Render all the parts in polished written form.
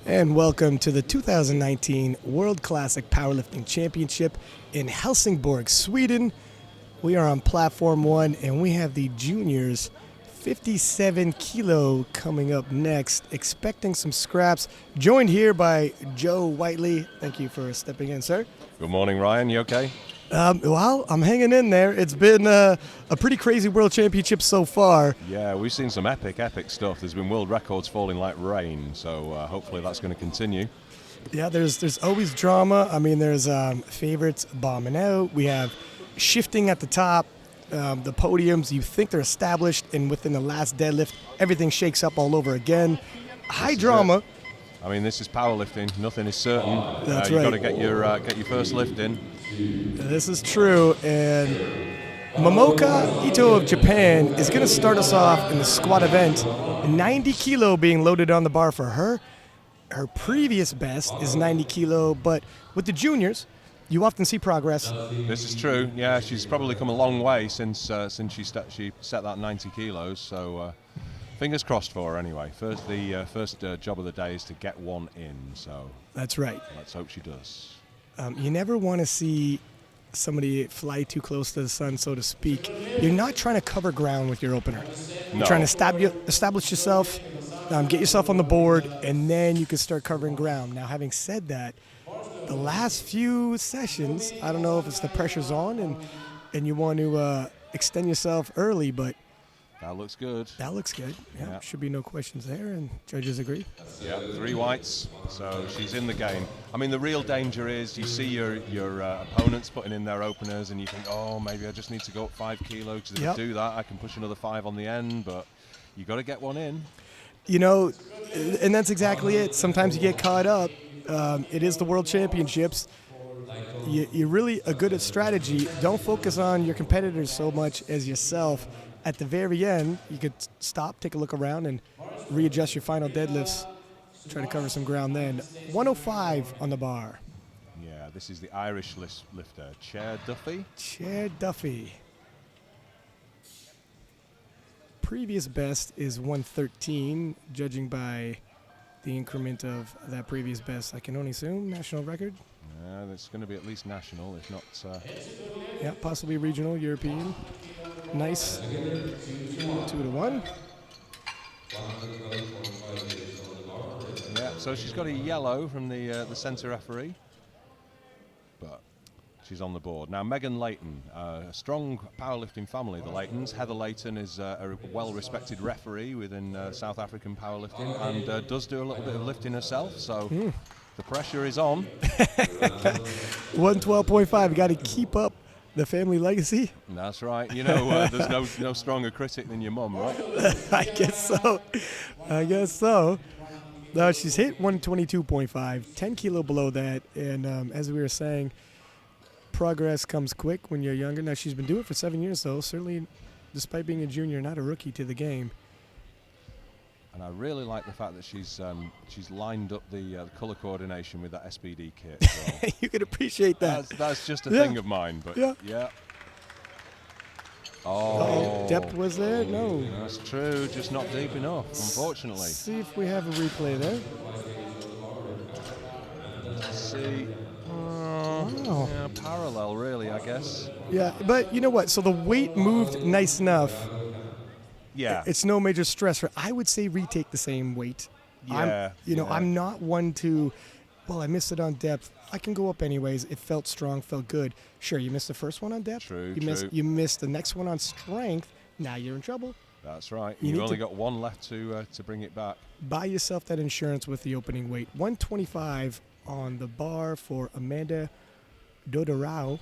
And welcome to the 2019 World Classic Powerlifting Championship in Helsingborg, Sweden. We are on Platform 1, and we have the juniors 57 kilo coming up next, expecting some scraps. Joined here by Joe Whiteley. Thank you for stepping in, sir. Good morning, Ryan. You okay? Well, I'm hanging in there. It's been a pretty crazy World Championship so far. Yeah, we've seen some epic stuff. There's been world records falling like rain, so hopefully that's going to continue. Yeah, there's always drama. I mean, there's favorites bombing out. We have shifting at the top. The podiums, you think they're established, and within the last deadlift, everything shakes up all over again. High drama. I mean, this is powerlifting. Nothing is certain. That's you've right. got to get your first lift in. This is true, and Momoka Ito of Japan is going to start us off in the squat event. 90 kilo being loaded on the bar for her. Her previous best is 90 kilo, but with the juniors, you often see progress. This is true. Yeah, she's probably come a long way since she set that 90 kilos. So fingers crossed for her anyway. First job of the day is to get one in. So that's right. Let's hope she does. You never want to see somebody fly too close to the sun, so to speak. You're not trying to cover ground with your opener. You're trying to establish yourself, get yourself on the board, and then you can start covering ground. Now, having said that, the last few sessions, I don't know if it's the pressure's on and you want to extend yourself early, but that looks good. That looks good. Yeah, should be no questions there, and judges agree. Yeah, 3 whites, so she's in the game. I mean, the real danger is you see your opponents putting in their openers, and you think, oh, maybe I just need to go up 5 kilos, because if I do that, I can push another 5 on the end, but you got to get one in. You know, and that's exactly it. Sometimes you get caught up. It is the World Championships. You're really good at strategy. Don't focus on your competitors so much as yourself. At the very end, you could stop, take a look around, and readjust your final deadlifts. Try to cover some ground then. 105 on the bar. Yeah, this is the Irish lifter, Chair Duffy. Chair Duffy. Previous best is 113, judging by the increment of that previous best. I can only assume national record. Yeah, that's going to be at least national, if not. Yeah, possibly regional, European. Nice. 2-1. Yeah, so she's got a yellow from the centre referee, but she's on the board. Now, Megan Layton, a strong powerlifting family, the Laytons. Heather Layton is a well-respected referee within South African powerlifting and does do a little bit of lifting herself, so the pressure is on. 112.5, you got to keep up the family legacy. That's right. You know, there's no stronger critic than your mum, right? I guess so. She's hit 122.5, 10 kilo below that, and as we were saying, progress comes quick when you're younger. Now, she's been doing it for 7 years, though. Certainly, despite being a junior, not a rookie to the game. And I really like the fact that she's lined up the color coordination with that SBD kit. So you can appreciate that. That's just a thing of mine, but yeah. Oh, depth was there? No. That's true. Just not deep enough, unfortunately. Let's see if we have a replay there. Let's see. Wow. Yeah, parallel, really, I guess. Yeah, but you know what? So the weight moved nice enough. Yeah. It's no major stress. I would say retake the same weight. Yeah. I'm not one to, well, I missed it on depth. I can go up anyways. It felt strong, felt good. Sure, you missed the first one on depth. True. You missed the next one on strength. Now you're in trouble. That's right. You've only got one left to bring it back. Buy yourself that insurance with the opening weight. 125 on the bar for Amanda Dodorau.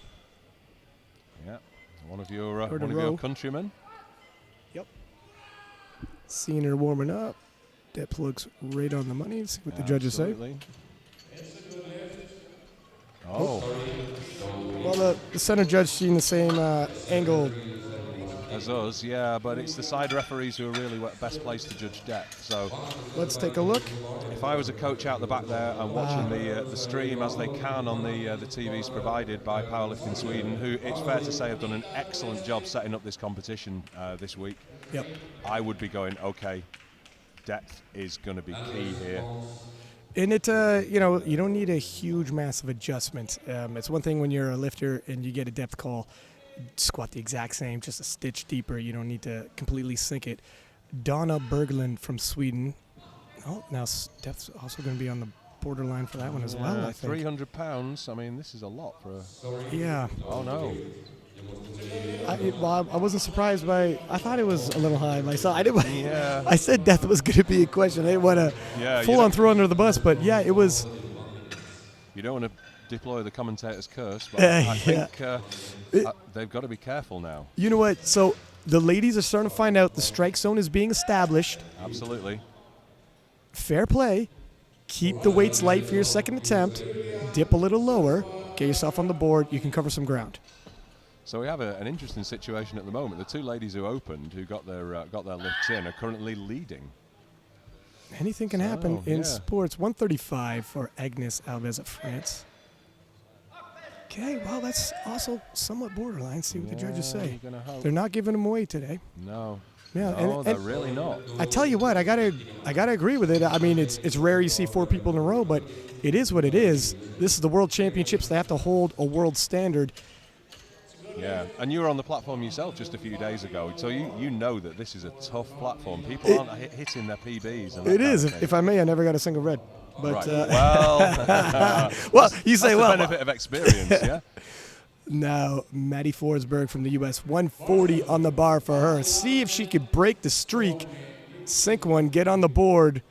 Yeah. One of your countrymen. Yep. Seeing her warming up. Depth looks right on the money. Let's see what the judges say. Oh. Well, the center judge seen the same angle as us, yeah, but it's the side referees who are really best placed to judge depth. So let's take a look. If I was a coach out the back there and watching the stream as they can on the TVs provided by Powerlifting Sweden, who it's fair to say have done an excellent job setting up this competition this week. Yep. I would be going, okay, depth is going to be key here. And it, you don't need a huge, massive adjustment. It's one thing when you're a lifter and you get a depth call, squat the exact same, just a stitch deeper. You don't need to completely sink it. Donna Berglund from Sweden. Oh, now depth's also going to be on the borderline for that one as well, I think. 300 pounds. I mean, this is a lot for a... Yeah. Oh, no. I wasn't surprised by. I thought it was a little high myself. Yeah. I said death was going to be a question. I didn't want to full on throw under the bus, but yeah, it was. You don't want to deploy the commentator's curse, but I think they've got to be careful now. You know what? So the ladies are starting to find out the strike zone is being established. Absolutely. Fair play. Keep the weights light for your second attempt. Dip a little lower. Get yourself on the board. You can cover some ground. So we have an interesting situation at the moment. The two ladies who opened, who got their lifts in, are currently leading. Anything can happen in sports. 135 for Agnes Alves of France. Okay, well, that's also somewhat borderline. See what the judges say. They're not giving them away today. No. Yeah, no, they're really not. I tell you what, I gotta agree with it. I mean, it's rare you see 4 people in a row, but it is what it is. This is the World Championships. They have to hold a world standard. Yeah, and you were on the platform yourself just a few days ago, so you know that this is a tough platform. People aren't hitting their PBs. And it is. If I may, I never got a single red. But right. Well, well, you say, that's the benefit of experience, yeah. Now, Maddie Forsberg from the U.S., 140 on the bar for her. See if she could break the streak, sink one, get on the board.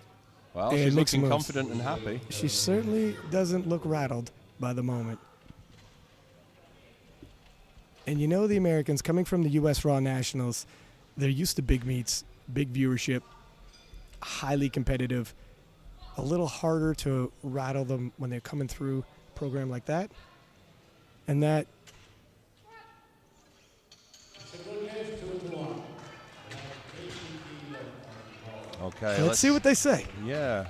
Well, she's looking confident and happy. She certainly doesn't look rattled by the moment. And you know the Americans, coming from the U.S. Raw Nationals, they're used to big meets, big viewership, highly competitive, a little harder to rattle them when they're coming through a program like that. And that... Okay, let's see what they say. Yeah.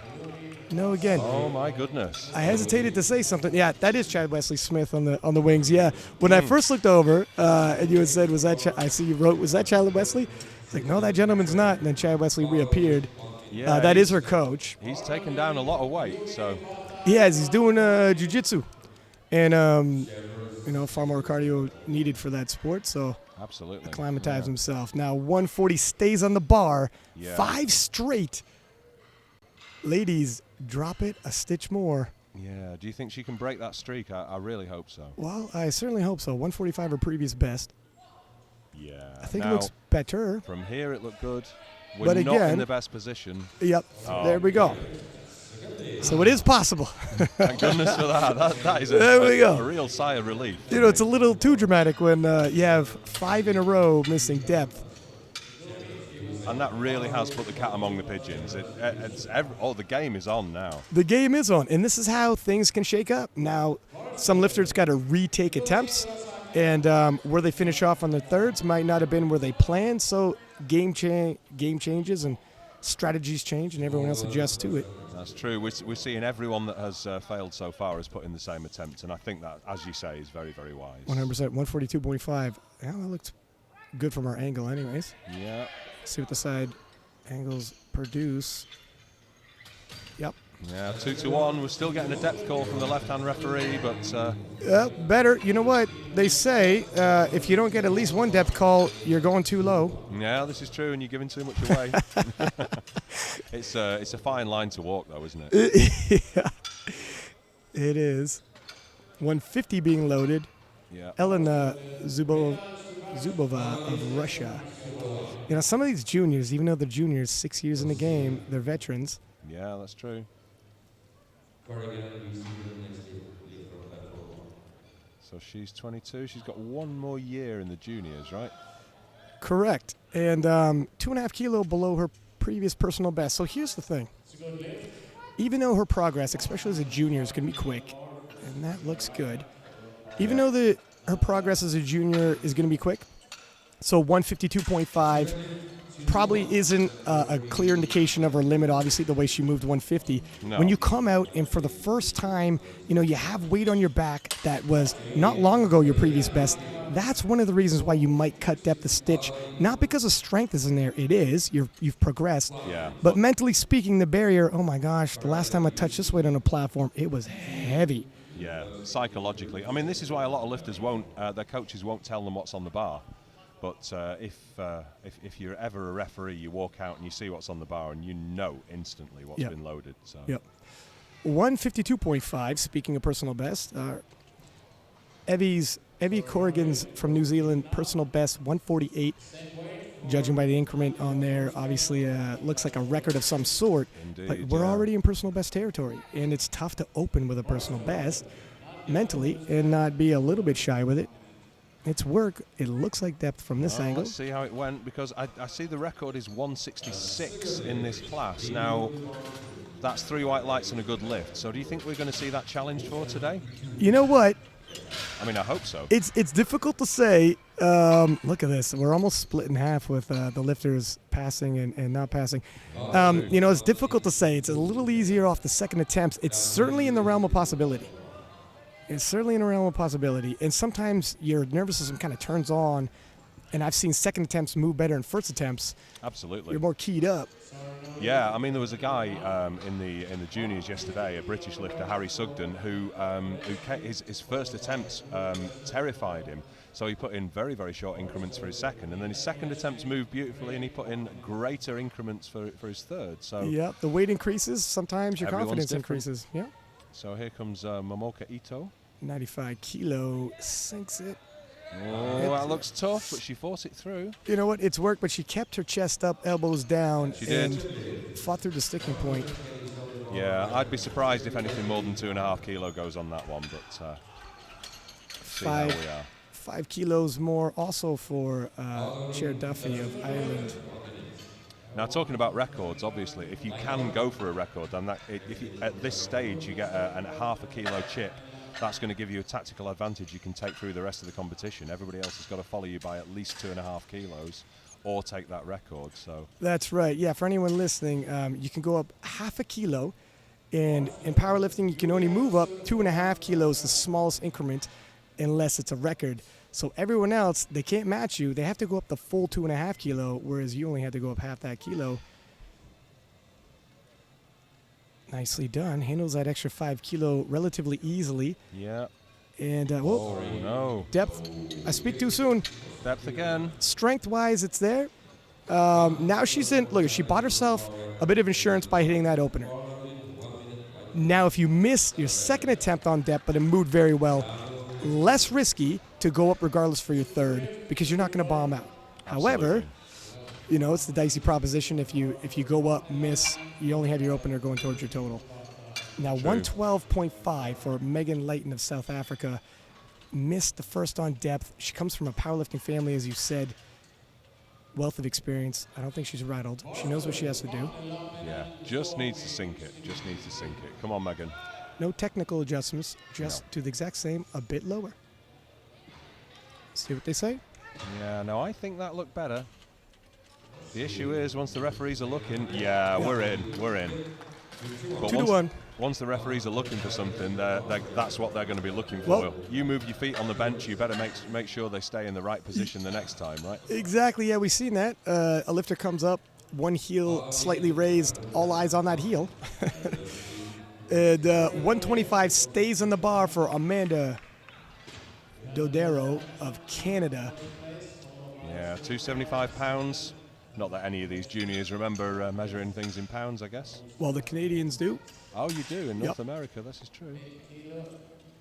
No, again. Oh my goodness. I hesitated to say something. Yeah, that is Chad Wesley Smith on the wings. Yeah. When I first looked over, and you had said, "Was that?" I see you wrote, "Was that Chad Wesley?" It's like, no, that gentleman's not. And then Chad Wesley reappeared. Yeah. That is her coach. He's taken down a lot of weight, so. He has. He's doing jiu-jitsu, and far more cardio needed for that sport. So. Absolutely. Acclimatize himself. Now 140 stays on the bar. Yeah. 5 straight. Ladies, drop it a stitch more. Yeah. Do you think she can break that streak? I really hope so. Well, I certainly hope so. 145 her previous best. Yeah. I think it looks better. From here it looked good. We're but not again, in the best position. Yep. There we go. So it is possible. Thank goodness for that. That is a real sigh of relief. It's a little too dramatic when you have 5 in a row missing depth. And that really has put the cat among the pigeons. The game is on now. The game is on, and this is how things can shake up. Now, some lifters got to retake attempts, and where they finish off on their thirds might not have been where they planned, so game changes and strategies change, and everyone else adjusts to it. That's true. We're seeing everyone that has failed so far has put in the same attempt, and I think that, as you say, is very, very wise. 100%, 142.5. Yeah, that looked good from our angle anyways. Yeah. See what the side angles produce. Yep. Yeah, 2-1. We're still getting a depth call from the left-hand referee, but... better. You know what? They say if you don't get at least one depth call, you're going too low. Yeah, this is true, and you're giving too much away. It's a fine line to walk, though, isn't it? Yeah, it is. 150 being loaded. Yeah. Elena Zubova of Russia. Some of these juniors, even though they're juniors, 6 years in the game, they're veterans. Yeah, that's true. So she's 22. She's got 1 more year in the juniors, right? Correct. And 2.5 kilo below her previous personal best. So here's the thing. Even though her progress, especially as a junior, is going to be quick, and that looks good, even though her progress as a junior is going to be quick, so 152.5, probably isn't a clear indication of her limit, obviously, the way she moved 150. No. When you come out and for the first time, you have weight on your back that was not long ago your previous best, that's one of the reasons why you might cut depth a stitch. Not because the strength isn't there. It is. You've progressed. Yeah. But mentally speaking, the barrier, oh my gosh, the last time I touched this weight on a platform, it was heavy. Yeah, psychologically. I mean, this is why a lot of lifters their coaches won't tell them what's on the bar. But if you're ever a referee, you walk out and you see what's on the bar and you know instantly what's been loaded. So. Yep. 152.5, speaking of personal best, Evie Corrigan's from New Zealand, personal best, 148. Judging by the increment on there, obviously looks like a record of some sort. Indeed, but we're already in personal best territory, and it's tough to open with a personal best mentally and not be a little bit shy with it. It's work. It looks like depth from this angle. Let's see how it went, because I see the record is 166 in this class. Now, that's 3 white lights and a good lift. So do you think we're going to see that challenged for today? You know what? I mean, I hope so. It's difficult to say. Look at this. We're almost split in half with the lifters passing and not passing. It's difficult to say. It's a little easier off the second attempts. It's certainly in the realm of possibility. And sometimes your nervous system kind of turns on, and I've seen second attempts move better than first attempts. Absolutely. You're more keyed up. Yeah, I mean, there was a guy in the juniors yesterday, a British lifter, Harry Sugden, who his first attempt terrified him. So he put in very, very short increments for his second, and then his second attempts moved beautifully, and he put in greater increments for his third. So yeah, the weight increases. Sometimes your confidence increases. Yeah. So here comes Momoka Ito. 95 kilo, sinks it. Oh, that looks tough, but she fought it through. You know what? It's work, but she kept her chest up, elbows down, and fought through the sticking point. Yeah, I'd be surprised if anything more than 2.5 kilo goes on that one, but see how we are. 5 kilos more also for Cher Duffy of Ireland. Now, talking about records, obviously, if you can go for a record, then at this stage you get a half a kilo chip, that's going to give you a tactical advantage you can take through the rest of the competition. Everybody else has got to follow you by at least 2.5 kilos or take that record. So that's right. Yeah, for anyone listening, you can go up half a kilo, and in powerlifting you can only move up 2.5 kilos, the smallest increment, unless it's a record. So everyone else, they can't match you. They have to go up the full 2.5 kilo, whereas you only had to go up half that kilo. Nicely done. Handles that extra 5 kilo relatively easily. Yeah. And, oh, no. Depth. I speak too soon. Depth again. Strength-wise, it's there. Now she's in. Look, she bought herself a bit of insurance by hitting that opener. Now, if you miss your second attempt on depth, but it moved very well, less risky to go up regardless for your third because you're not going to bomb out. Absolutely. However, it's the dicey proposition. If you go up, miss, you only have your opener going towards your total. Now, 112.5 for Megan Leighton of South Africa. Missed the first on depth. She comes from a powerlifting family, as you said. Wealth of experience. I don't think she's rattled. She knows what she has to do. Yeah, just needs to sink it. Come on, Megan. No technical adjustments, just do the exact same, a bit lower. See what they say? Yeah, no, I think that looked better. The issue is, once the referees are looking, we're in. But 2-1. Once the referees are looking for something, that's what they're going to be looking for. Well, you move your feet on the bench, you better make sure they stay in the right position the next time, right? Exactly, yeah, we've seen that. A lifter comes up, one heel slightly raised, all eyes on that heel. And 125 stays on the bar for Amanda Dodero of Canada. Yeah, 275 pounds. Not that any of these juniors remember measuring things in pounds, I guess. Well, the Canadians do. Oh, you do in North America. This is true.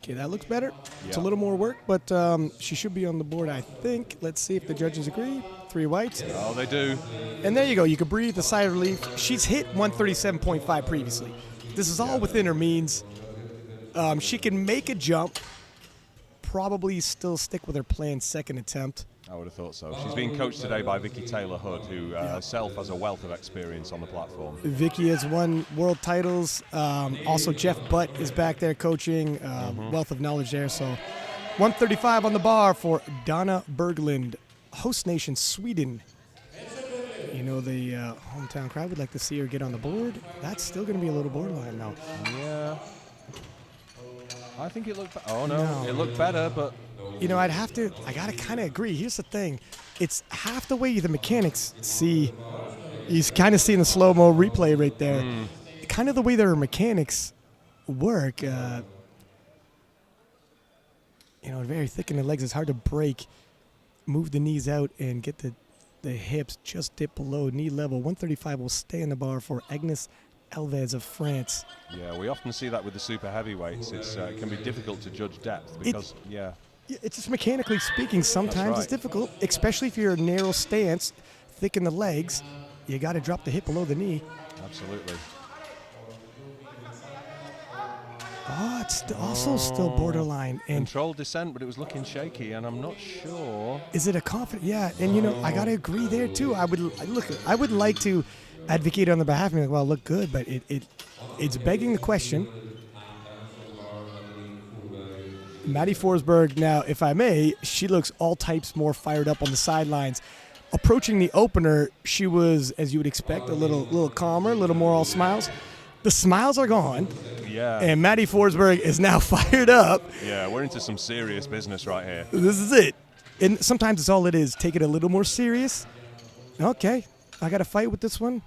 Okay, that looks better. It's a little more work, but she should be on the board, I think. Let's see if the judges agree. 3 whites. Oh, they do. And there you go. You can breathe a sigh of relief. She's hit 137.5 previously. This is all within her means. She can make a jump, probably still stick with her planned second attempt. I would have thought so. She's being coached today by Vicky Taylor-Hood, who herself has a wealth of experience on the platform. Vicky has won world titles. Also, Jeff Butt is back there coaching. Wealth of knowledge there. So 135 on the bar for Donna Berglund, host nation Sweden. You know, the hometown crowd would like to see her get on the board. That's still going to be a little borderline now. Yeah. I think it looked no, it looked better, but... You know, I got to kind of agree. Here's the thing. It's half the way the mechanics see. He's kind of seeing the slow-mo replay right there. Kind of the way their mechanics work. You know, very thick in the legs. It's hard to break. Move the knees out and get the hips just dip below knee level. 135 will stay in the bar for Agnes Alves of France. Yeah, we often see that with the super heavyweights. It can be difficult to judge depth because, It's just mechanically speaking, sometimes it's difficult, especially if you're a narrow stance, thick in the legs. You got to drop the hip below the knee. Absolutely. Oh, it's also still borderline. And controlled descent, but it was looking shaky, and I'm not sure. Is it a confident? Yeah, and you know, I got to agree there too. I would like to advocate on the behalf of me, like, well, look good, but it's begging the question. Maddie Forsberg, now, if I may, she looks all types more fired up on the sidelines. Approaching the opener, she was, as you would expect, a little calmer, a little more all smiles. The smiles are gone. Yeah. And Maddie Forsberg is now fired up. Yeah, we're into some serious business right here. This is it. And sometimes it's all it is. Take it a little more serious. Okay, I got to fight with this one.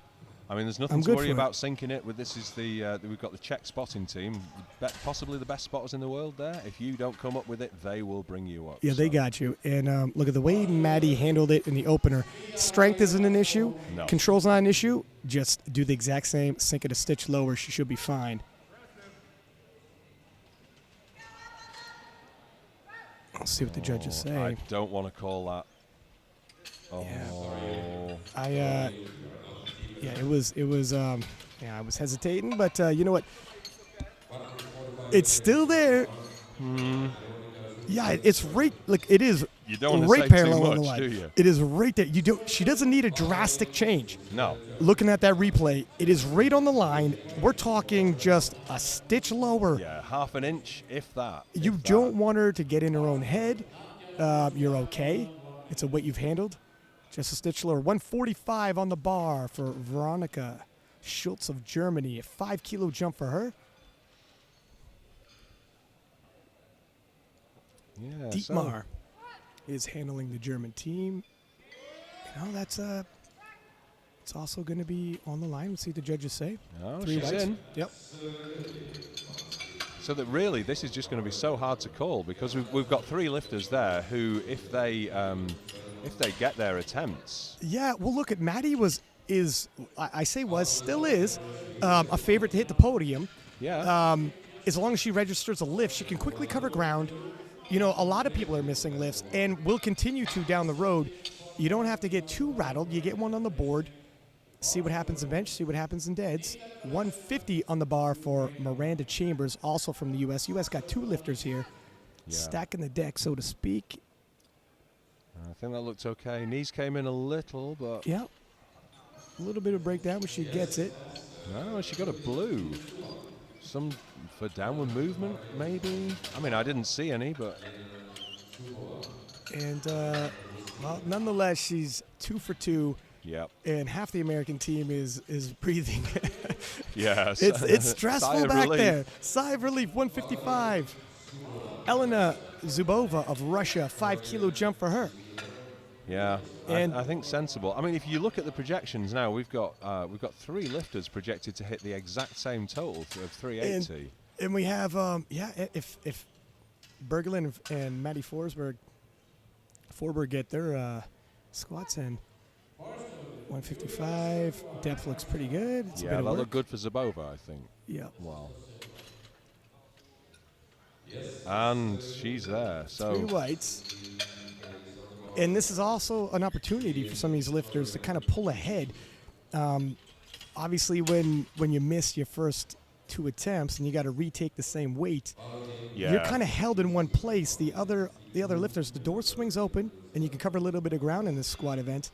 I mean, there's nothing to worry about sinking it with. This is we've got the Czech spotting team, possibly the best spotters in the world there. If you don't come up with it, they will bring you up. Yeah, they got you. And look at the way Maddie handled it in the opener. Strength isn't an issue. No. Control's not an issue. Just do the exact same. Sink it a stitch lower. She should be fine. I'll see what the judges say. I don't want to call that. Oh. Yeah. It was. I was hesitating, but you know what? It's still there. Yeah, it's right. Like it is. You don't want right to say parallel too on the much, line. do you? It is right there. You don't. She doesn't need a drastic change. No. Looking at that replay, it is right on the line. We're talking just a stitch lower. Yeah, half an inch, if that. You don't want her to get in her own head. You're okay. It's a weight you've handled. Just a stitch lower. 145 on the bar for Veronika Schultz of Germany. A 5 kilo jump for her. Yeah. Dietmar is handling the German team. You know, that's it's also going to be on the line. Let's see what the judges say. Oh, 3 she's whites. in. Yep. So that really, this is just going to be so hard to call because we've got 3 lifters there who, if they get their attempts. Yeah. Well, look at Maddie still is a favorite to hit the podium. Yeah. As long as she registers a lift, she can quickly cover ground. You know, a lot of people are missing lifts and will continue to down the road. You don't have to get too rattled. You get one on the board, see what happens in bench, see what happens in deads. 150 on the bar for Miranda Chambers, also from the U.S. U.S. got 2 lifters here, stacking the deck, so to speak. I think that looked okay. Knees came in a little, but... Yeah. A little bit of breakdown, but she gets it. No, she got a blue. Some for downward movement, maybe? I mean, I didn't see any, but... And, well, nonetheless, she's 2 for 2. Yep. And half the American team is breathing. Yes. It's stressful back relief. there. Sigh of relief, 155. Elena Zubova of Russia, 5 kilo jump for her. Yeah, and I think sensible. I mean, if you look at the projections now, we've got 3 lifters projected to hit the exact same total of 380. And we have, if Berglund and Maddie Forsberg get their squats in, 155. Depth looks pretty good. It's a bit of that work. looked good for Zabova, I think. Yeah. Wow. And she's there. So 3 whites. And this is also an opportunity for some of these lifters to kind of pull ahead. Obviously, when you miss your first 2 attempts and you got to retake the same weight, you're kind of held in one place. The other lifters, the door swings open, and you can cover a little bit of ground in this squat event.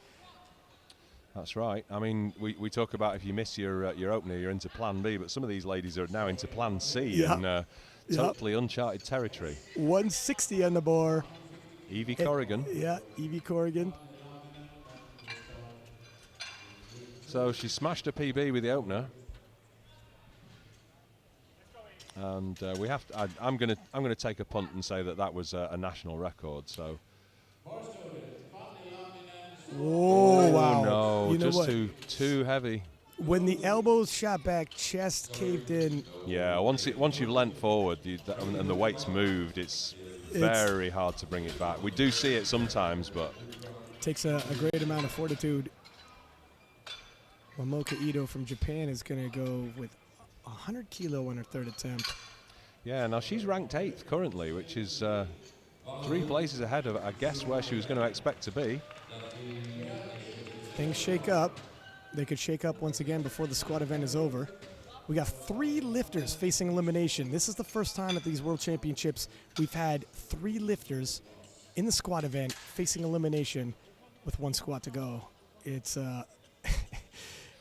That's right. I mean, we talk about if you miss your opener, you're into Plan B, but some of these ladies are now into Plan C and totally uncharted territory. 160 on the bar. Evie Corrigan. Yeah, Evie Corrigan. So she smashed a PB with the opener. And we have to, I'm gonna take a punt and say that was a national record. So. Oh wow! No, You know just what? too heavy. When the elbows shot back, chest caved in. Yeah, once you've leant forward and the weight's moved, it's very hard to bring it back. We do see it sometimes, but takes a great amount of fortitude. Momoka Ito from Japan is going to go with 100 kilo on her third attempt. Yeah, now she's ranked 8th currently, which is 3 places ahead of, I guess, where she was going to expect to be. Things shake up. They could shake up once again before the squad event is over. We got 3 lifters facing elimination. This is the first time at these World Championships we've had 3 lifters in the squad event facing elimination with 1 squat to go. It's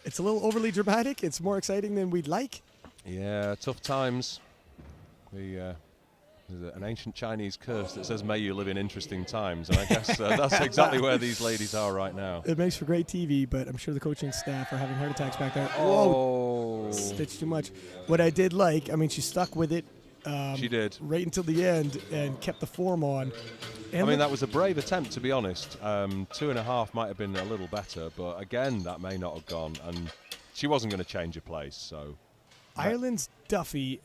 it's a little overly dramatic. It's more exciting than we'd like. Yeah, tough times. There's an ancient Chinese curse that says, "May you live in interesting times," and I guess that's exactly where these ladies are right now. It makes for great TV, but I'm sure the coaching staff are having heart attacks back there. Oh, stitched too much. What I did like, I mean, she stuck with it. She did right until the end and kept the form on. And I mean, that was a brave attempt, to be honest. 2.5 might have been a little better, but again, that may not have gone, and she wasn't going to change her place. So. Ireland's Duffy,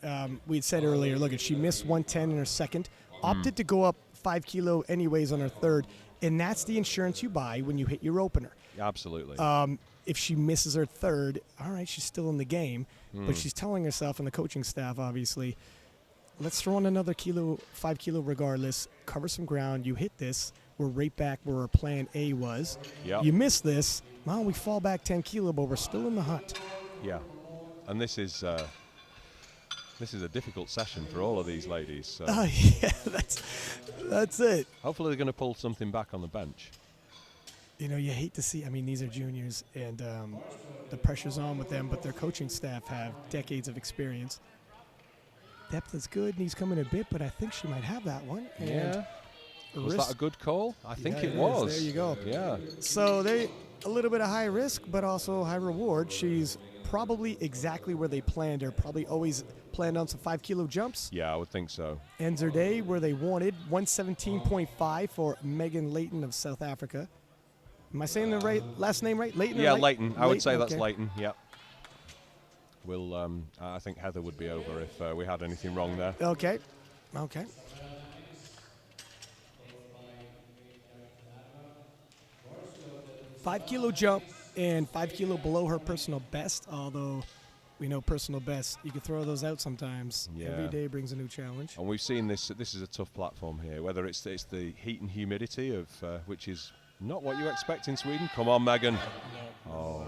we had said earlier, look, she missed 110 in her second, opted to go up 5 kilo anyways on her third, and that's the insurance you buy when you hit your opener. Absolutely. If she misses her third, all right, she's still in the game, but she's telling herself and the coaching staff, obviously, let's throw in another 5 kilo regardless, cover some ground, you hit this, we're right back where our plan A was. Yep. You miss this, well, we fall back 10 kilo, but we're still in the hunt. Yeah. And this is a difficult session for all of these ladies. So. Yeah, that's it. Hopefully they're going to pull something back on the bench. You know, you hate to see, I mean, these are juniors, and the pressure's on with them, but their coaching staff have decades of experience. Depth is good, and he's coming a bit, but I think she might have that one. And yeah. Was that a good call? I think it was. There you go. Yeah. So a little bit of high risk, but also high reward. She's probably exactly where they planned her. Probably always planned on some 5 kilo jumps. Yeah, I would think so. Ends her day where they wanted 117.5 for Megan Leighton of South Africa. Am I saying the last name right? Leighton? Yeah, Leighton. I would say okay. That's Leighton. Yep. We'll. I think Heather would be over if we had anything wrong there. Okay. 5 kilo jump and 5 kilo below her personal best, although we know personal best, you can throw those out sometimes. Yeah. Every day brings a new challenge. And we've seen this is a tough platform here, whether it's the heat and humidity of which is not what you expect in Sweden. Come on, Megan. Oh.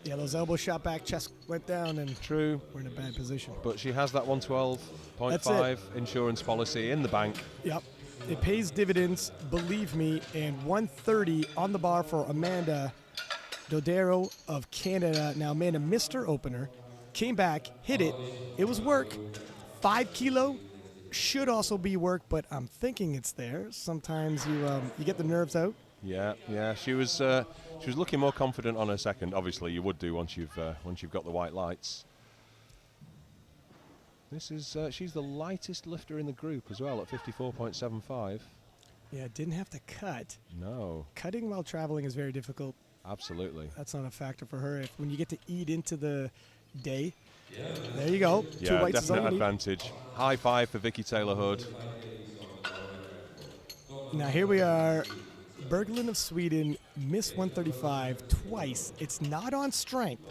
Yeah, those elbows shot back, chest went down, and true. We're in a bad position. But she has that 112.5 insurance policy in the bank. Yep. It pays dividends, believe me, and 130 on the bar for Amanda Dodero of Canada. Now, Amanda missed her opener, came back, hit it. It was work. 5 kilo should also be work, but I'm thinking it's there. Sometimes you get the nerves out. Yeah. She was looking more confident on her second. Obviously, you would do once you've got the white lights. This is she's the lightest lifter in the group as well at 54.75. Yeah, didn't have to cut. No. Cutting while traveling is very difficult. Absolutely. That's not a factor for her. When you get to eat into the day, there you go. Yeah, 2 whites definite is all you advantage. High five for Vicky Taylor-Hood. Now here we are. Berglund of Sweden missed 135 twice. It's not on strength.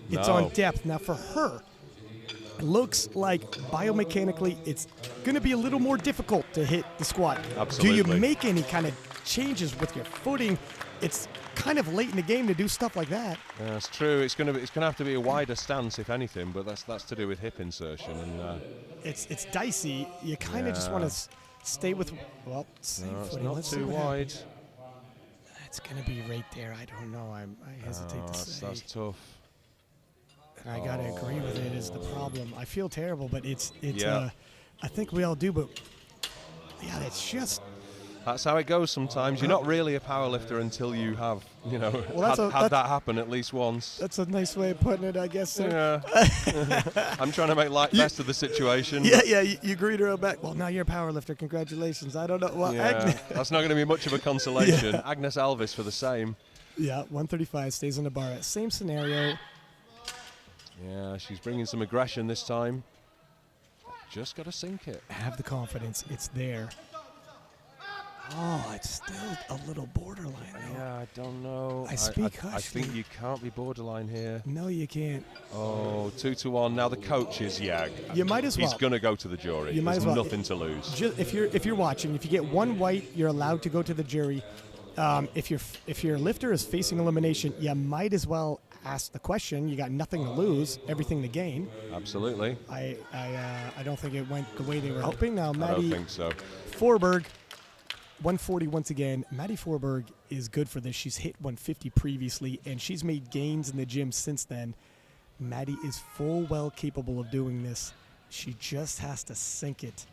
It's on depth. Now for her, it looks like biomechanically it's going to be a little more difficult to hit the squat. Absolutely. Do you make any kind of changes with your footing? It's kind of late in the game to do stuff like that. Yeah, that's true. It's going to have to be a wider stance, if anything, but that's to do with hip insertion. And it's dicey. You kind of just want to stay with same footing. Not Let's too see what wide. happens. It's going to be right there. I don't know. I hesitate to say. That's tough. And I got to agree with it is the problem. I feel terrible, but it's Yeah. I think we all do, but yeah, it's just That's how it goes sometimes. You're not really a powerlifter until you have, had that happen at least once. That's a nice way of putting it, I guess, sir. Yeah. I'm trying to make best of the situation. Yeah, you greet her back. Well, now you're a powerlifter. Congratulations. I don't know. Well, yeah, that's not going to be much of a consolation. Yeah. Agnes Alvis for the same. Yeah, 135 stays on the bar. Same scenario. Yeah, she's bringing some aggression this time. Just got to sink it. Have the confidence. It's there. Oh, it's still a little borderline, though. Yeah, I don't know. I speak I think you can't be borderline here. No, you can't. Oh, 2-1. Now the coach is, You might as well. He's going to go to the jury. You might as well. Nothing to lose. If you're watching, if you get one white, you're allowed to go to the jury. If your lifter is facing elimination, you might as well ask the question. You got nothing to lose, everything to gain. Absolutely. I don't think it went the way they were hoping. Now, Maddie I don't think so. Forberg, 140 once again. Maddie Forberg is good for this. She's hit 150 previously, and she's made gains in the gym since then. Maddie is full well capable of doing this. She just has to sink it.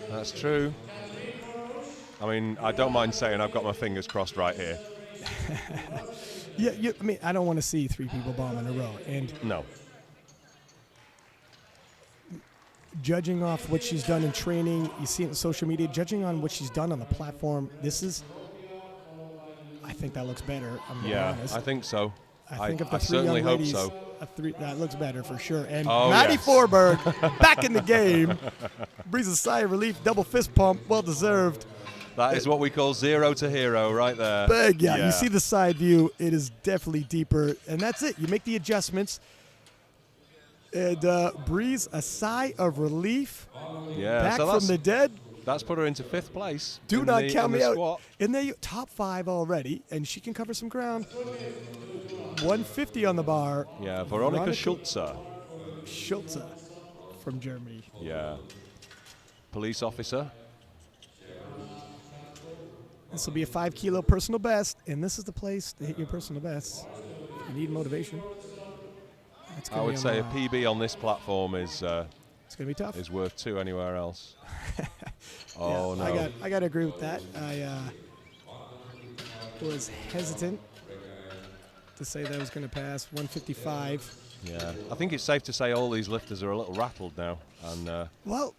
That's true. I mean, I don't mind saying I've got my fingers crossed right here. Yeah, I mean, I don't want to see 3 people bomb in a row. And no. Judging off what she's done in training, you see it in social media, judging on what she's done on the platform, I think that looks better. I'm honest. I think so. I think of the I 3 certainly young hope ladies, so. That looks better for sure. And Maddie Forberg, back in the game, breathes a sigh of relief, double fist pump, well deserved. That is what we call 0 to hero right there. Big, yeah. You see the side view. It is definitely deeper. And that's it. You make the adjustments. And breathes a sigh of relief. Yeah, back from the dead. That's put her into 5th place. Do not count me out. Squat. In the top 5 already, and she can cover some ground. 150 on the bar. Yeah, Veronika Schulze. Schulze from Germany. Yeah. Police officer. This will be a 5 kilo personal best, and this is the place to hit your personal best. If you need motivation. I would say a PB on this platform is it's going to be tough. Is worth 2 anywhere else. Oh no! I got to agree with that. I was hesitant to say that was going to pass 155. Yeah, I think it's safe to say all these lifters are a little rattled now, and well.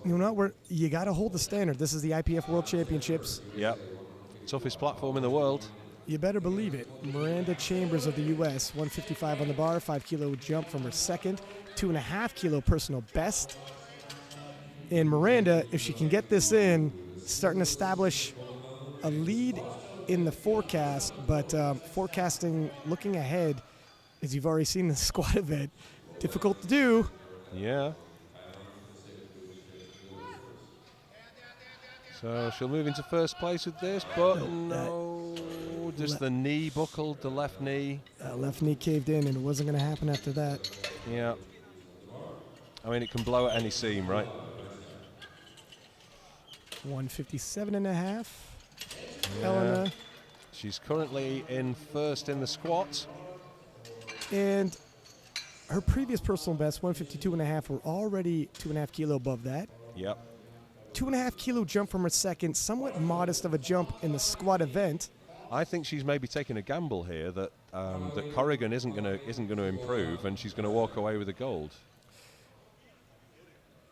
You know, you got to hold the standard. This is the IPF World Championships. Yep. Toughest platform in the world. You better believe it. Miranda Chambers of the U.S., 155 on the bar, 5 kilo jump from her second, 2.5 kilo personal best. And Miranda, if she can get this in, starting to establish a lead in the forecast, but forecasting, looking ahead, as you've already seen the squat event, difficult to do. Yeah. So she'll move into 1st place with this, but no. Just the knee buckled, the left knee. Left knee caved in, and it wasn't going to happen after that. Yeah. I mean, it can blow at any seam, right? 157.5. Yeah. Elena. She's currently in 1st in the squat. And her previous personal best, 152.5, were already 2.5 kilo above that. Yep. 2.5 kilo jump from her second, somewhat modest of a jump in the squat event. I think she's maybe taking a gamble here that that Corrigan isn't going to improve, and she's going to walk away with the gold.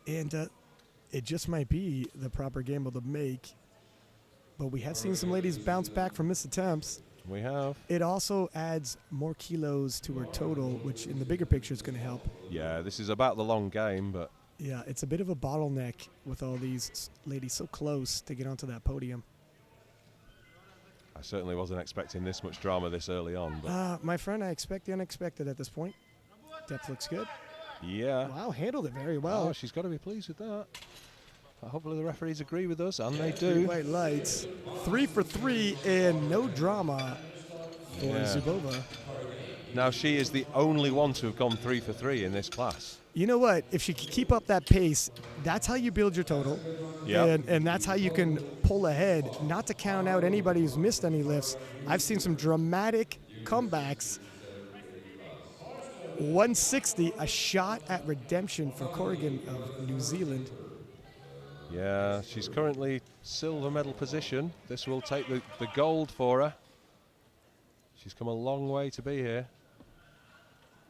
And it just might be the proper gamble to make. But we have seen some ladies bounce back from missed attempts. We have. It also adds more kilos to her total, which in the bigger picture is going to help. Yeah, this is about the long game, but yeah, it's a bit of a bottleneck with all these ladies so close to get onto that podium. I certainly wasn't expecting this much drama this early on. But my friend, I expect the unexpected at this point. Depth looks good. Yeah. Wow, handled it very well. Oh, she's got to be pleased with that. Hopefully the referees agree with us, and they do. White lights. 3 for 3 and no drama for Zubova. Now she is the only one to have gone 3 for 3 in this class. You know what? If she can keep up that pace, that's how you build your total. Yeah. And that's how you can pull ahead, not to count out anybody who's missed any lifts. I've seen some dramatic comebacks. 160, a shot at redemption for Corrigan of New Zealand. Yeah, she's currently silver medal position. This will take the gold for her. She's come a long way to be here.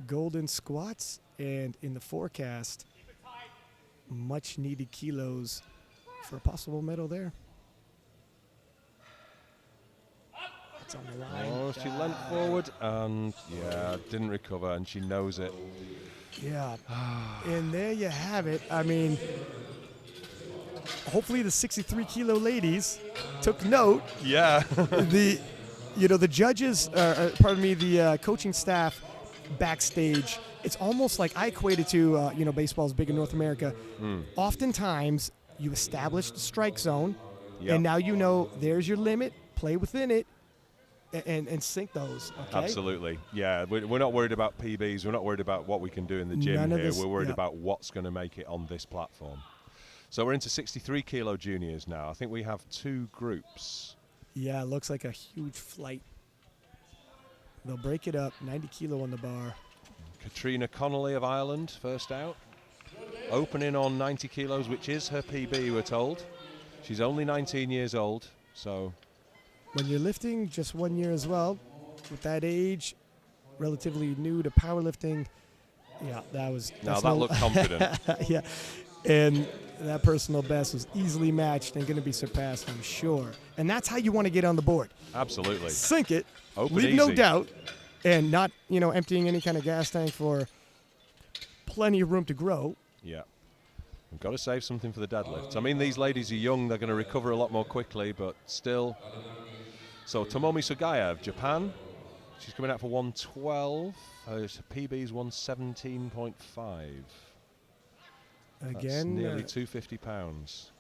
Golden squats, and in the forecast, much needed kilos for a possible medal there. It's on the line. Oh, she leant forward and, yeah, didn't recover, and she knows it. Yeah, and there you have it. I mean, hopefully the 63-kilo ladies took note. Yeah. The judges, the coaching staff backstage, it's almost like I equate it to, baseball's big in North America. Oftentimes, you establish the strike zone, Yep. and now there's your limit, play within it, and sink those, okay? Absolutely. Yeah, we're not worried about PBs. We're not worried about what we can do in the gym here. We're worried about what's going to make it on this platform. So we're into 63-kilo juniors now. I think we have 2 groups. Yeah, it looks like a huge flight. They'll break it up, 90 kilo on the bar. Katrina Connolly of Ireland, first out. Opening on 90 kilos, which is her PB, we're told. She's only 19 years old, so... When you're lifting just 1 year as well, with that age, relatively new to powerlifting, yeah, that looked confident. Yeah, and that personal best was easily matched and going to be surpassed, I'm sure. And that's how you want to get on the board. Absolutely. Sink it, Open leave easy. no doubt, and not, emptying any kind of gas tank for plenty of room to grow. Yeah. We've got to save something for the deadlifts. I mean, these ladies are young. They're going to recover a lot more quickly, but still. So Tomomi Sugaya of Japan. She's coming out for 112. Her PB is 117.5. Again, that's nearly 250 pounds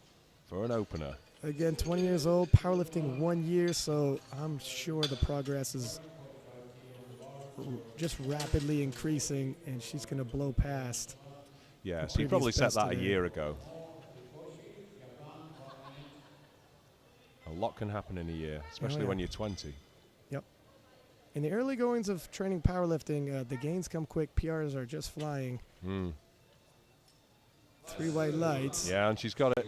for an opener. Again, 20 years old, powerlifting 1 year, so I'm sure the progress is just rapidly increasing, and she's going to blow past. Yeah, so you probably set that a year ago. A lot can happen in a year, especially when you're 20. Yep. In the early goings of training powerlifting, the gains come quick. PRs are just flying. 3 white lights. Yeah, and she's got it.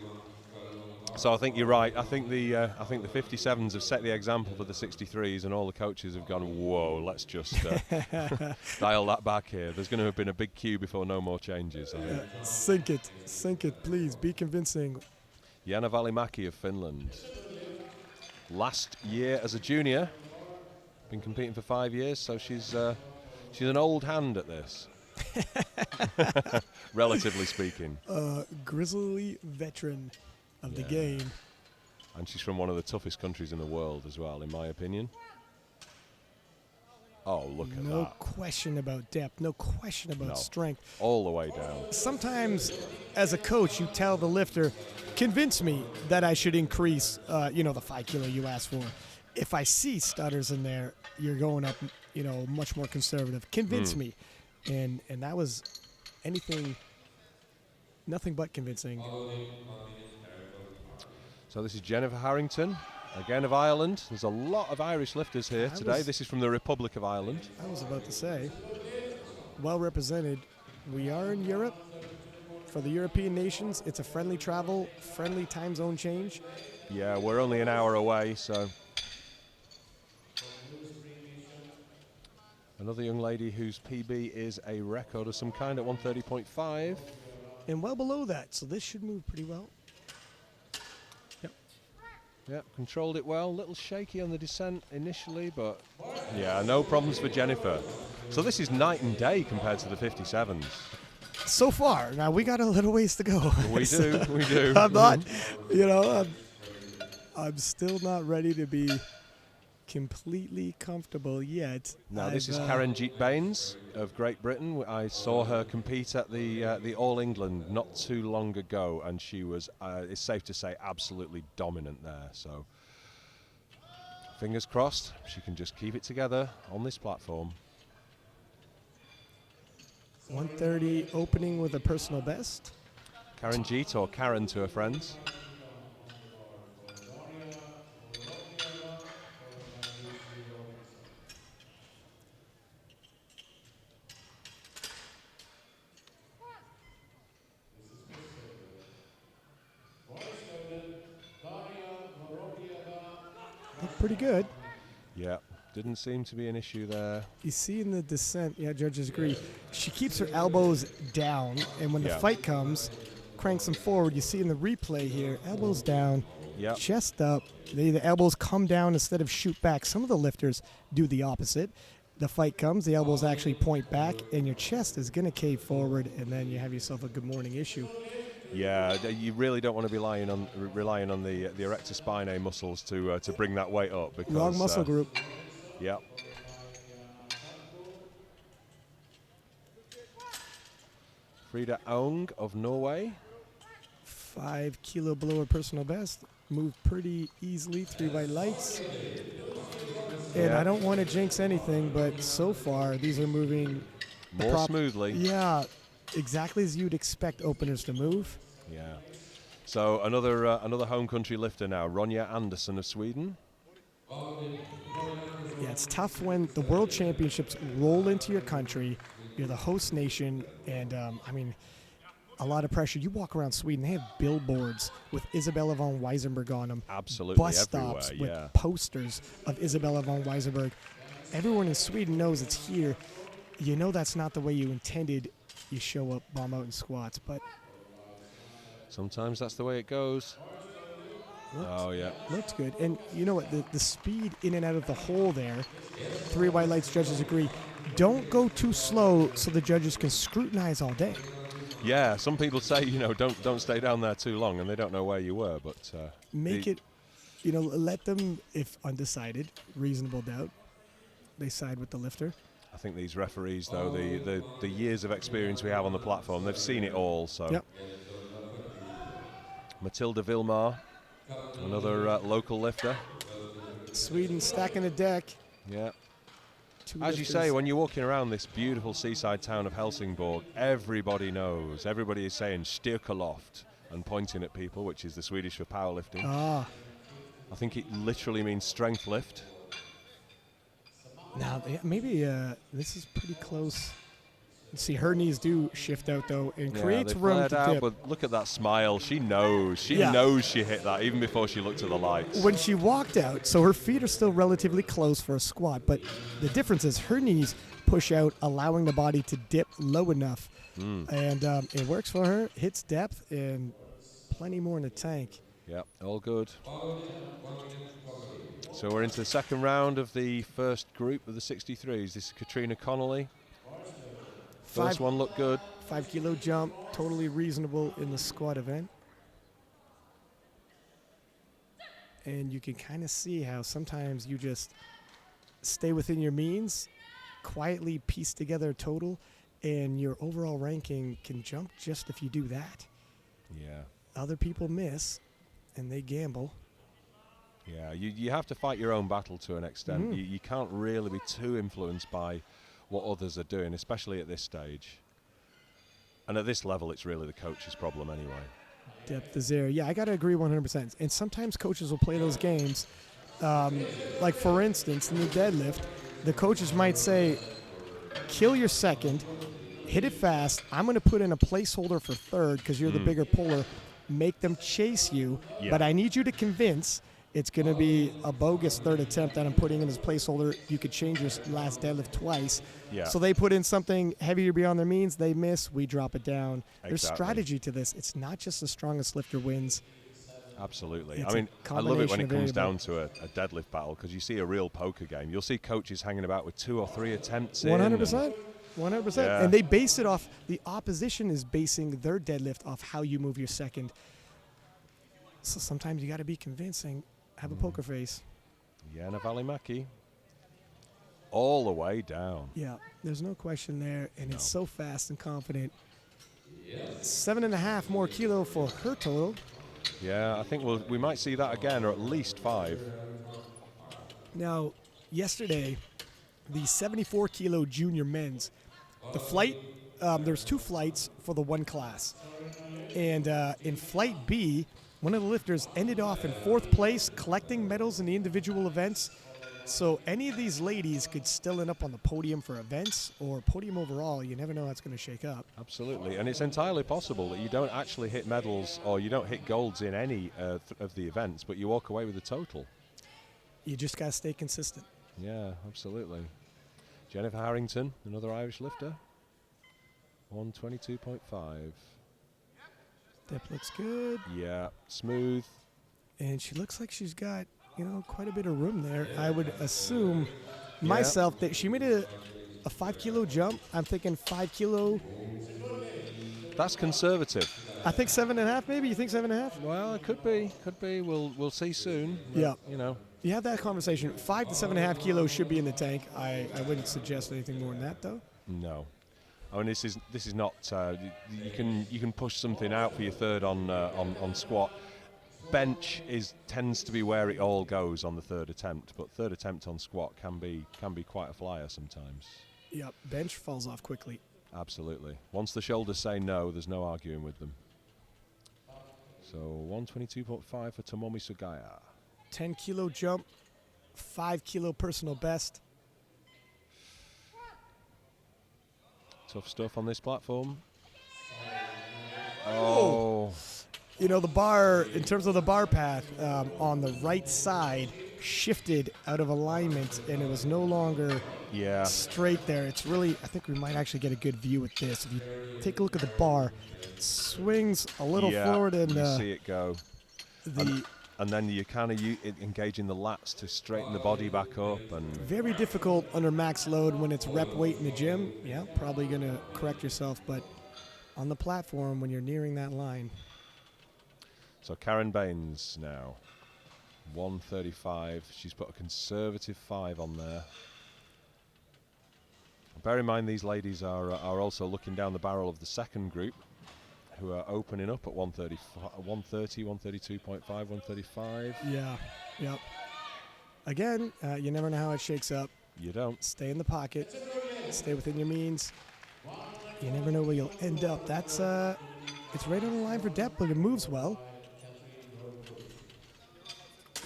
So I think you're right. I think the 57s have set the example for the 63s, and all the coaches have gone, whoa, let's just dial that back here. There's going to have been a big queue before no more changes. Sink it, please. Be convincing. Jana Välimäki of Finland. Last year as a junior, been competing for 5 years, so she's an old hand at this, relatively speaking. Grizzly veteran of the game. And she's from one of the toughest countries in the world as well, in my opinion. Oh, look at that. No question about depth. No question about strength. All the way down. Sometimes, as a coach, you tell the lifter, convince me that I should increase, the 5 kilo you asked for. If I see stutters in there, you're going up, much more conservative. Convince me. And that was nothing but convincing. So this is Jennifer Harrington, again of Ireland. There's a lot of Irish lifters here today. This is from the Republic of Ireland. I was about to say, well represented. We are in Europe. For the European nations, it's a friendly travel, friendly time zone change. Yeah, we're only an hour away, so. Another young lady whose PB is a record of some kind at 130.5. And well below that, so this should move pretty well. Yeah, controlled it well. A little shaky on the descent initially, but yeah, no problems for Jennifer. So this is night and day compared to the 57s. So far. Now, we got a little ways to go. We do. I'm not, I'm still not ready to be completely comfortable yet. Now, this is Karenjeet Baines of Great Britain. I saw her compete at the All England not too long ago, and she was, it's safe to say, absolutely dominant there. So, fingers crossed, she can just keep it together on this platform. 130 opening with a personal best. Karenjeet, or Karen to her friends. pretty good. Yeah, didn't seem to be an issue there. You see in the descent, yeah, judges agree. She keeps her elbows down, and when the fight comes, cranks them forward. You see in the replay here, elbows down, chest up. The elbows come down instead of shoot back. Some of the lifters do the opposite. The fight comes, the elbows actually point back, and your chest is going to cave forward, and then you have yourself a good morning issue. Yeah, you really don't want to be relying on the erector spinae muscles to bring that weight up. Because, wrong muscle group. Yeah. Frida Aung of Norway. 5 kilo below her personal best. Moved pretty easily, 3 white lights. And I don't want to jinx anything, but so far these are moving more smoothly. Yeah, exactly as you'd expect openers to move. Yeah. So another home country lifter now, Ronja Andersson of Sweden. Yeah, it's tough when the World Championships roll into your country. You're the host nation, and I mean, a lot of pressure. You walk around Sweden, they have billboards with Isabella von Weissenberg on them. Absolutely, bus stops with posters of Isabella von Weissenberg. Everyone in Sweden knows it's here. You know that's not the way you intended. You show up, bomb out in squats, but sometimes that's the way it goes. Looks good. And you know what? The speed in and out of the hole there, 3 white lights, judges agree. Don't go too slow so the judges can scrutinize all day. Yeah, some people say, don't stay down there too long, and they don't know where you were. But make it, let them, if undecided, reasonable doubt, they side with the lifter. I think these referees, though, the years of experience we have on the platform, they've seen it all. So, yep. Matilda Vilmar, another local lifter. Sweden stacking the deck. Yeah. As you say, when you're walking around this beautiful seaside town of Helsingborg, everybody knows. Everybody is saying Styrkeloft and pointing at people, which is the Swedish for powerlifting. Ah. I think it literally means strength lift. Now, maybe this is pretty close. See, her knees do shift out, though, and creates room to dip. But look at that smile. She knows. She knows she hit that even before she looked at the lights. When she walked out, so her feet are still relatively close for a squat, but the difference is her knees push out, allowing the body to dip low enough. And it works for her, hits depth, and plenty more in the tank. Yeah, all good. So we're into the second round of the first group of the 63s. This is Katrina Connolly. First one looked good. 5 kilo jump, totally reasonable in the squat event. And you can kind of see how sometimes you just stay within your means, quietly piece together a total, and your overall ranking can jump just if you do that. Yeah. Other people miss, and they gamble. Yeah, you have to fight your own battle to an extent. You can't really be too influenced by what others are doing, especially at this stage. And at this level, it's really the coach's problem anyway. Depth is there. Yeah, I got to agree 100%. And sometimes coaches will play those games. Like, for instance, in the deadlift, the coaches might say, kill your second, hit it fast. I'm going to put in a placeholder for third because you're the bigger puller. Make them chase you. Yeah. But I need you to convince it's going to be a bogus third attempt that I'm putting in as placeholder. You could change your last deadlift twice. Yeah. So they put in something heavier beyond their means. They miss. We drop it down. Exactly. There's strategy to this. It's not just the strongest lifter wins. Absolutely. I mean, I love it when it comes down to a deadlift battle because you see a real poker game. You'll see coaches hanging about with 2 or 3 attempts 100%. 100%. Yeah. And they base it off, the opposition is basing their deadlift off how you move your second. So sometimes you got to be convincing. Have a poker face. Jana Välimäki. All the way down. Yeah, there's no question there. And it's so fast and confident. 7.5 more kilo for her total. Yeah, I think we might see that again, or at least 5. Now, yesterday, the 74 kilo junior men's, the flight, there's 2 flights for the one class. And in flight B, one of the lifters ended off in 4th place, collecting medals in the individual events. So any of these ladies could still end up on the podium for events or podium overall. You never know how it's going to shake up. Absolutely. And it's entirely possible that you don't actually hit medals or you don't hit golds in any of the events, but you walk away with a total. You just got to stay consistent. Yeah, absolutely. Jennifer Harrington, another Irish lifter. 122.5. Depth looks good. Yeah, smooth. And she looks like she's got, quite a bit of room there. I would assume myself that she made a 5 kilo jump. I'm thinking 5 kilo. That's conservative. I think 7.5 maybe. You think 7.5? Well, it could be. Could be. We'll see soon. Yeah. You You have that conversation. 5 to 7.5 kilos should be in the tank. I wouldn't suggest anything more than that, though. No. I mean, this is not. You can push something out for your third on squat. Bench tends to be where it all goes on the third attempt, but third attempt on squat can be quite a flyer sometimes. Yep, bench falls off quickly. Absolutely. Once the shoulders say no, there's no arguing with them. So 122.5 for Tomomi Sugaya. 10 kilo jump, 5 kilo personal best. Tough stuff on this platform. Oh. The bar, in terms of the bar path, on the right side shifted out of alignment, and it was no longer straight there. It's really, I think we might actually get a good view with this. If you take a look at the bar, it swings a little forward, and you see it go. And then you kind of engaging the lats to straighten the body back up. And very difficult under max load when it's rep weight in the gym. Yeah, probably going to correct yourself, but on the platform when you're nearing that line. So Karen Baines now, 135. She's put a conservative 5 on there. Bear in mind these ladies are also looking down the barrel of the second group, who are opening up at 130, 132.5, 135. Yeah, yep. Again, you never know how it shakes up. You don't. Stay in the pocket. Stay within your means. You never know where you'll end up. That's it's right on the line for depth, but it moves well.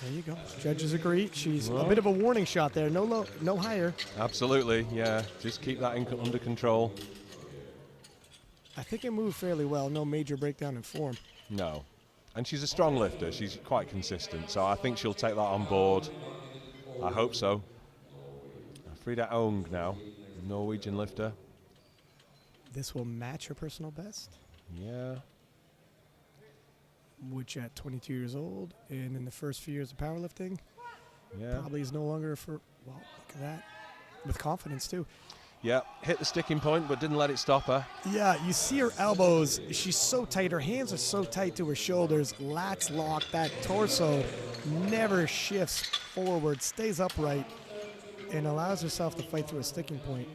There you go. Judges agree. She's a bit of a warning shot there. No low, no higher. Absolutely, yeah. Just keep that under control. I think it moved fairly well. No major breakdown in form. No. And she's a strong lifter. She's quite consistent. So I think she'll take that on board. I hope so. Frida Ong now, Norwegian lifter. This will match her personal best. Yeah. Which at 22 years old and in the first few years of powerlifting, yeah, probably is no longer look at that. With confidence too. Yeah, hit the sticking point, but didn't let it stop her. Yeah, you see her elbows. She's so tight. Her hands are so tight to her shoulders. Lats locked. That torso never shifts forward, stays upright, and allows herself to fight through a sticking point.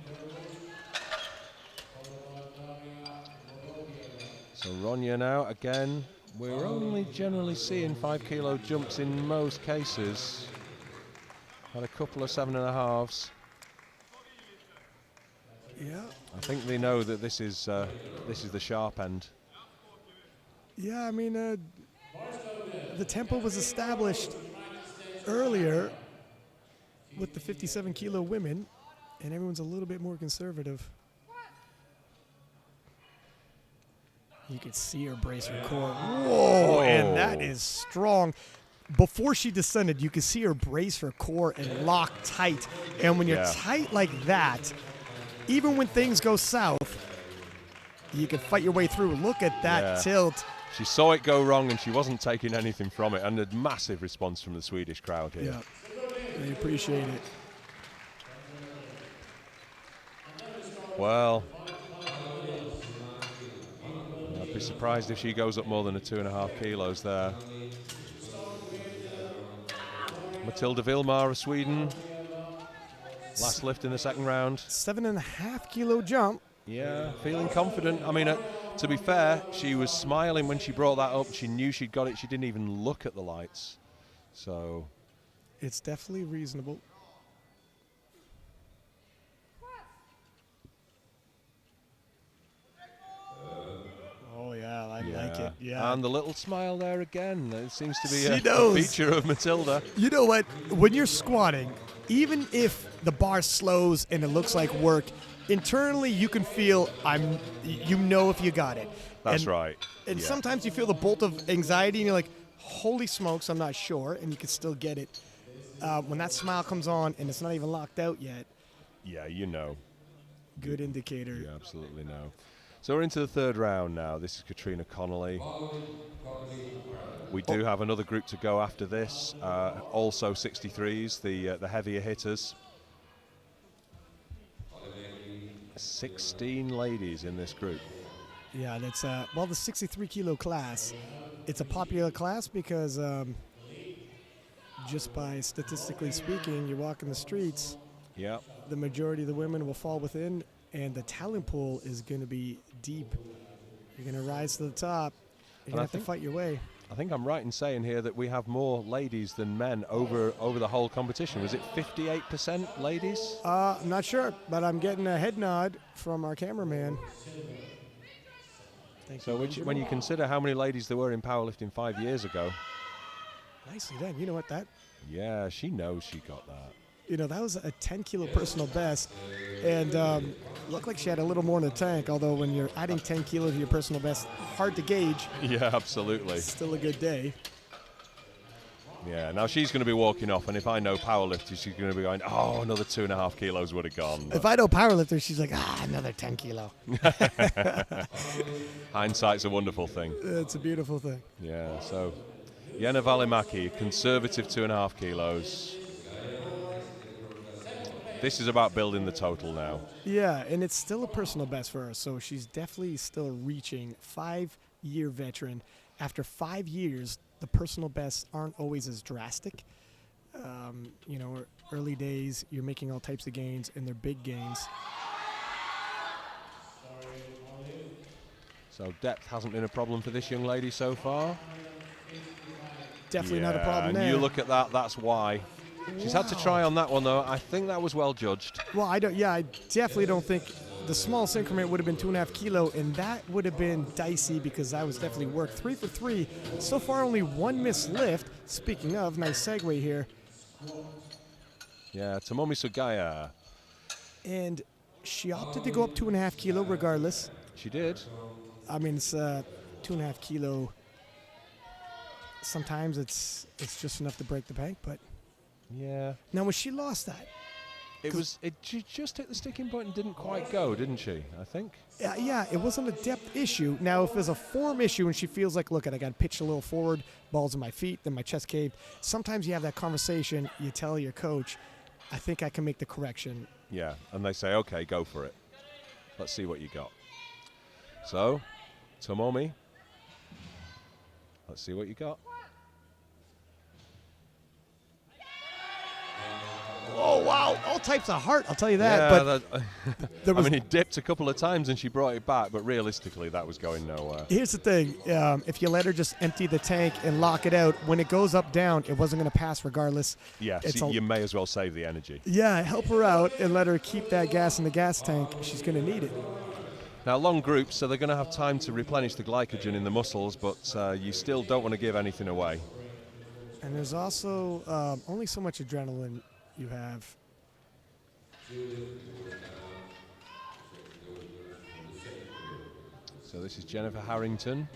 So Ronya now, again, we're only generally seeing 5 kilo jumps in most cases. Had a couple of 7.5s. Yeah. I think they know that this is the sharp end. Yeah, I mean, the tempo was established earlier with the 57 kilo women, and everyone's a little bit more conservative. You could see her brace her core. Whoa, and that is strong. Before she descended, you could see her brace her core and lock tight. And when you're tight like that, even when things go south, you can fight your way through. Look at that tilt. She saw it go wrong and she wasn't taking anything from it, and a massive response from the Swedish crowd here. Yeah, they appreciate it. Well, I'd be surprised if she goes up more than 2.5 kilos there. Matilda Vilmar of Sweden. Last lift in the second round. 7.5 kilo jump. Yeah, feeling confident. I mean, to be fair, she was smiling when she brought that up. She knew she'd got it. She didn't even look at the lights. So it's definitely reasonable. Oh, yeah, I like it. Yeah. And the little smile there again. It seems to be a feature of Matilda. You know what? When you're squatting, even if the bar slows and it looks like work, internally you can feel if you got it. That's right. And sometimes you feel the bolt of anxiety and you're like, holy smokes, I'm not sure, and you can still get it. When that smile comes on and it's not even locked out yet, yeah, you know. good indicator. You absolutely know. So we're into the third round now. This is Katrina Connolly. We do have another group to go after this. Also 63s, the heavier hitters. 16 ladies in this group. Yeah, that's well, the 63 kilo class. It's a popular class because just by statistically speaking, you walk in the streets, Yeah. the majority of the women will fall within, and the talent pool is going to be deep. You're going to rise to the top. You're going to have to fight your way. I think I'm right in saying here that we have more ladies than men over the whole competition. Was it 58% ladies? I'm not sure, but I'm getting a head nod from our cameraman. So when you consider how many ladies there were in powerlifting 5 years ago. Nicely done. You know what that? Yeah, she knows she got that. You know, that was a 10-kilo personal best, and looked like she had a little more in the tank, although when you're adding 10 kilos to your personal best, hard to gauge. Yeah, absolutely. Still a good day. Yeah, now she's going to be walking off, and if I know powerlifters, she's going to be going, oh, another 2.5 kilos would have gone. If I know powerlifters, she's like, another 10 kilo. Hindsight's a wonderful thing. It's a beautiful thing. Yeah, so Jenna Valimaki, conservative 2.5 kilos. This is about building the total now. Yeah, and it's still a personal best for her, so she's definitely still reaching 5-year veteran. After 5 years, the personal bests aren't always as drastic. You know, early days, you're making all types of gains, and they're big gains. So depth hasn't been a problem for this young lady so far. Definitely not a problem and there. you look at that, that's why. She's had to try on that one, though. I think that was well judged. Well, I definitely don't think the smallest increment would have been 2.5 kilo, and that would have been dicey because I was definitely worked 3 for 3. So far, only one missed lift. Speaking of, nice segue here. Yeah, Tomomi Sugaya. And she opted to go up 2.5 kilo regardless. She did. I mean, it's 2.5 kilo. Sometimes it's just enough to break the bank, but yeah. Now, when she lost that, she just hit the sticking point and didn't quite go, didn't she? I think. Yeah, it wasn't a depth issue. Now, if there's a form issue and she feels like, look, I got pitched a little forward, balls in my feet, then my chest caved. Sometimes you have that conversation. You tell your coach, I think I can make the correction. Yeah, and they say, okay, go for it. Let's see what you got. So, Tomomi, let's see what you got. Oh, wow. All types of heart, I'll tell you that. Yeah, I mean, he dipped a couple of times and she brought it back, but realistically, that was going nowhere. Here's the thing. If you let her just empty the tank and lock it out, when it goes up, down, it wasn't going to pass regardless. Yeah, so you may as well save the energy. Yeah, help her out and let her keep that gas in the gas tank. She's going to need it. Now, long groups, so they're going to have time to replenish the glycogen in the muscles, but you still don't want to give anything away. And there's also only so much adrenaline you have. So this is Jennifer Harrington.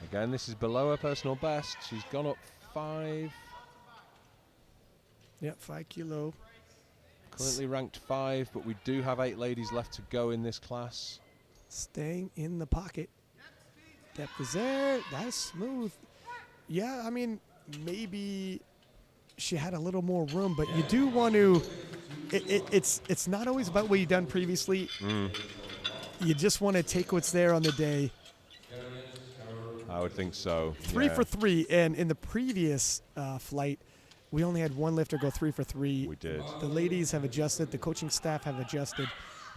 Again, this is below her personal best. She's gone up 5. Yep, 5 kilo. Currently ranked 5, but we do have 8 ladies left to go in this class. Staying in the pocket. Depth is there. That's smooth. Yeah, I mean, maybe she had a little more room, but you do want to. It's not always about what you've done previously. You just want to take what's there on the day. I would think so. 3 for 3, and in the previous flight, we only had one lifter go 3 for 3. We did. The ladies have adjusted. The coaching staff have adjusted,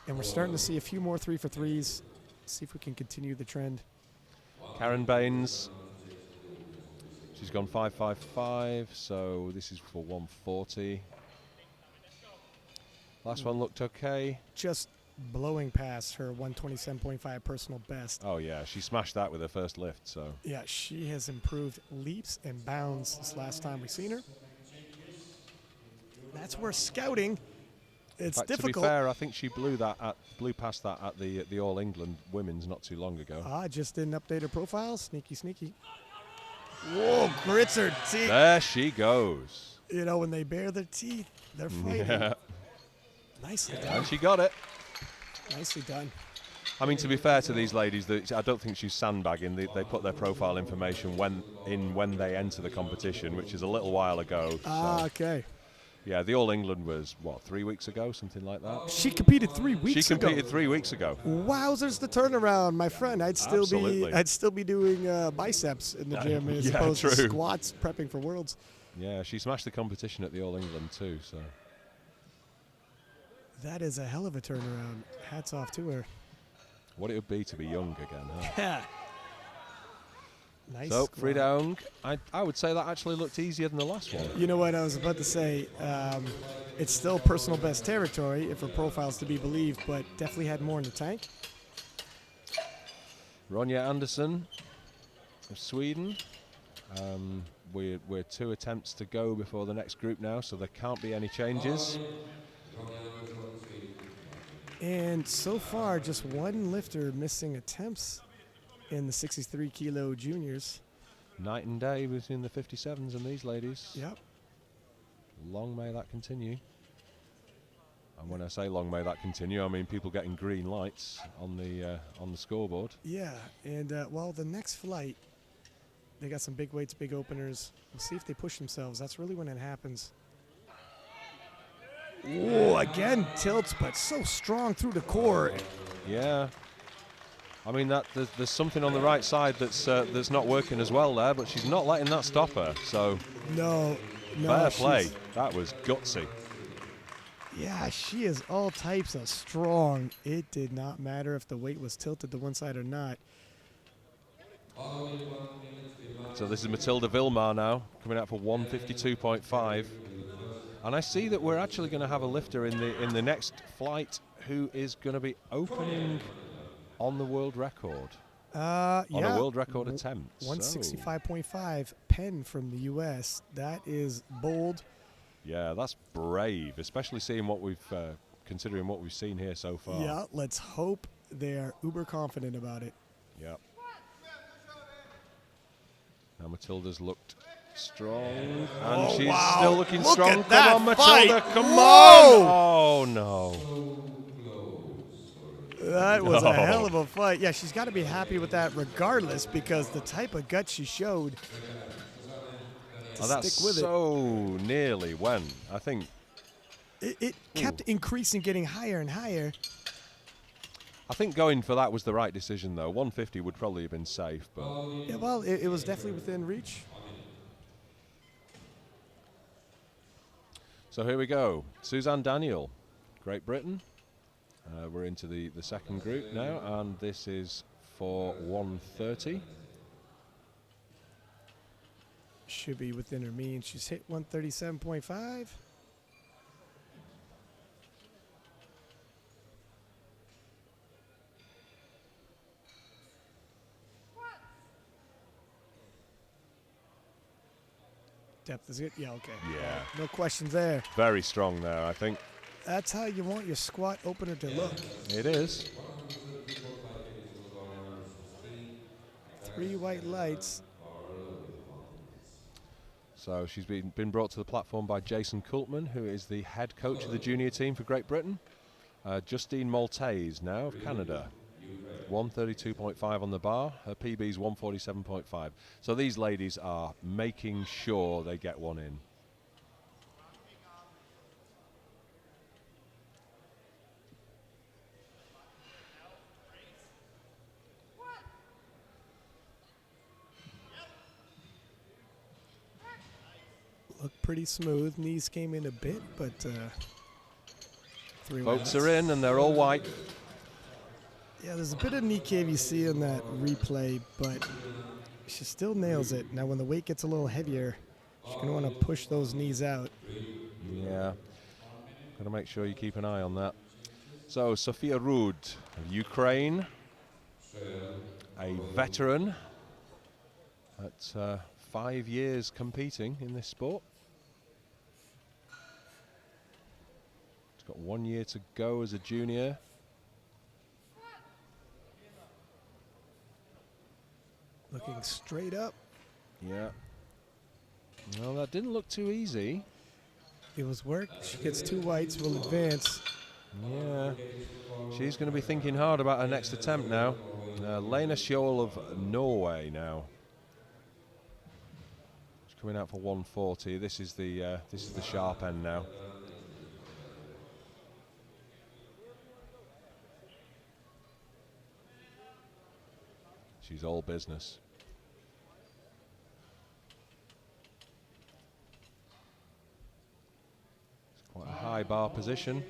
and we're starting to see a few more 3 for 3s. See if we can continue the trend. Karen Baines. She's gone 5.55, so this is for 140. Last one looked okay. Just blowing past her 127.5 personal best. Oh, yeah, she smashed that with her first lift, so. Yeah, she has improved leaps and bounds this last time we've seen her. That's where scouting, it's difficult. To be fair, I think she blew past that at the All England Women's not too long ago. Just didn't update her profile. Sneaky, sneaky. Whoa, Maritzer, see. There she goes. You know, when they bare their teeth, they're fighting. Yeah. Nicely done. And she got it. Nicely done. I mean, to be fair to these ladies, I don't think she's sandbagging. They put their profile information when they enter the competition, which is a little while ago. So. Okay. Yeah, the All England was, what, 3 weeks ago, something like that? She competed 3 weeks ago. She competed 3 weeks ago. Wowzers, the turnaround, my friend. I'd still be doing biceps in the gym as opposed to squats prepping for Worlds. Yeah, she smashed the competition at the All England too. So that is a hell of a turnaround. Hats off to her. What it would be to be young again, huh? Yeah. Nice. So, Fridaung, I would say that actually looked easier than the last one. You know what I was about to say? It's still personal best territory, if her profile's to be believed, but definitely had more in the tank. Ronja Andersson of Sweden. We're 2 attempts to go before the next group now, so there can't be any changes. And so far, just one lifter missing attempts in the 63 kilo juniors. Night and day between the 57s and these ladies. Yep. Long may that continue. And when I say long may that continue, I mean people getting green lights on the scoreboard. Yeah, and well, the next flight, they got some big weights, big openers. We'll see if they push themselves. That's really when it happens. Oh, again tilts, but so strong through the core. Yeah. I mean, there's something on the right side that's not working as well there, but she's not letting that stop her. So no, fair play. That was gutsy. Yeah, she is all types of strong. It did not matter if the weight was tilted to one side or not. So this is Matilda Vilmar now, coming out for 152.5. And I see that we're actually going to have a lifter in the next flight who is going to be opening on the world record. On a world record attempt. 165.5, Penn from the U.S. That is bold. Yeah, that's brave, especially seeing what considering what we've seen here so far. Yeah, let's hope they're uber confident about it. Yeah. Now Matilda's looked strong, and she's still looking strong. Come on, Matilda, come on! Oh, no. That was a hell of a fight. Yeah, she's got to be happy with that regardless, because the type of guts she showed to stick with so nearly when, I think. It kept increasing, getting higher and higher. I think going for that was the right decision, though. 150 would probably have been safe, but... Yeah, well, it was definitely within reach. So here we go. Suzanne Daniel, Great Britain. We're into the second group now, and this is for 130. Should be within her means. She's hit 137.5. Depth is good? Yeah, okay. Yeah. No questions there. Very strong there, I think. That's how you want your squat opener to look. It is. 3 white lights. So she's been brought to the platform by Jason Kultman, who is the head coach of the junior team for Great Britain. Justine Maltese now of Canada. 132.5 on the bar. Her PB is 147.5. So these ladies are making sure they get one in. Look pretty smooth. Knees came in a bit, but 3 Votes are in, and they're all white. Yeah, there's a bit of knee cave you see in that replay, but she still nails it. Now, when the weight gets a little heavier, she's going to want to push those knees out. Yeah. Got to make sure you keep an eye on that. So, Sofia Rud of Ukraine, a veteran at 5 years competing in this sport. She's got 1 year to go as a junior. Looking straight up. Yeah. Well, that didn't look too easy. It was work. She gets 2 whites, will advance. Yeah. She's going to be thinking hard about her next attempt now. Lena Scholl of Norway now. She's coming out for 140. This is the sharp end now. She's all business. It's quite a high bar position.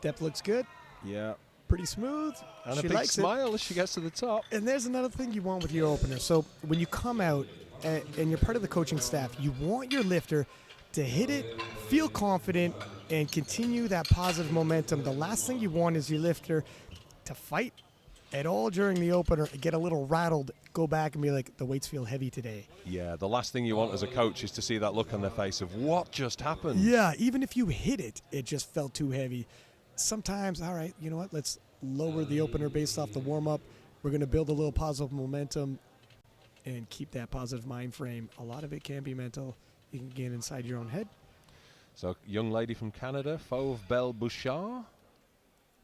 Depth looks good. Yeah. Pretty smooth. And she a big likes smile as she gets to the top. And there's another thing you want with your opener. So when you come out and you're part of the coaching staff, you want your lifter to hit it, feel confident, and continue that positive momentum. The last thing you want is your lifter to fight at all during the opener, get a little rattled, go back and be like, the weights feel heavy today. Yeah, the last thing you want as a coach is to see that look on their face of what just happened. Yeah, even if you hit it, it just felt too heavy. Sometimes, all right, you know what, let's lower the opener based off the warm-up. We're going to build a little positive momentum and keep that positive mind frame. A lot of it can be mental. You can get inside your own head. So, young lady from Canada, Fauve Belle Bouchard.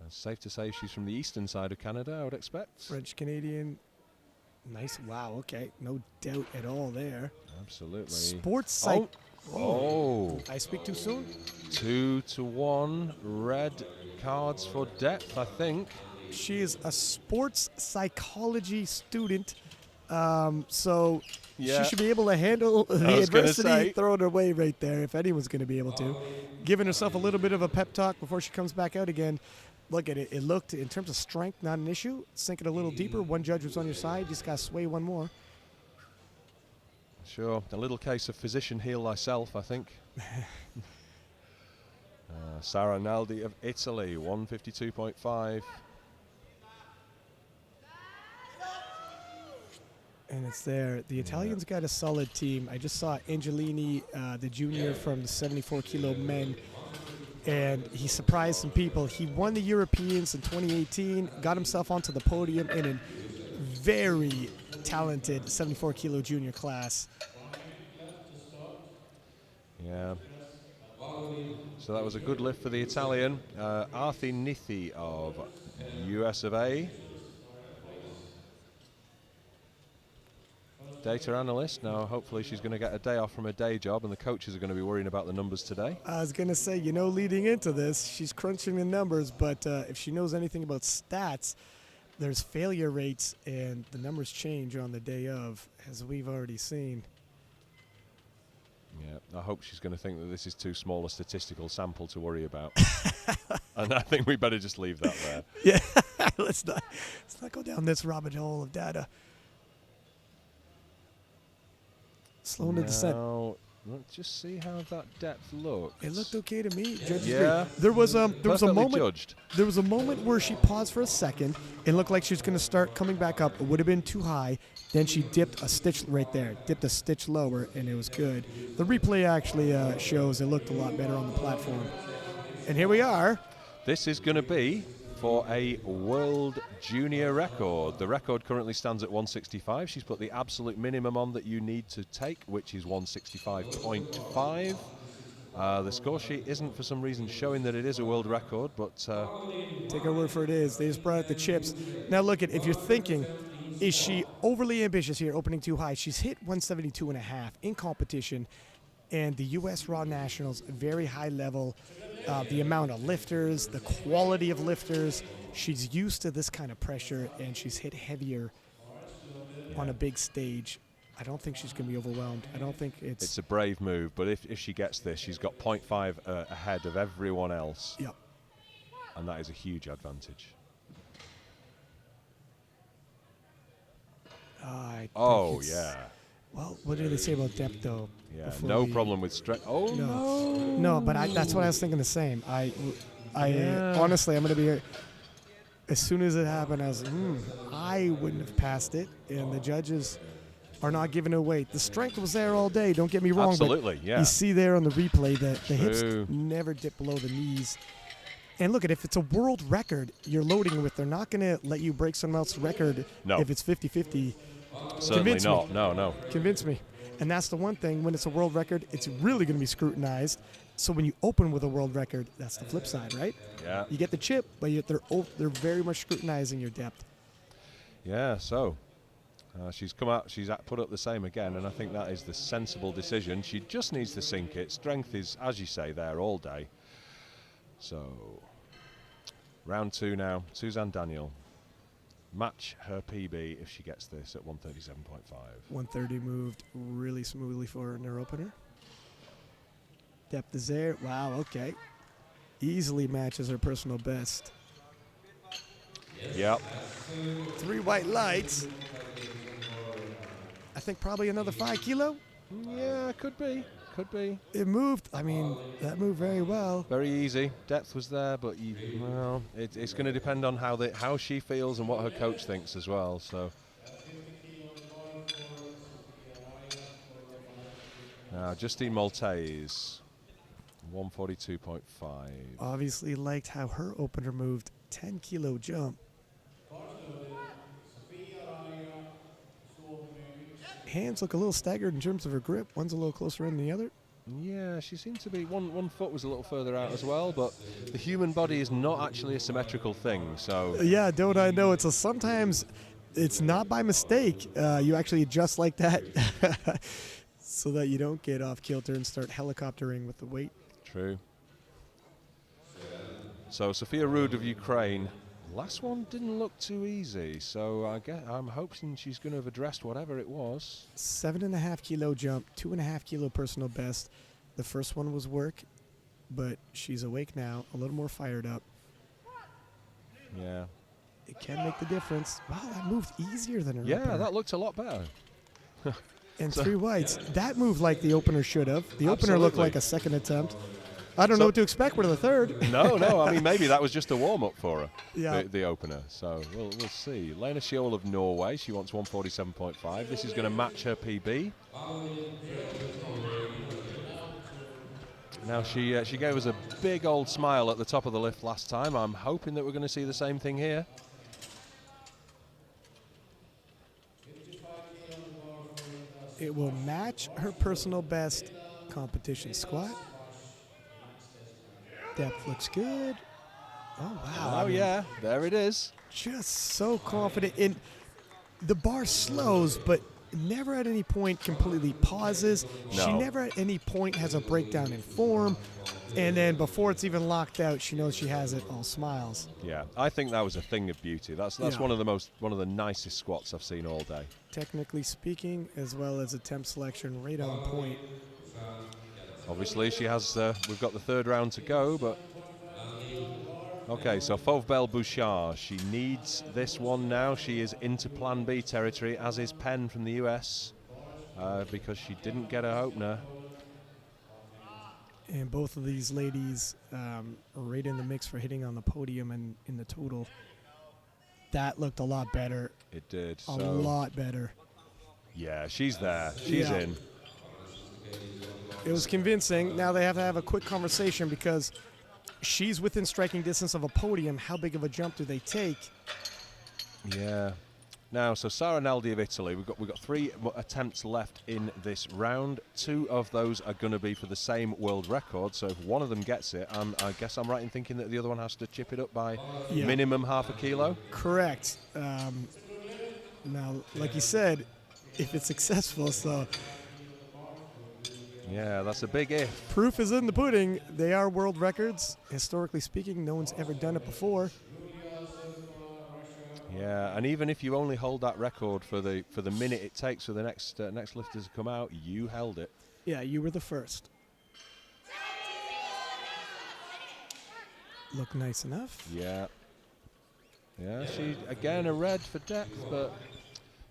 It's safe to say she's from the eastern side of Canada, I would expect. French-Canadian. Nice. Wow, okay. No doubt at all there. Absolutely. Sports psych. Oh. I speak too soon? 2-1. Red cards for depth, I think. She is a sports psychology student. So she should be able to handle the adversity thrown her way right there, if anyone's going to be able to. Giving herself a little bit of a pep talk before she comes back out again. Look at it. It looked, in terms of strength, not an issue. Sink it a little deeper. One judge was on your side. You just got to sway one more. Sure. A little case of physician heal thyself, I think. Sara Naldi of Italy, 152.5. And it's there. The Italians got a solid team. I just saw Angelini, the junior from the 74-kilo men, and he surprised some people. He won the Europeans in 2018, got himself onto the podium in a very talented 74-kilo junior class. Yeah. So that was a good lift for the Italian. Arthi Nithi of US of A. Data analyst. Now, hopefully she's going to get a day off from her day job, and the coaches are going to be worrying about the numbers today. I was going to say, leading into this, she's crunching the numbers, but if she knows anything about stats, there's failure rates, and the numbers change on the day of, as we've already seen. Yeah, I hope she's going to think that this is too small a statistical sample to worry about. And I think we better just leave that there. Yeah, let's not go down this rabbit hole of data. Slowing the descent. Let's just see how that depth looks. It looked okay to me. Judges yeah. Agree. There was a moment. Judged. There was a moment where she paused for a second. It looked like she was going to start coming back up. It would have been too high. Then she dipped a stitch right there. Dipped a stitch lower, and it was good. The replay actually shows it looked a lot better on the platform. And here we are. This is going to be for a world junior record. The record currently stands at 165. She's put the absolute minimum on that you need to take, which is 165.5. The score sheet isn't for some reason showing that it is a world record, but take our word for it is. They just brought out the chips. Now look at, if you're thinking, is she overly ambitious here, opening too high? She's hit 172.5 in competition, and the U.S. Raw Nationals, very high level. The amount of lifters, the quality of lifters. She's used to this kind of pressure, and she's hit heavier on a big stage. I don't think she's going to be overwhelmed. I don't think it's... It's a brave move, but if she gets this, she's got 0.5 ahead of everyone else. Yep. And that is a huge advantage. Yeah. Well, what do they say about depth, though? Yeah, no problem with stretch. Oh, no. No, but that's what I was thinking the same. Honestly, I'm going to be... As soon as it happened, I was I wouldn't have passed it, and the judges are not giving it weight. The strength was there all day, don't get me wrong. Absolutely, but yeah. You see there on the replay that the hips never dip below the knees. And look, if it's a world record you're loading with, they're not going to let you break someone else's record if it's 50-50. Certainly Convince not. me. No. Convince me. And that's the one thing, when it's a world record, it's really going to be scrutinized. So when you open with a world record, that's the flip side, right? Yeah. You get the chip, but they're very much scrutinizing your depth. Yeah, so she's come out, put up the same again, and I think that is the sensible decision. She just needs to sink it. Strength is, as you say, there all day. So, round 2 now. Suzanne Daniel. Match her PB if she gets this at 137.5. 130 moved really smoothly for her in her opener. Depth is there. Wow, okay. Easily matches her personal best. Yep. 3 white lights. I think probably another 5 kilo. Yeah, could be. It moved. I mean, that moved very well. Very easy. Depth was there, but it's going to depend on how she feels and what her coach thinks as well. So now Justine Maltese, 142.5. Obviously liked how her opener moved. 10 kilo jump. Hands look a little staggered in terms of her grip. One's a little closer in than the other. Yeah, she seemed to be, one foot was a little further out as well, but the human body is not actually a symmetrical thing, so... Yeah, don't I know? Sometimes it's not by mistake. You actually adjust like that so that you don't get off kilter and start helicoptering with the weight. True. So Sophia Ruud of Ukraine, last one didn't look too easy, so I'm hoping she's going to have addressed whatever it was. 7.5 kilo jump, 2.5 kilo personal best. The first one was work, but she's awake now, a little more fired up. Yeah. It can make the difference. Wow, that moved easier than her Yeah, opener. that looked a lot better. And 3 whites. That moved like the opener should have. The opener looked like a second attempt. I don't know what to expect with the third. No. I mean, maybe that was just a warm-up for her, yeah. the opener. So we'll see. Lena Schiol of Norway, she wants 147.5. This is going to match her PB. Now, she gave us a big old smile at the top of the lift last time. I'm hoping that we're going to see the same thing here. It will match her personal best competition squat. Depth looks good. Oh, wow. Oh, yeah. There it is. Just so confident. And the bar slows, but never at any point completely pauses. No. She never at any point has a breakdown in form. And then before it's even locked out, she knows she has it, all smiles. Yeah, I think that was a thing of beauty. That's one of the nicest squats I've seen all day. Technically speaking, as well as attempt selection, right on point. Obviously, she has. We've got the third round to go, but okay. So Fauve Belle Bouchard, she needs this one now. She is into Plan B territory, as is Penn from the US, because she didn't get her opener. And both of these ladies are right in the mix for hitting on the podium and in the total. That looked a lot better. It did. A lot better. Yeah, she's there. She's in. It was convincing. Now they have to have a quick conversation because she's within striking distance of a podium. How big of a jump do they take? Yeah. Now, so Sara Naldi of Italy, we've got 3 attempts left in this round. 2 of those are going to be for the same world record. So if one of them gets it, I guess I'm right in thinking that the other one has to chip it up by minimum half a kilo. Correct. Now, like you said, if it's successful, so yeah, that's a big if. Proof is in the pudding. They are world records. Historically speaking, no one's ever done it before. Yeah, and even if you only hold that record for the minute it takes for the next lifters to come out, you held it. Yeah, you were the first. Look nice enough. Yeah. Yeah, she, again, a red for depth, but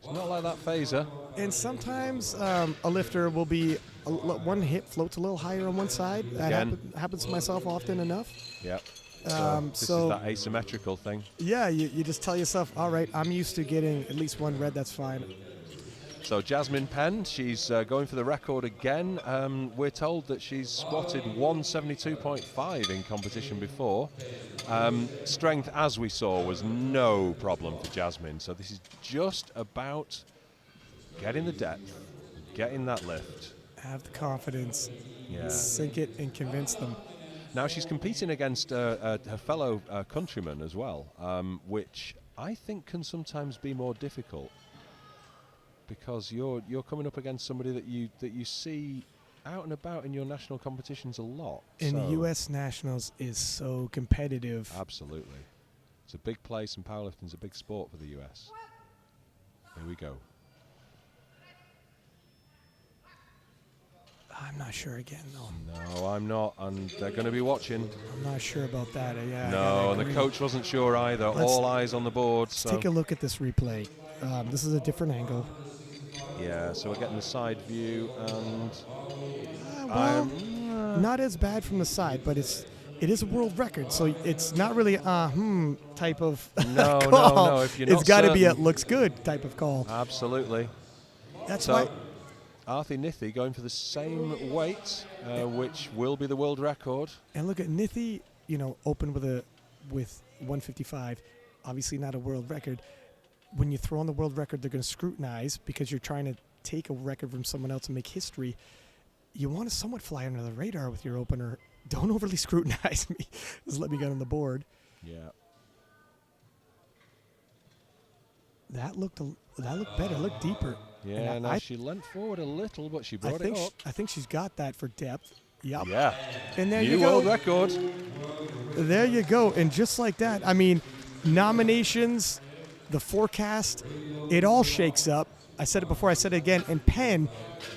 it's not like that phaser. And sometimes a lifter will be, one hip floats a little higher on one side. That happens to myself often enough. Yep. This is that asymmetrical thing. Yeah, you just tell yourself, all right, I'm used to getting at least one red, that's fine. So Jasmine Penn, she's going for the record again. We're told that she's squatted 172.5 in competition before. Strength, as we saw, was no problem for Jasmine. So this is just about getting the depth, getting that lift. Have the confidence. Yeah. Sink it and convince them. Now she's competing against her fellow countrymen as well, which I think can sometimes be more difficult because you're coming up against somebody that you see out and about in your national competitions a lot. And the U.S. Nationals is so competitive. Absolutely. It's a big place, and powerlifting's a big sport for the U.S. Here we go. I'm not sure again, though. No, I'm not, and they're going to be watching. I'm not sure about that. Yeah. No, and the coach wasn't sure either. All eyes on the board. Let's take a look at this replay. This is a different angle. Yeah, so we're getting the side view, and not as bad from the side, but it is a world record, so it's not really type of call. No. If you're not it's got to be a certain. looks good type of call. Absolutely. That's so, why. Arthi Nithi going for the same weight, which will be the world record. And look at Nithi, open with 155. Obviously not a world record. When you throw on the world record, they're going to scrutinize because you're trying to take a record from someone else and make history. You want to somewhat fly under the radar with your opener. Don't overly scrutinize me. Just let me get on the board. Yeah. That looked better. Looked deeper. Yeah, she leant forward a little, but she brought it up. I think she's got that for depth. Yep. Yeah. And there New you go. world record. There you go. And just like that, nominations, the forecast, it all shakes up. I said it before, I said it again. And Penn,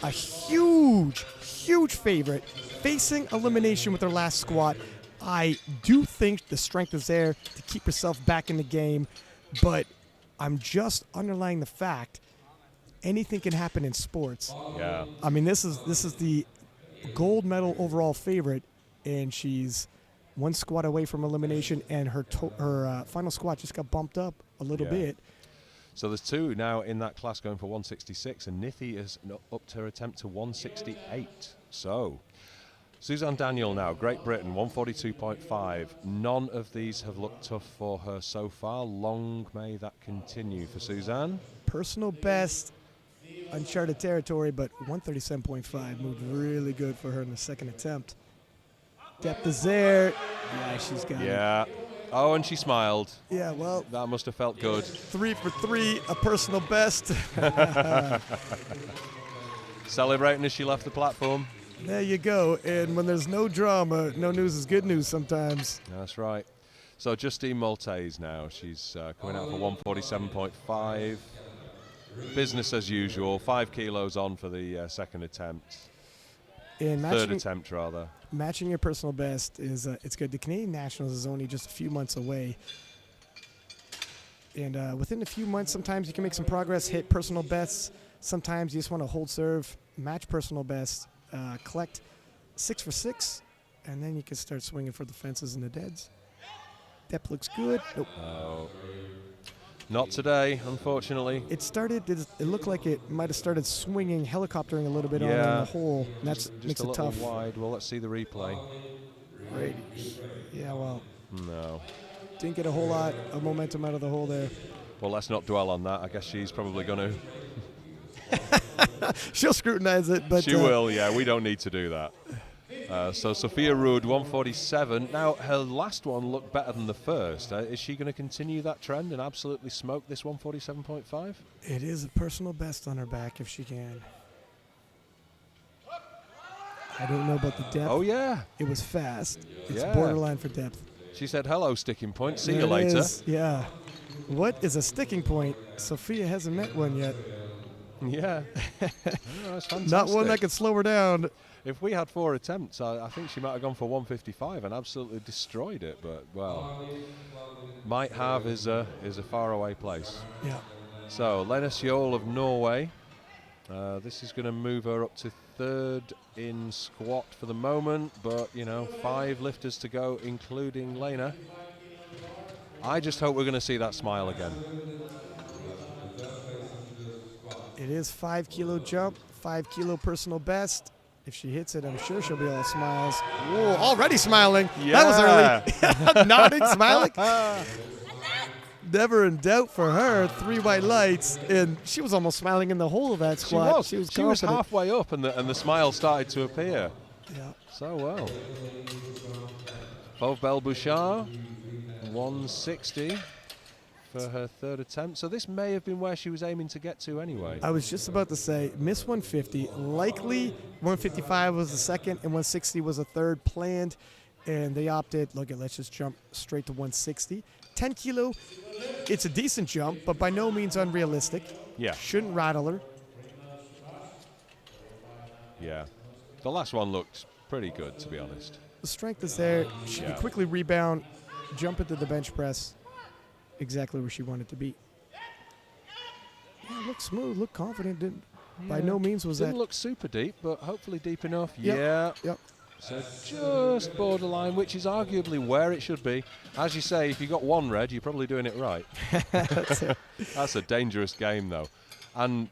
a huge, huge favorite, facing elimination with her last squat. I do think the strength is there to keep herself back in the game, but I'm just underlying the fact anything can happen in sports. Yeah. This is the gold medal overall favorite, and she's one squat away from elimination, and her final squat just got bumped up a little bit. So there's two now in that class going for 166, and Nithi has upped her attempt to 168. So Suzanne Daniel now, Great Britain, 142.5. None of these have looked tough for her so far. Long may that continue for Suzanne. Personal best, uncharted territory, but 137.5 moved really good for her in the second attempt. Depth is there. Yeah, she's got it. Yeah. Oh, and she smiled. Yeah, well. That must have felt good. 3 for 3, a personal best. Celebrating as she left the platform. There you go. And when there's no drama, no news is good news sometimes. That's right. So Justine Maltese now. She's coming out for 147.5. Business as usual. 5 kilos on for the second attempt. And third attempt, rather. Matching your personal best is it's good. The Canadian Nationals is only just a few months away. And within a few months, sometimes you can make some progress, hit personal bests. Sometimes you just want to hold serve, match personal best, collect 6 for 6, and then you can start swinging for the fences and the deads. Depth looks good. Nope. Not today, unfortunately. It looked like it might have started swinging, helicoptering a little bit on the hole. And that makes it tough. Just a little wide. Well, let's see the replay. Right. Yeah, well. No. Didn't get a whole lot of momentum out of the hole there. Well, let's not dwell on that. I guess she's probably going to. She'll scrutinize it, but she will. Yeah, we don't need to do that. So Sophia Ruud, 147. Now, her last one looked better than the first. Is she going to continue that trend and absolutely smoke this 147.5? It is a personal best on her back if she can. I don't know about the depth. Oh, yeah. It was fast. It's borderline for depth. She said, hello, sticking point. See you later. Yeah. What is a sticking point? Sophia hasn't met one yet. Yeah. That's fantastic. Not one that could slow her down. If we had 4 attempts, I think she might have gone for 155 and absolutely destroyed it. But, well, might have is a faraway place. Yeah. So, Lena Sjol of Norway. This is going to move her up to 3rd in squat for the moment. But, 5 lifters to go, including Lena. I just hope we're going to see that smile again. It is 5 kilo jump, 5 kilo personal best. If she hits it, I'm sure she'll be all smiles. Whoa, already smiling. Yeah. That was early. Nodding, smiling. never in doubt for her. 3 white lights, and she was almost smiling in the whole of that squat. She was confident. halfway up, and the smile started to appear. Yeah. So well. Fauve Belle Bouchard, 160 for her third attempt. So this may have been where she was aiming to get to anyway. I was just about to say, Miss 150. Likely 155 was the second, and 160 was the third planned. And they opted, let's just jump straight to 160. 10 kilo, it's a decent jump, but by no means unrealistic. Yeah. Shouldn't rattle her. Yeah. The last one looked pretty good, to be honest. The strength is there. She can quickly rebound, jump into the bench press. Exactly where she wanted to be. Yeah, looked smooth, looked confident. By no means was Didn't that. look super deep, but hopefully deep enough. Yep. Yeah. Yep. So just borderline, which is arguably where it should be. As you say, if you got one red, you're probably doing it right. That's it. That's a dangerous game, though. And,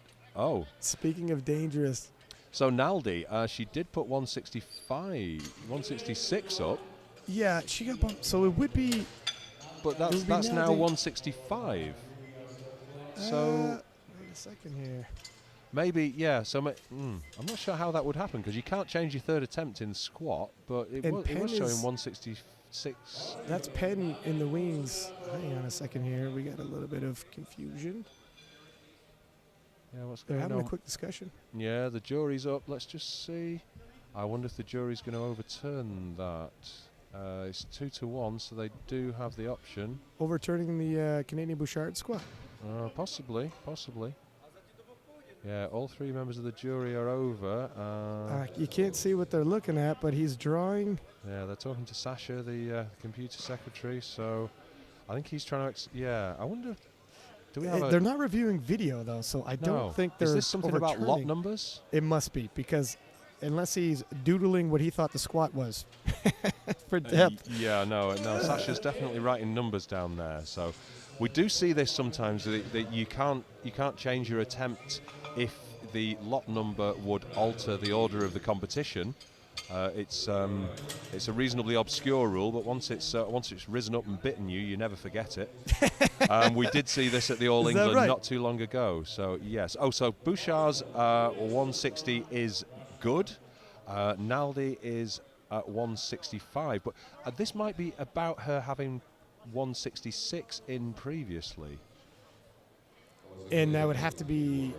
Speaking of dangerous. So Naldi, she did put 166 up. Yeah, she got bumped. So it would be. But that's now 165. So Wait a second here. maybe, yeah. So I'm not sure how that would happen because you can't change your third attempt in squat, but it was showing 166. That's Penn in the wings. Hang on a second here. We got a little bit of confusion. Yeah, what's They're going having on? a quick discussion. Yeah, the jury's up. Let's just see. I wonder if the jury's going to overturn that. It's 2-1, so they do have the option. Overturning the Canadian Bouchard squat. Possibly. Yeah, all 3 members of the jury are over. You can't see what they're looking at, but he's drawing. Yeah, they're talking to Sasha, the computer secretary. So I think he's trying to. I wonder. Do we have? They're not reviewing video though, so I don't think they're. Is this something about lot overturning. numbers? It must be because. Unless he's doodling what he thought the squat was for depth. No. Sasha's definitely writing numbers down there. So we do see this sometimes that you can't change your attempt if the lot number would alter the order of the competition. It's a reasonably obscure rule, but once it's risen up and bitten you, you never forget it. We did see this at the All England not too long ago. So yes. So Bouchard's 160 is good. Naldi is at 165, but this might be about her having 166 in previously. And that would have to be,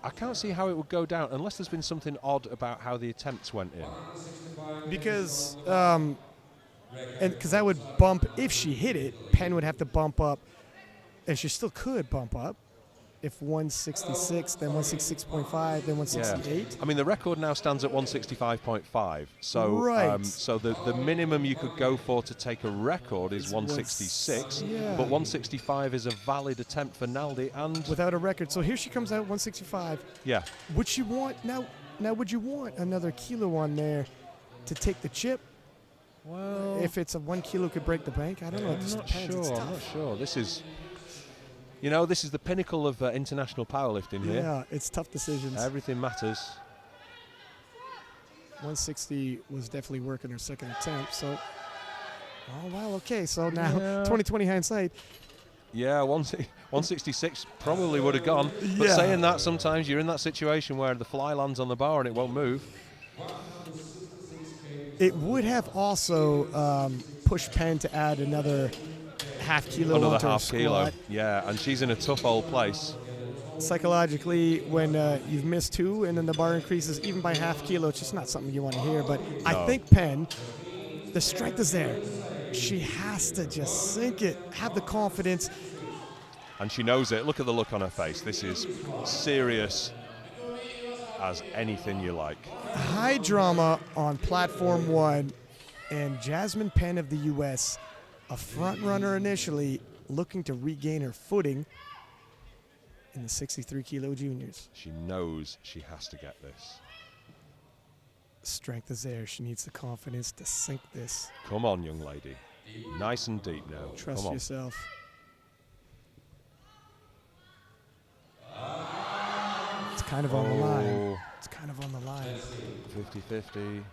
I can't see how it would go down unless there's been something odd about how the attempts went in. Because that would bump, if she hit it, Penn would have to bump up, and she still could bump up. If 166, then 166.5, then 168. I mean, the record now stands at 165.5. So, so the minimum you could go for to take a record is 166. But 165 is a valid attempt for Naldi, and without a record. So here she comes out 165. Yeah. Would she want now? Would you want another kilo on there to take the chip? Well, if it's a 1 kilo could break the bank, I don't know. I'm not sure. This is. This is the pinnacle of international powerlifting here. Yeah, it's tough decisions. Everything matters. 160 was definitely working her second attempt. So, okay. So now 2020 hindsight. Yeah, 166 probably would have gone. But saying that, sometimes you're in that situation where the fly lands on the bar and it won't move. It would have also pushed Penn to add another half kilo another half kilo. Yeah, and she's in a tough old place. Psychologically, when you've missed 2 and then the bar increases even by half kilo, it's just not something you want to hear. But I think Penn, the strength is there. She has to just sink it, have the confidence. And she knows it. Look at the look on her face. This is serious as anything you like. High drama on platform 1, and Jasmine Penn of the U.S., a front runner initially, looking to regain her footing in the 63 kilo juniors. She knows she has to get this. Strength is there. She needs the confidence to sink this. Come on, young lady. Nice and deep now. Trust yourself. It's kind of on the line. It's kind of on the line. 50-50.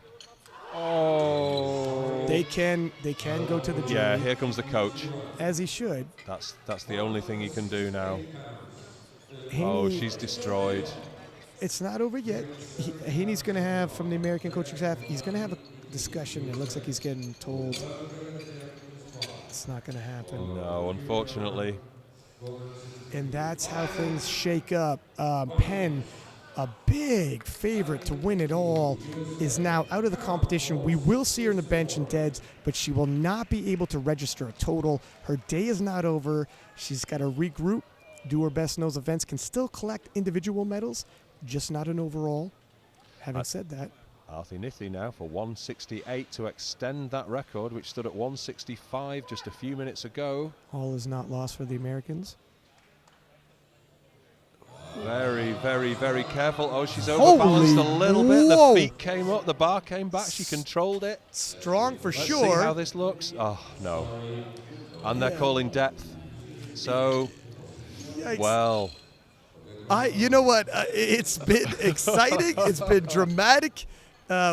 Oh. They can go to the jury. Yeah, here comes the coach. As he should. That's the only thing he can do now. Haney, She's destroyed. It's not over yet. Haney's going to have, from the American coaching staff, he's going to have a discussion. It looks like he's getting told it's not going to happen. No, unfortunately. And that's how things shake up. Penn, a big favorite to win it all, is now out of the competition. We will see her in the bench and deads, but she will not be able to register a total. Her day is not over. She's got to regroup, do her best in those events, can still collect individual medals, just not an overall. Having said that, Arthi Nithi now for 168 to extend that record, which stood at 165 just a few minutes ago. all is not lost for the Americans. Very, very, very careful. Oh, she's overbalanced a little bit. The feet came up, the bar came back. She controlled it. Strong for Let's sure. see how this looks. Oh, no. And they're calling depth. So, Yikes. well. You know what? It's been exciting. It's been dramatic.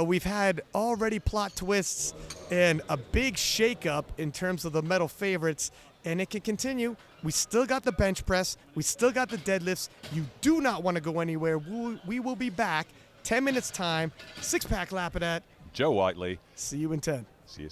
We've had already plot twists and a big shakeup in terms of the medal favorites, and it can continue. We still got the bench press. We still got the deadlifts. You do not want to go anywhere. We will be back 10 minutes time. Six-pack Lapidat. Joe Whiteley. See you in 10. See you.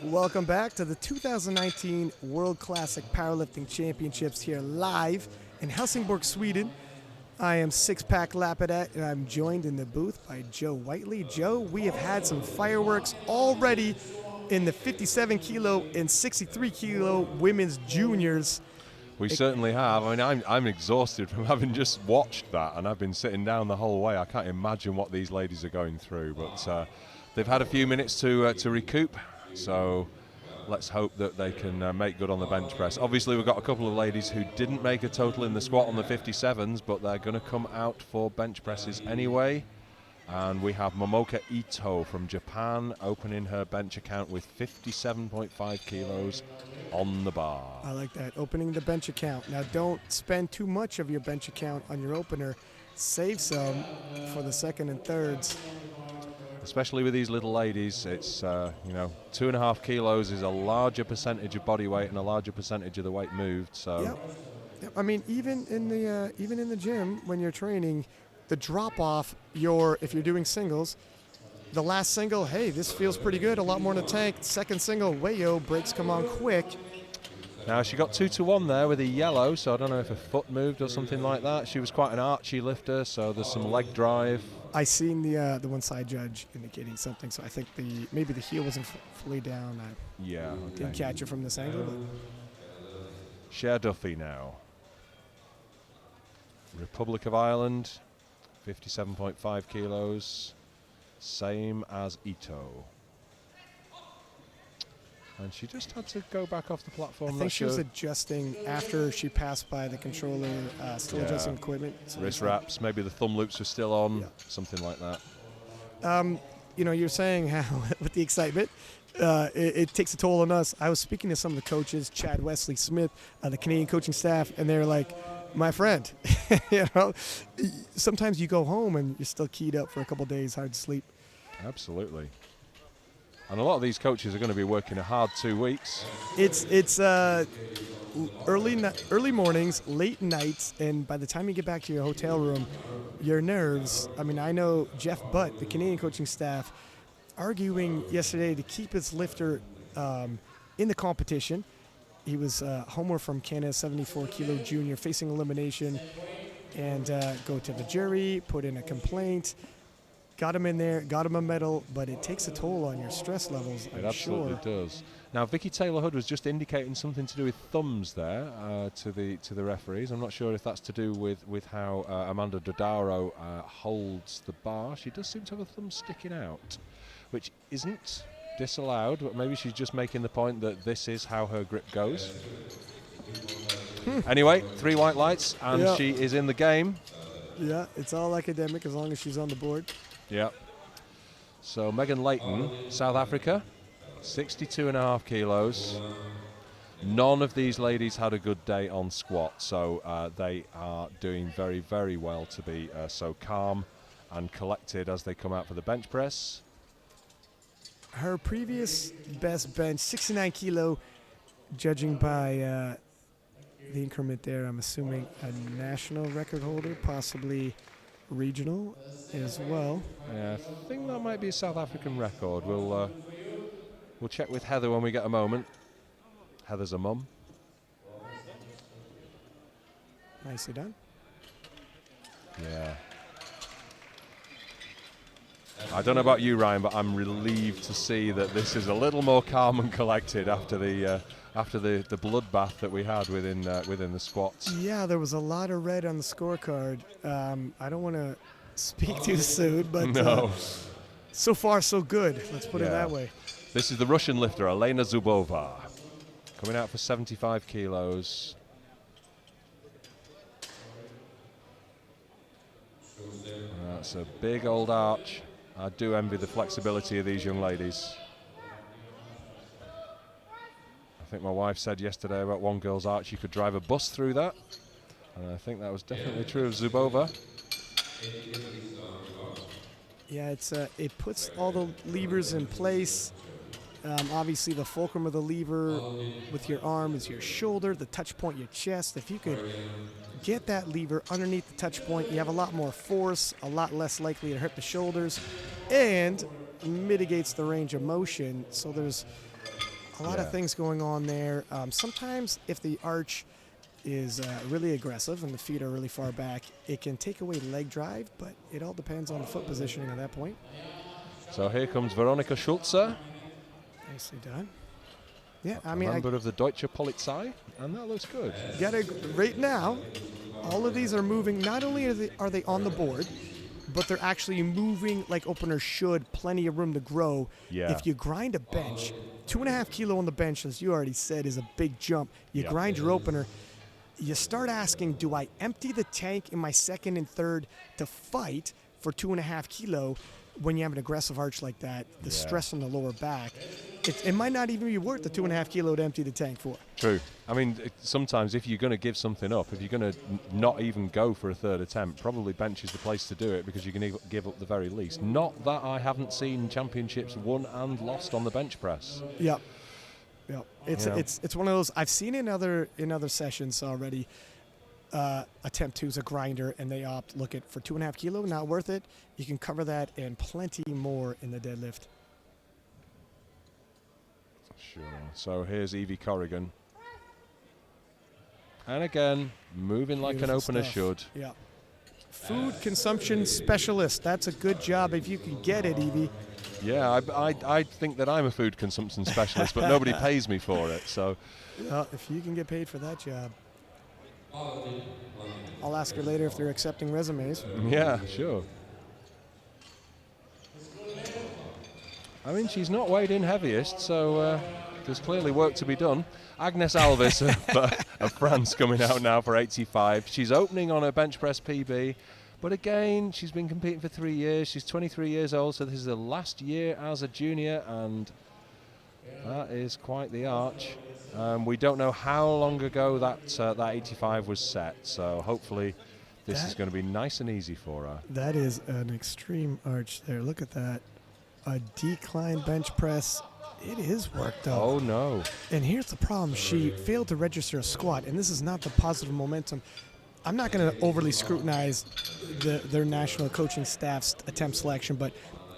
Welcome back to the 2019 World Classic Powerlifting Championships here live in Helsingborg, Sweden. I am Six-Pack Lapidat, and I'm joined in the booth by Joe Whiteley. Joe, we have had some fireworks already in the 57 kilo and 63 kilo women's juniors. We certainly have. I mean, I'm exhausted from having just watched that, and I've been sitting down the whole way. I can't imagine what these ladies are going through, but they've had a few minutes to recoup, so let's hope that they can make good on the bench press. Obviously, we've got a couple of ladies who didn't make a total in the squat on the 57s, but they're going to come out for bench presses anyway. And we have Momoka Ito from Japan opening her bench account with 57.5 kilos on the bar. I like that, opening the bench account. Now, don't spend too much of your bench account on your opener. Save some for the second and thirds. Especially with these little ladies, it's 2.5 kilos is a larger percentage of body weight and a larger percentage of the weight moved. So, yep. I mean, even in the gym when you're training, the drop off, if you're doing singles, the last single, hey, this feels pretty good, a lot more in the tank. Second single, wayo, brakes come on quick. Now she got 2-1 there with a yellow, so I don't know if her foot moved or something like that. She was quite an archy lifter, so there's some leg drive. I seen the one side judge indicating something, so I think maybe the heel wasn't fully down. Didn't catch it from this angle. But. Cher Duffy now. Republic of Ireland, 57.5 kilos, same as Ito. And she just had to go back off the platform. I think she was adjusting after she passed by the controller, adjusting equipment. Wrist wraps, maybe the thumb loops were still on, something like that. You're saying how with the excitement, it takes a toll on us. I was speaking to some of the coaches, Chad Wesley Smith, the Canadian coaching staff, and they're like, my friend, sometimes you go home and you're still keyed up for a couple of days, hard to sleep. Absolutely. And a lot of these coaches are going to be working a hard 2 weeks. It's early mornings, late nights, and by the time you get back to your hotel room, your nerves. I mean, I know Jeff Butt, the Canadian coaching staff, arguing yesterday to keep his lifter in the competition. He was Homer from Canada, 74 kilo junior, facing elimination, and go to the jury, put in a complaint. Got him in there, got him a medal, but it takes a toll on your stress levels, I'm It absolutely does. Now, Vicky Taylor-Hood was just indicating something to do with thumbs there to the referees. I'm not sure if that's to do with how Amanda Dodaro holds the bar. She does seem to have a thumb sticking out, which isn't disallowed, but maybe she's just making the point that this is how her grip goes. Anyway, 3 white lights, and she is in the game. Yeah, it's all academic as long as she's on the board. Yeah. So Megan Leighton, South Africa, 62.5 kilos. None of these ladies had a good day on squat, so they are doing very, very well to be so calm and collected as they come out for the bench press. Her previous best bench, 69 kilo, judging by the increment there, I'm assuming a national record holder, possibly regional as well. Yeah, I think that might be a South African record. We'll check with Heather when we get a moment. Heather's a mum. Nicely done. Yeah. I don't know about you, Ryan, but I'm relieved to see that this is a little more calm and collected after the bloodbath that we had within the squats. Yeah, there was a lot of red on the scorecard. I don't want to speak too soon, but no. So far so good. Let's put it that way. This is the Russian lifter, Elena Zubova, coming out for 75 kilos. That's a big old arch. I do envy the flexibility of these young ladies. I think my wife said yesterday about one girl's arch, you could drive a bus through that. And I think that was definitely true of Zubova. Yeah, it puts all the levers in place. Obviously, the fulcrum of the lever with your arm is your shoulder, the touch point, your chest. If you could get that lever underneath the touch point, you have a lot more force, a lot less likely to hurt the shoulders, and mitigates the range of motion. So there's A lot of things going on there. Sometimes if the arch is really aggressive and the feet are really far back, it can take away leg drive, but it all depends on the foot positioning at that point. So here comes Veronika Schulze. Nicely done. Yeah, A member of the Deutsche Polizei, and that looks good. Right now, all of these are moving. Not only are they on the board, but they're actually moving like openers should. Plenty of room to grow. Yeah. If you grind a bench, 2.5 kilo on the bench, as you already said, is a big jump. You grind your opener. You start asking, do I empty the tank in my second and third to fight for 2.5 kilo? When you have an aggressive arch like that, the stress on the lower back, it might not even be worth the 2.5 kilo to empty the tank for. True. I mean, sometimes if you're going to give something up, if you're going to not even go for a third attempt, probably bench is the place to do it because you can give up the very least. Not that I haven't seen championships won and lost on the bench press. Yep. It's one of those I've seen in other sessions already. Attempt two's a grinder, and they look at for 2.5 kilo, not worth it. You can cover that and plenty more in the deadlift. Sure. So here's Evie Corrigan. And again, moving like an opener should. Yeah. Food consumption specialist. That's a good job if you can get it, Evie. Yeah, I think that I'm a food consumption specialist, but nobody pays me for it. So, if you can get paid for that job, I'll ask her later if they're accepting resumes. Yeah, sure. I mean, she's not weighed in heaviest, so there's clearly work to be done. Agnes Alves of France coming out now for 85. She's opening on her bench press PB. But again, she's been competing for 3 years. She's 23 years old, so this is her last year as a junior, and that is quite the arch. We don't know how long ago that 85 was set, so hopefully this is going to be nice and easy for her. That is an extreme arch there. Look at that. A decline bench press. It is work, though. Oh, no. And here's the problem. She failed to register a squat, and this is not the positive momentum. I'm not going to overly scrutinize their national coaching staff's attempt selection, but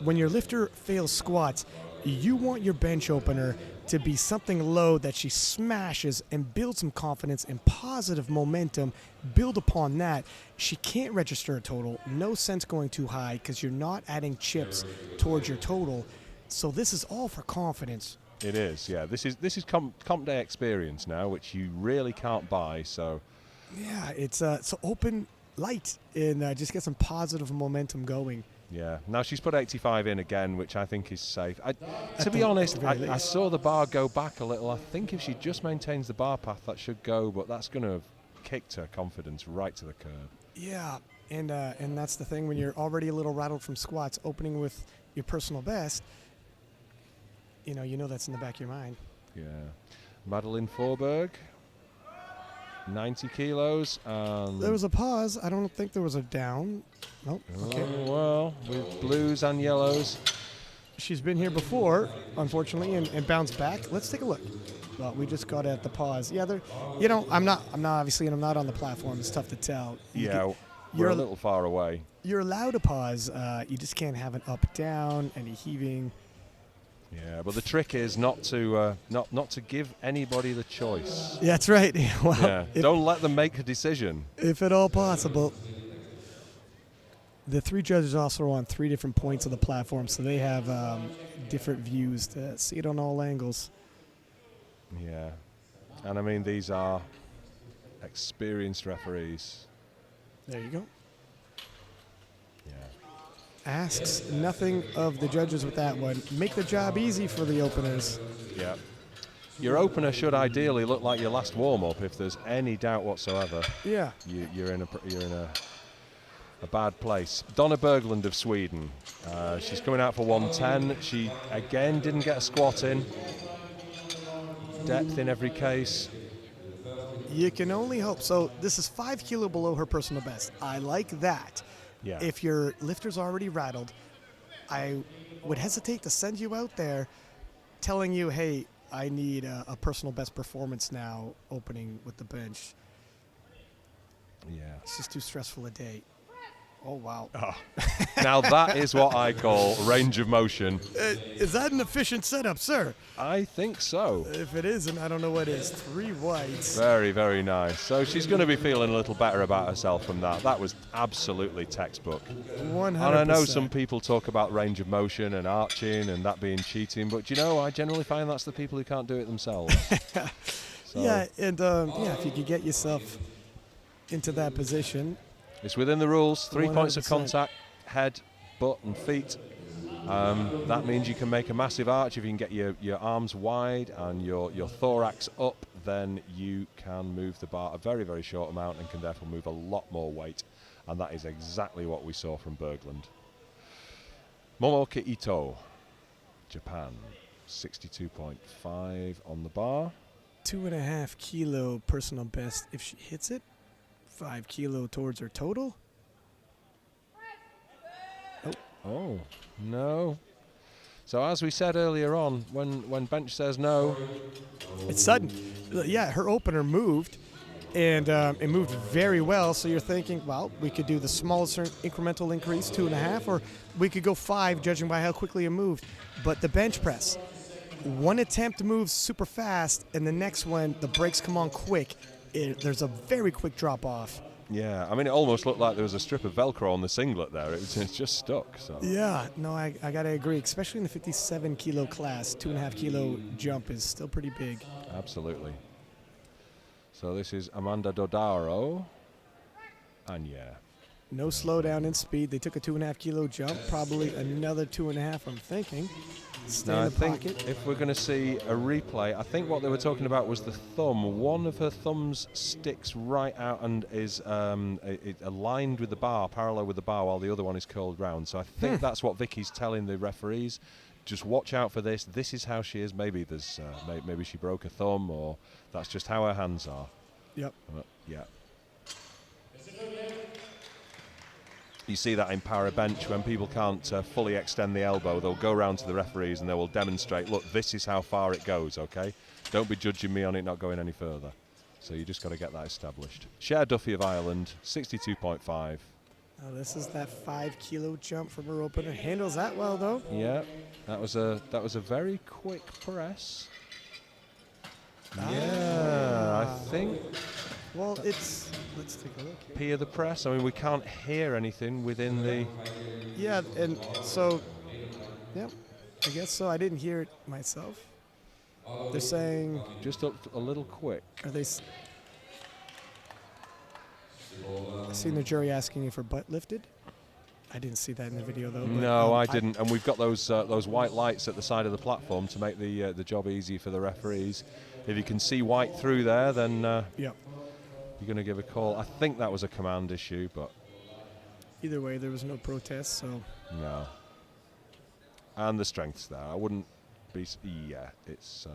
when your lifter fails squats, you want your bench opener to be something low that she smashes and build some confidence and positive momentum, build upon that. She can't register a total. No sense going too high because you're not adding chips towards your total. So this is all for confidence. It is, yeah. This is comp day experience now, which you really can't buy, so... Yeah, it's so open light and just get some positive momentum going. Yeah. Now she's put 85 in again, which I think is safe. To be honest, I saw the bar go back a little. I think if she just maintains the bar path, that should go, but that's going to have kicked her confidence right to the curb. Yeah, and that's the thing when you're already a little rattled from squats, opening with your personal best. You know that's in the back of your mind. Yeah. Madeline Forberg. 90 kilos. There was a pause. I don't think there was a down. Nope. Okay. Oh, well, with blues and yellows. She's been here before, unfortunately, and bounced back. Let's take a look. Well, we just got at the pause. Yeah, I'm not obviously, and I'm not on the platform. It's tough to tell. You're a little far away. You're allowed to pause. You just can't have an up, down, any heaving. Yeah, but the trick is not to give anybody the choice. Yeah, that's right. Well, don't let them make a decision. If at all possible. The three judges also are on 3 different points of the platform, so they have different views to see it on all angles. Yeah, and I mean these are experienced referees. There you go. Yeah. Asks nothing of the judges with that one. Make the job easy for the openers. Yeah. Your opener should ideally look like your last warm-up if there's any doubt whatsoever. Yeah. You're in a bad place. Donna Berglund of Sweden. She's coming out for 110. She again didn't get a squat in. Depth in every case. You can only hope. So this is 5 kilo below her personal best. I like that. Yeah. If your lifter's already rattled, I would hesitate to send you out there telling you, hey, I need a personal best performance now opening with the bench. Yeah. It's just too stressful a day. Oh, wow. Oh. Now that is what I call range of motion. Is that an efficient setup, sir? I think so. If it isn't, I don't know what is. 3 whites. Very, very nice. So she's going to be feeling a little better about herself from that. That was absolutely textbook. 100%. And I know some people talk about range of motion and arching and that being cheating, but you know, I generally find that's the people who can't do it themselves. So Yeah, and if you could get yourself into that position. it's within the rules. 3 points of 100%. contact, head, butt and feet. That means you can make a massive arch. If you can get your arms wide and your thorax up, then you can move the bar a very, very short amount and can therefore move a lot more weight. And that is exactly what we saw from Berglund. Momoka Ito, Japan, 62.5 on the bar. 2.5 kilo personal best if she hits it. 5 kilo towards her total. Oh, no. So as we said earlier on, when bench says no. It's sudden. Yeah, her opener moved, and it moved very well. So you're thinking, well, we could do the smallest incremental increase, 2.5, or we could go 5, judging by how quickly it moved. But the bench press, one attempt moves super fast, and the next one, the brakes come on quick. There's a very quick drop off. Yeah, I mean, it almost looked like there was a strip of Velcro on the singlet there. It's just stuck. So. Yeah, no, I got to agree. Especially in the 57 kilo class, 2.5 kilo jump is still pretty big. Absolutely. So this is Amanda Dodaro. And yeah. No slowdown in speed. They took a 2.5 kilo jump, probably another 2.5, I'm thinking. Stay in the pocket. If we're going to see a replay, I think what they were talking about was the thumb. One of her thumbs sticks right out and is aligned with the bar, parallel with the bar, while the other one is curled round. So I think that's what Vicky's telling the referees. Just watch out for this. This is how she is. Maybe there's maybe she broke a thumb, or that's just how her hands are. Yep. Yeah. You see that in para bench when people can't fully extend the elbow, they'll go round to the referees and they will demonstrate, look, this is how far it goes, okay? Don't be judging me on it not going any further. So you just got to get that established. Cher Duffy of Ireland, 62.5. Now this is that 5 kilo jump from her opener. Handles that well though. Yeah, that was a very quick press. Yeah, I think. Well, let's take a look. P of the press. I mean, we can't hear anything within the. Yeah, and so, yeah, I guess so. I didn't hear it myself. They're saying. Just a little quick. Are they? I seen the jury asking if her butt lifted. I didn't see that in the video though. No, I didn't. And we've got those white lights at the side of the platform to make the job easy for the referees. If you can see white through there, then yep. You're going to give a call. I think that was a command issue, but either way, there was no protest, so no. And the strength's there. I wouldn't be. Yeah, it's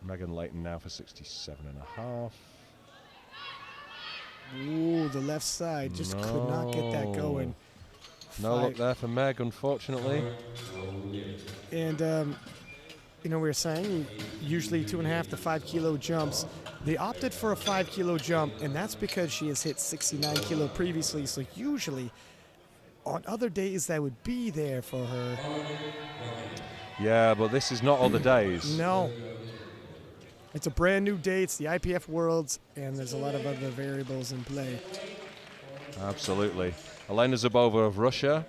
Megan Layton now for 67.5. Ooh, the left side just could not get that going. No luck there for Meg, unfortunately. And we were saying usually 2.5 to 5 kilo jumps. They opted for a 5 kilo jump, and that's because she has hit 69 kilo previously. So usually on other days that would be there for her. Yeah, but this is not other days. No. It's a brand new day. It's the IPF Worlds, and there's a lot of other variables in play. Absolutely. Elena Zabova of Russia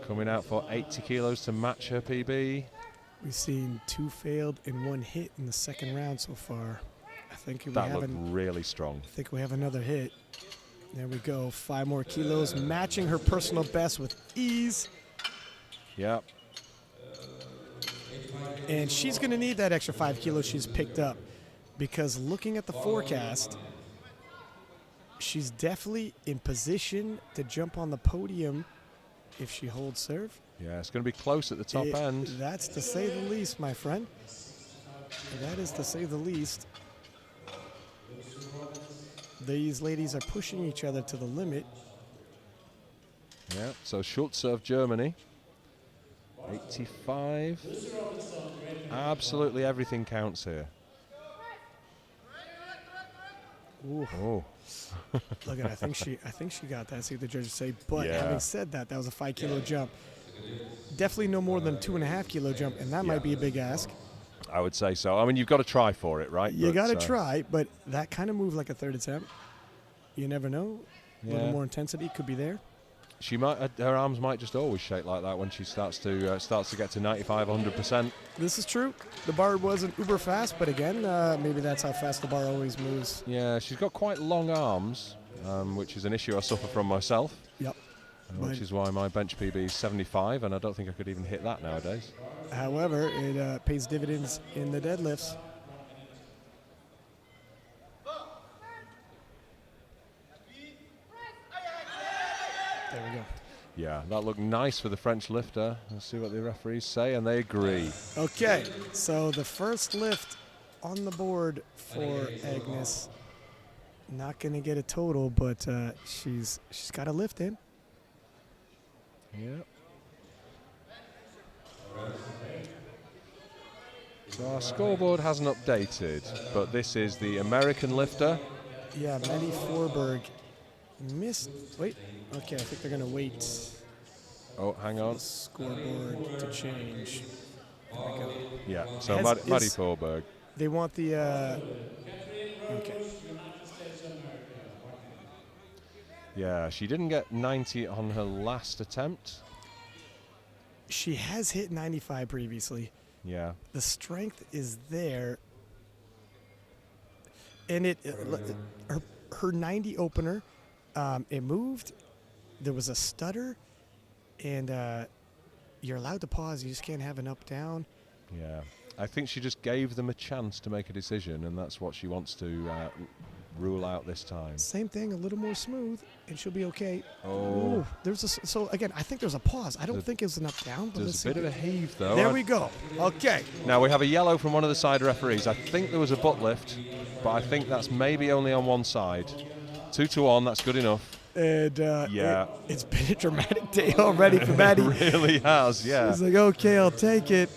coming out for 80 kilos to match her PB. We've seen 2 failed and 1 hit in the second round so far. I think that looked really strong. I think we have another hit. There we go. 5 more kilos, matching her personal best with ease. Yep. And she's going to need that extra 5 kilos she's picked up, because looking at the forecast, she's definitely in position to jump on the podium if she holds serve. Yeah, it's going to be close at the top end. That's to say the least, my friend. That is to say the least. These ladies are pushing each other to the limit. Yeah, so Schultz of Germany, 85. Absolutely everything counts here. Ooh. Oh. Look at, I think she got that. See what the judges say. But Yeah. having said that, that was a 5 kilo jump. Definitely no more than 2.5 kilo jump, and that might be a big ask. I would say so. I mean, you've got to try for it, right? You got to try, but that kind of moved like a third attempt. You never know. A little more intensity could be there. She might. Her arms might just always shake like that when she starts to get to 95, 100%. This is true. The bar wasn't uber fast, but again, maybe that's how fast the bar always moves. Yeah, she's got quite long arms, which is an issue I suffer from myself. Yep. Which is why my bench PB is 75, and I don't think I could even hit that nowadays. However, it pays dividends in the deadlifts. There we go. Yeah, that looked nice for the French lifter. Let's see what the referees say, and they agree. Okay, so the first lift on the board for Agnes. Not going to get a total, but she's got a lift in. Yeah. So our scoreboard hasn't updated, but this is the American lifter. Yeah, Maddie Forberg missed. Wait. Okay, I think they're going to wait. Oh, hang on. The scoreboard to change. There we go. Yeah, so Maddie Forberg. They want the. Okay. Yeah, she didn't get 90 on her last attempt. She has hit 95 previously. Yeah. The strength is there. And her 90 opener, it moved. There was a stutter. And you're allowed to pause. You just can't have an up-down. Yeah. I think she just gave them a chance to make a decision, and that's what she wants to rule out this time. Same thing, a little more smooth, and she'll be okay. Oh. Ooh, so again, I think there's a pause. I don't think it's an up-down. But There's a bit of a heave, though. There we go. Okay. Now, we have a yellow from one of the side referees. I think there was a butt lift, but I think that's maybe only on one side. 2-1, that's good enough. And yeah, it's been a dramatic day already for Maddie. It really has, yeah. She's like, okay, I'll take it.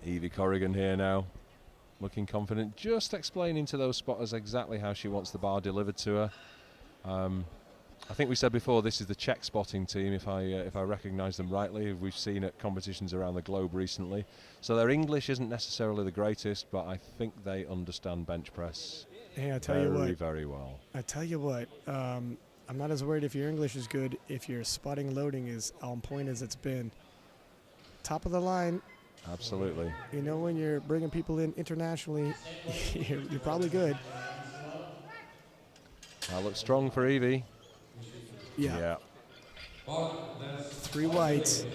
Evie Corrigan here now, looking confident, just explaining to those spotters exactly how she wants the bar delivered to her. I think we said before, this is the Czech spotting team, if I recognise them rightly. We've seen at competitions around the globe recently. So their English isn't necessarily the greatest, but I think they understand bench press Hey, I tell you what. very well. I tell you what, I'm not as worried if your English is good, if your spotting loading is on point as it's been. Top of the line. Absolutely. You know, when you're bringing people in internationally, you're probably good. That looks strong for Evie. Yeah. 3 whites.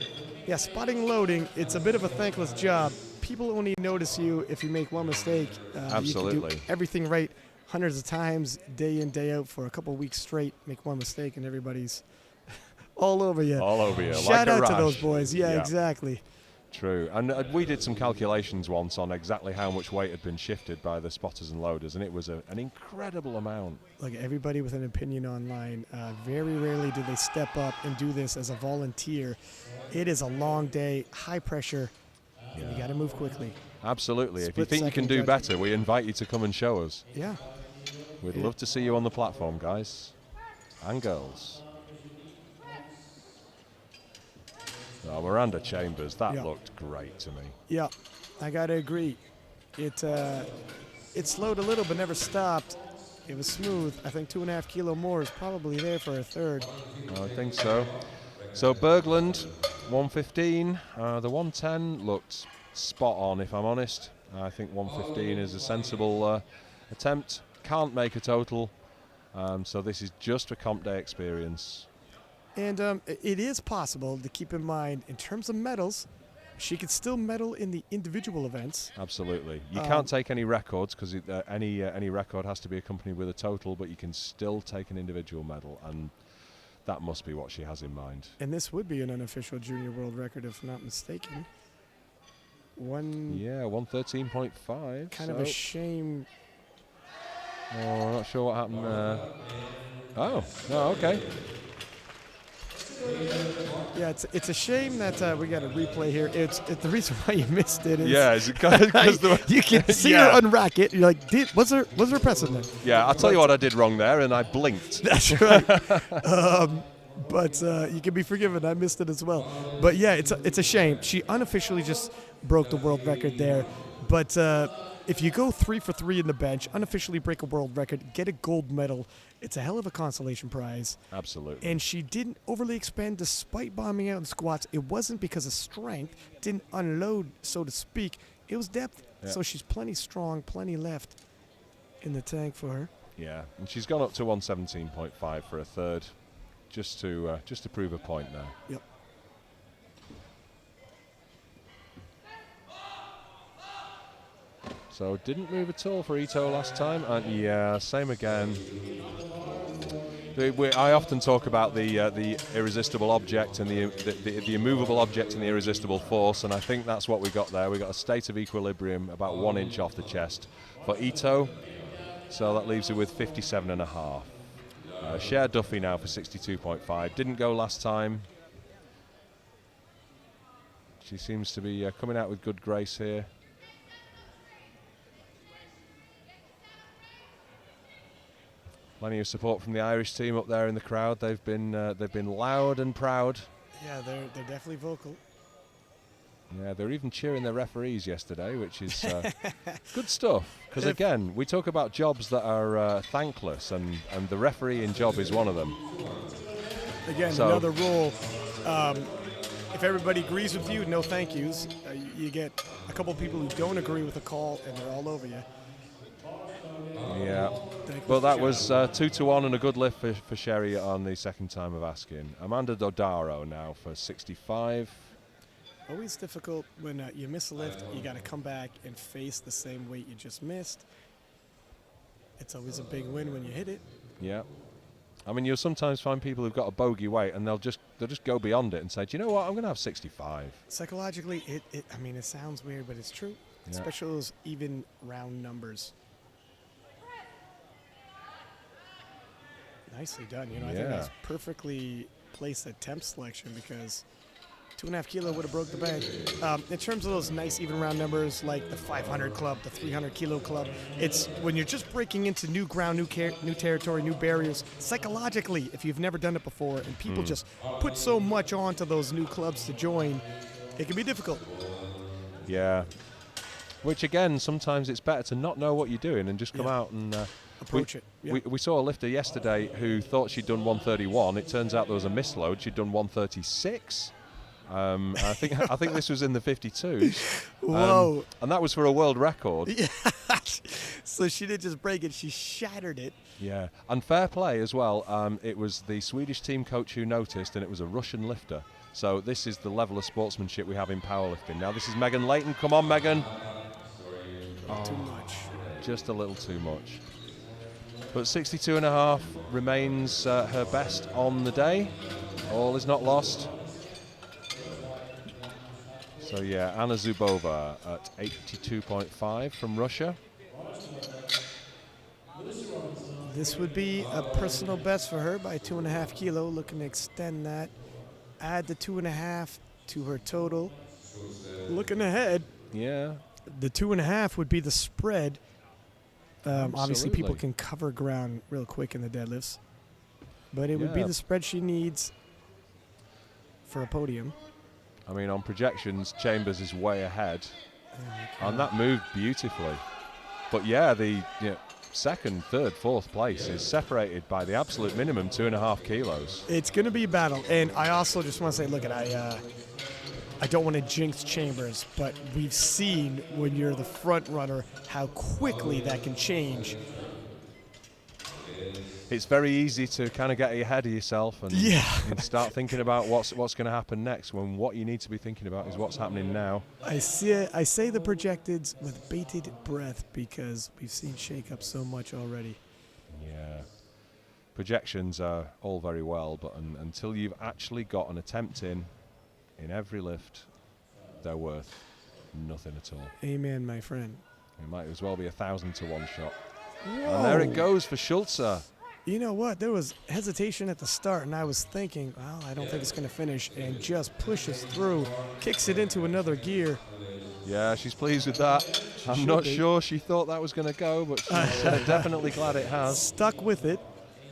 Yeah, spotting loading, it's a bit of a thankless job. People only notice you if you make one mistake. Absolutely. You can do everything right hundreds of times, day in, day out, for a couple of weeks straight, make one mistake, and everybody's all over you. All over you. Shout like a out rash. to those boys. Yeah, exactly. True. And we did some calculations once on exactly how much weight had been shifted by the spotters and loaders, and it was an incredible amount. Like, everybody with an opinion online, very rarely do they step up and do this as a volunteer. It is a long day, high pressure, and you got to move quickly. Absolutely. If you Split think you can second do judging. better, we invite you to come and show us. Yeah. We'd love to see you on the platform, guys and girls. Oh, Miranda Chambers, that looked great to me. Yeah, I got to agree. It slowed a little but never stopped. It was smooth. I think 2.5 kilo more is probably there for a third. I think so. So Berglund, 115. The 110 looked spot on, if I'm honest. I think 115 is a sensible attempt. Can't make a total. So this is just a comp day experience. And it is possible to keep in mind, in terms of medals, she could still medal in the individual events. Absolutely. You can't take any records because any record has to be accompanied with a total, but you can still take an individual medal, and that must be what she has in mind. And this would be an unofficial junior world record, if not mistaken. 113.5. Kind of a shame. Oh, I'm not sure what happened there. Oh, no, okay. Yeah, it's a shame that we got a replay here. It's the reason why you missed it is Is it because you can see her unrack it. You're like, was there a press in there? Yeah, I'll tell you what I did wrong there, and I blinked. That's right. But you can be forgiven. I missed it as well. But yeah, it's a shame. She unofficially just broke the world record there. But if you go 3 for 3 in the bench, unofficially break a world record, get a gold medal, it's a hell of a consolation prize. Absolutely. And she didn't overly expend despite bombing out in squats. It wasn't because of strength, didn't unload, so to speak. It was depth. Yeah. So she's plenty strong, plenty left in the tank for her. Yeah, and she's gone up to 117.5 for a third, just to prove a point there. Yep. So didn't move at all for Ito last time, and yeah, same again. I often talk about the irresistible object and the immovable object and the irresistible force, and I think that's what we got there. We got a state of equilibrium about 1 inch off the chest for Ito, so that leaves her with 57.5. Cher Duffy now for 62.5. Didn't go last time. She seems to be coming out with good grace here. Plenty of support from the Irish team up there in the crowd. They've been loud and proud. Yeah, they're definitely vocal. Yeah, they're even cheering their referees yesterday, which is good stuff. Because again, we talk about jobs that are thankless, and the refereeing job is one of them. Again, so another rule. If everybody agrees with you, no thank yous. You get a couple of people who don't agree with the call, and they're all over you. Yeah, but that was 2-1 and a good lift for Sherry on the second time of asking. Amanda Dodaro now for 65. Always difficult when you miss a lift, you got to come back and face the same weight you just missed. It's always a big win when you hit it. Yeah. I mean, you'll sometimes find people who've got a bogey weight and they'll just go beyond it and say, do you know what, I'm going to have 65. Psychologically, it sounds weird, but it's true. Yeah. Especially those even round numbers. Nicely done. I think that's perfectly placed attempt selection because 2.5 kilo would have broke the bank. In terms of those nice even round numbers like the 500 club, the 300 kilo club, it's when you're just breaking into new ground, new territory, new barriers, psychologically, if you've never done it before, and people just put so much onto those new clubs to join, it can be difficult. Yeah. Which, again, sometimes it's better to not know what you're doing and just come out and approach it. Yeah. We saw a lifter yesterday who thought she'd done 131. It turns out there was a misload. She'd done 136. I think this was in the 52s. Whoa! And that was for a world record. Yeah. So she didn't just break it; she shattered it. Yeah, and fair play as well. It was the Swedish team coach who noticed, and it was a Russian lifter. So this is the level of sportsmanship we have in powerlifting. Now this is Megan Layton. Come on, Megan. Too much. Just a little too much. But 62.5 remains her best on the day. All is not lost. So yeah, Anna Zubova at 82.5 from Russia. This would be a personal best for her by 2.5 kilo. Looking to extend that. Add the 2.5 to her total. Looking ahead. Yeah. The 2.5 would be the spread. Obviously, people can cover ground real quick in the deadlifts. But it would be the spread she needs for a podium. I mean, on projections, Chambers is way ahead. And that moved beautifully. But yeah, the second, third, fourth place is separated by the absolute minimum 2.5 kilos. It's going to be a battle. And I also just want to say, look, I don't want to jinx Chambers, but we've seen when you're the front runner how quickly that can change. It's very easy to kind of get ahead of yourself and start thinking about what's going to happen next when what you need to be thinking about is what's happening now. I say the projecteds with bated breath because we've seen shake-up so much already. Yeah. Projections are all very well, but until you've actually got an attempt in every lift, they're worth nothing at all. Amen, my friend. It might as well be 1,000 to 1 shot. Whoa. And there it goes for Schulze. You know what? There was hesitation at the start, and I was thinking, well, I don't think it's going to finish, and just pushes through, kicks it into another gear. Yeah, she's pleased with that. I'm not sure she thought that was going to go, but she's definitely glad it has. Stuck with it.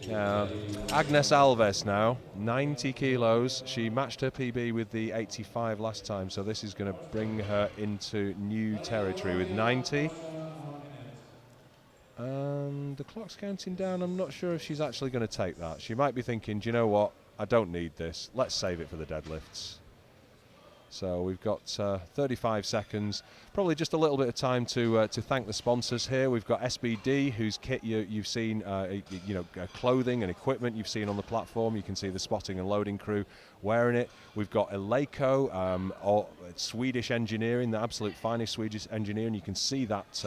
Yeah. Agnes Alves now, 90 kilos. She matched her PB with the 85 last time, so this is going to bring her into new territory with 90. And the clock's counting down. I'm not sure if she's actually going to take that. She might be thinking, do you know what? I don't need this. Let's save it for the deadlifts. So we've got 35 seconds. Probably just a little bit of time to thank the sponsors here. We've got SBD, whose kit you've seen, clothing and equipment you've seen on the platform. You can see the spotting and loading crew wearing it. We've got Eleiko, or Swedish engineering, the absolute finest Swedish engineering. You can see that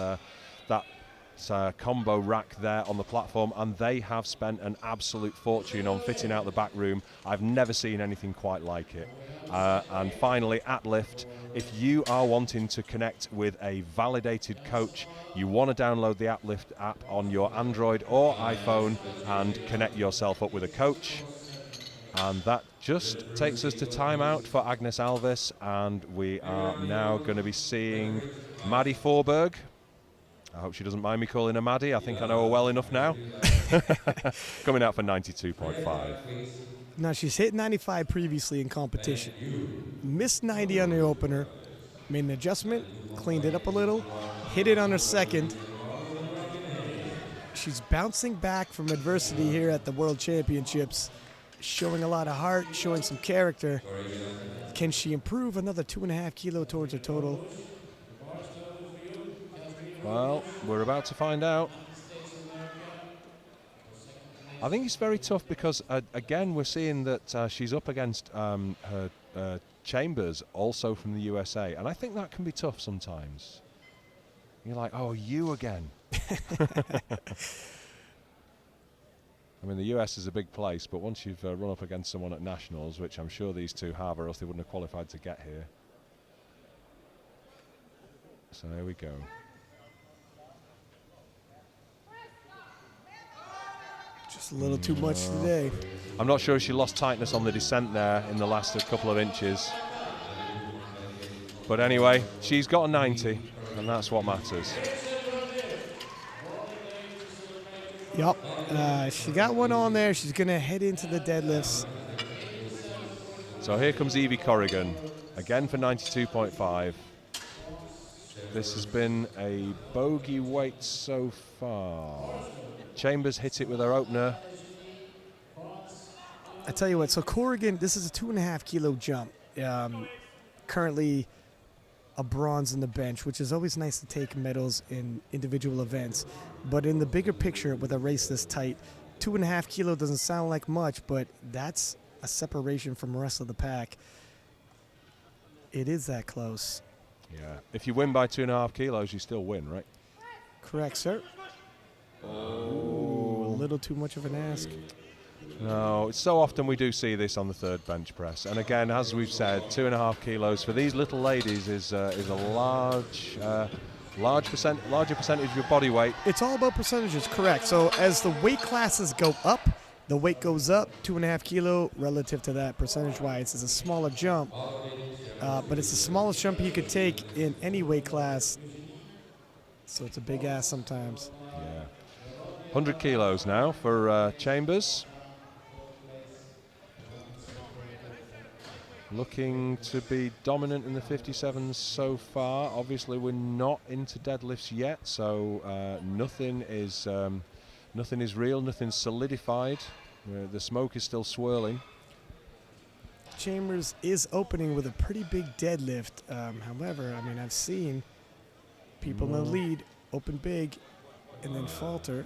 combo rack there on the platform, and they have spent an absolute fortune on fitting out the back room. I've never seen anything quite like it. And finally, AtLift, if you are wanting to connect with a validated coach, you want to download the AtLift app on your Android or iPhone and connect yourself up with a coach. And that just takes us to timeout for Agnes Alves, and we are now going to be seeing Maddie Forberg. I hope she doesn't mind me calling her Maddie. I think I know her well enough now. Coming out for 92.5. Now, she's hit 95 previously in competition. Missed 90 on the opener. Made an adjustment, cleaned it up a little, hit it on her second. She's bouncing back from adversity here at the World Championships, showing a lot of heart, showing some character. Can she improve another 2.5 kilo towards her total? Well, we're about to find out. I think it's very tough because, again, we're seeing that she's up against her Chambers, also from the USA. And I think that can be tough sometimes. You're like, oh, you again. I mean, the US is a big place, but once you've run up against someone at Nationals, which I'm sure these two have, or else they wouldn't have qualified to get here. So there we go. Just a little too much today. I'm not sure if she lost tightness on the descent there in the last couple of inches. But anyway, she's got a 90, and that's what matters. Yup. She got one on there. She's going to head into the deadlifts. So here comes Evie Corrigan, again for 92.5. This has been a bogey weight so far. Chambers hit it with her opener. I tell you what, so Corrigan, this is a 2.5 kilo jump. Currently a bronze in the bench, which is always nice to take medals in individual events. But in the bigger picture, with a race this tight, 2.5 kilo doesn't sound like much, but that's a separation from the rest of the pack. It is that close. Yeah. If you win by 2.5 kilos, you still win, right? Correct, sir. Oh, a little too much of an ask. No, so often we do see this on the third bench press. And again, as we've said, 2.5 kilos for these little ladies is a larger percentage of your body weight. It's all about percentages, correct. So as the weight classes go up, the weight goes up. 2.5 kilo relative to that percentage-wise is a smaller jump. But it's the smallest jump you could take in any weight class. So it's a big ask sometimes. Yeah. 100 kilos now for Chambers. Looking to be dominant in the 57s so far. Obviously, we're not into deadlifts yet, so nothing is real, nothing's solidified. The smoke is still swirling. Chambers is opening with a pretty big deadlift. However, I mean, I've seen people in the lead open big and then falter.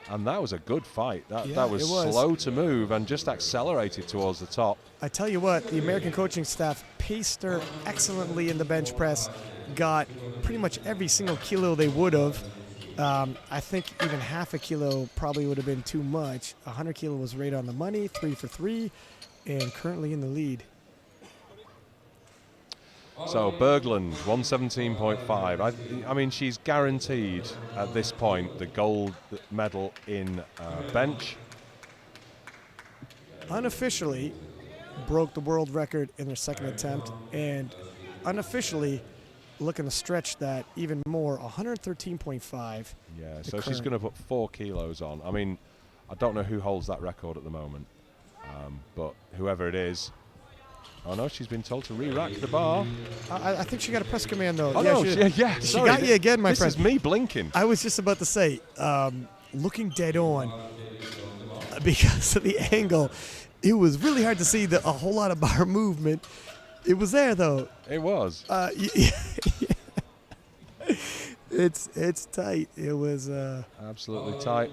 And that was a good fight. Yeah, that was it was slow to move and just accelerated towards the top. I tell you what, the American coaching staff paced her excellently in the bench press, got pretty much every single kilo they would have. I think even half a kilo probably would have been too much. 100 kilo was right on the money, 3 for 3, and currently in the lead. So Berglund, 117.5. I mean, she's guaranteed at this point the gold medal in bench. unofficially broke the world record in their second attempt, and unofficially looking to stretch that even more, 113.5. Yeah, so she's going to put 4 kilos on. I mean, I don't know who holds that record at the moment, but whoever it is. Oh no, she's been told to re-rack the bar. I think she got a press command though. Oh yeah, no, she sorry, got you again, my friend. This is me blinking. I was just about to say, looking dead on because of the angle, it was really hard to see a whole lot of bar movement. It was there though. It was. It's tight. It was absolutely tight.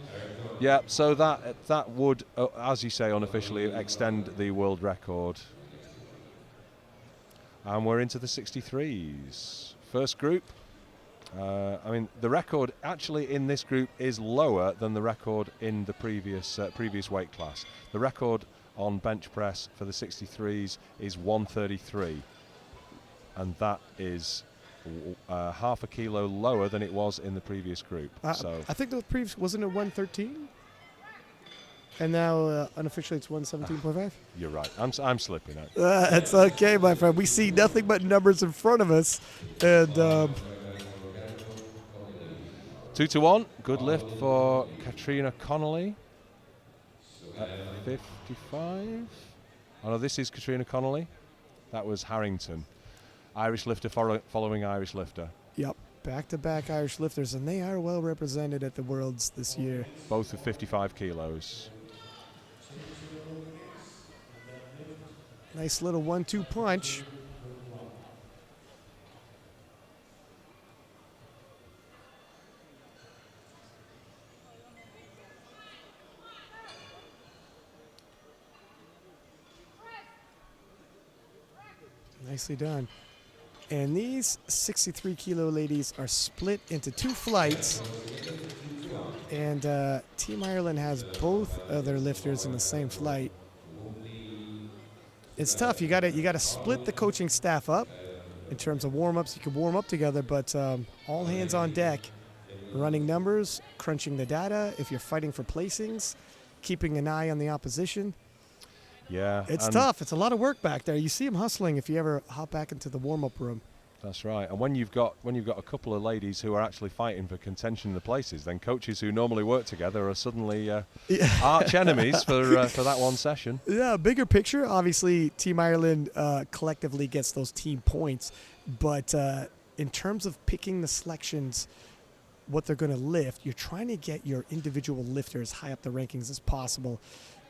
Yeah, so that would, as you say, unofficially extend the world record. And we're into the 63s. First group. I mean, the record actually in this group is lower than the record in the previous weight class. The record on bench press for the 63s is 133, and that is half a kilo lower than it was in the previous group. So I think the previous wasn't it 113, and now unofficially it's 117.5. You're right. I'm slipping out. It's okay, my friend. We see nothing but numbers in front of us, and 2-1. Good lift for Katrina Connolly at 55. Oh no, this is Katrina Connolly. That was Harrington. Irish lifter following Irish lifter. Yep, back-to-back Irish lifters, and they are well represented at the Worlds this year. Both with 55 kilos. Nice little 1-2 punch. Nicely done. And these 63 kilo ladies are split into 2 flights, and Team Ireland has both of their lifters in the same flight. It's tough. You gotta split the coaching staff up in terms of warm-ups. You can warm up together, but all hands on deck, running numbers, crunching the data. If you're fighting for placings, keeping an eye on the opposition. Yeah, it's tough. It's a lot of work back there. You see them hustling if you ever hop back into the warm-up room. That's right. And when you've got a couple of ladies who are actually fighting for contention in the places, then coaches who normally work together are suddenly arch enemies for that one session. Yeah, bigger picture. Obviously, Team Ireland collectively gets those team points, but in terms of picking the selections, what they're going to lift, you're trying to get your individual lifters high up the rankings as possible.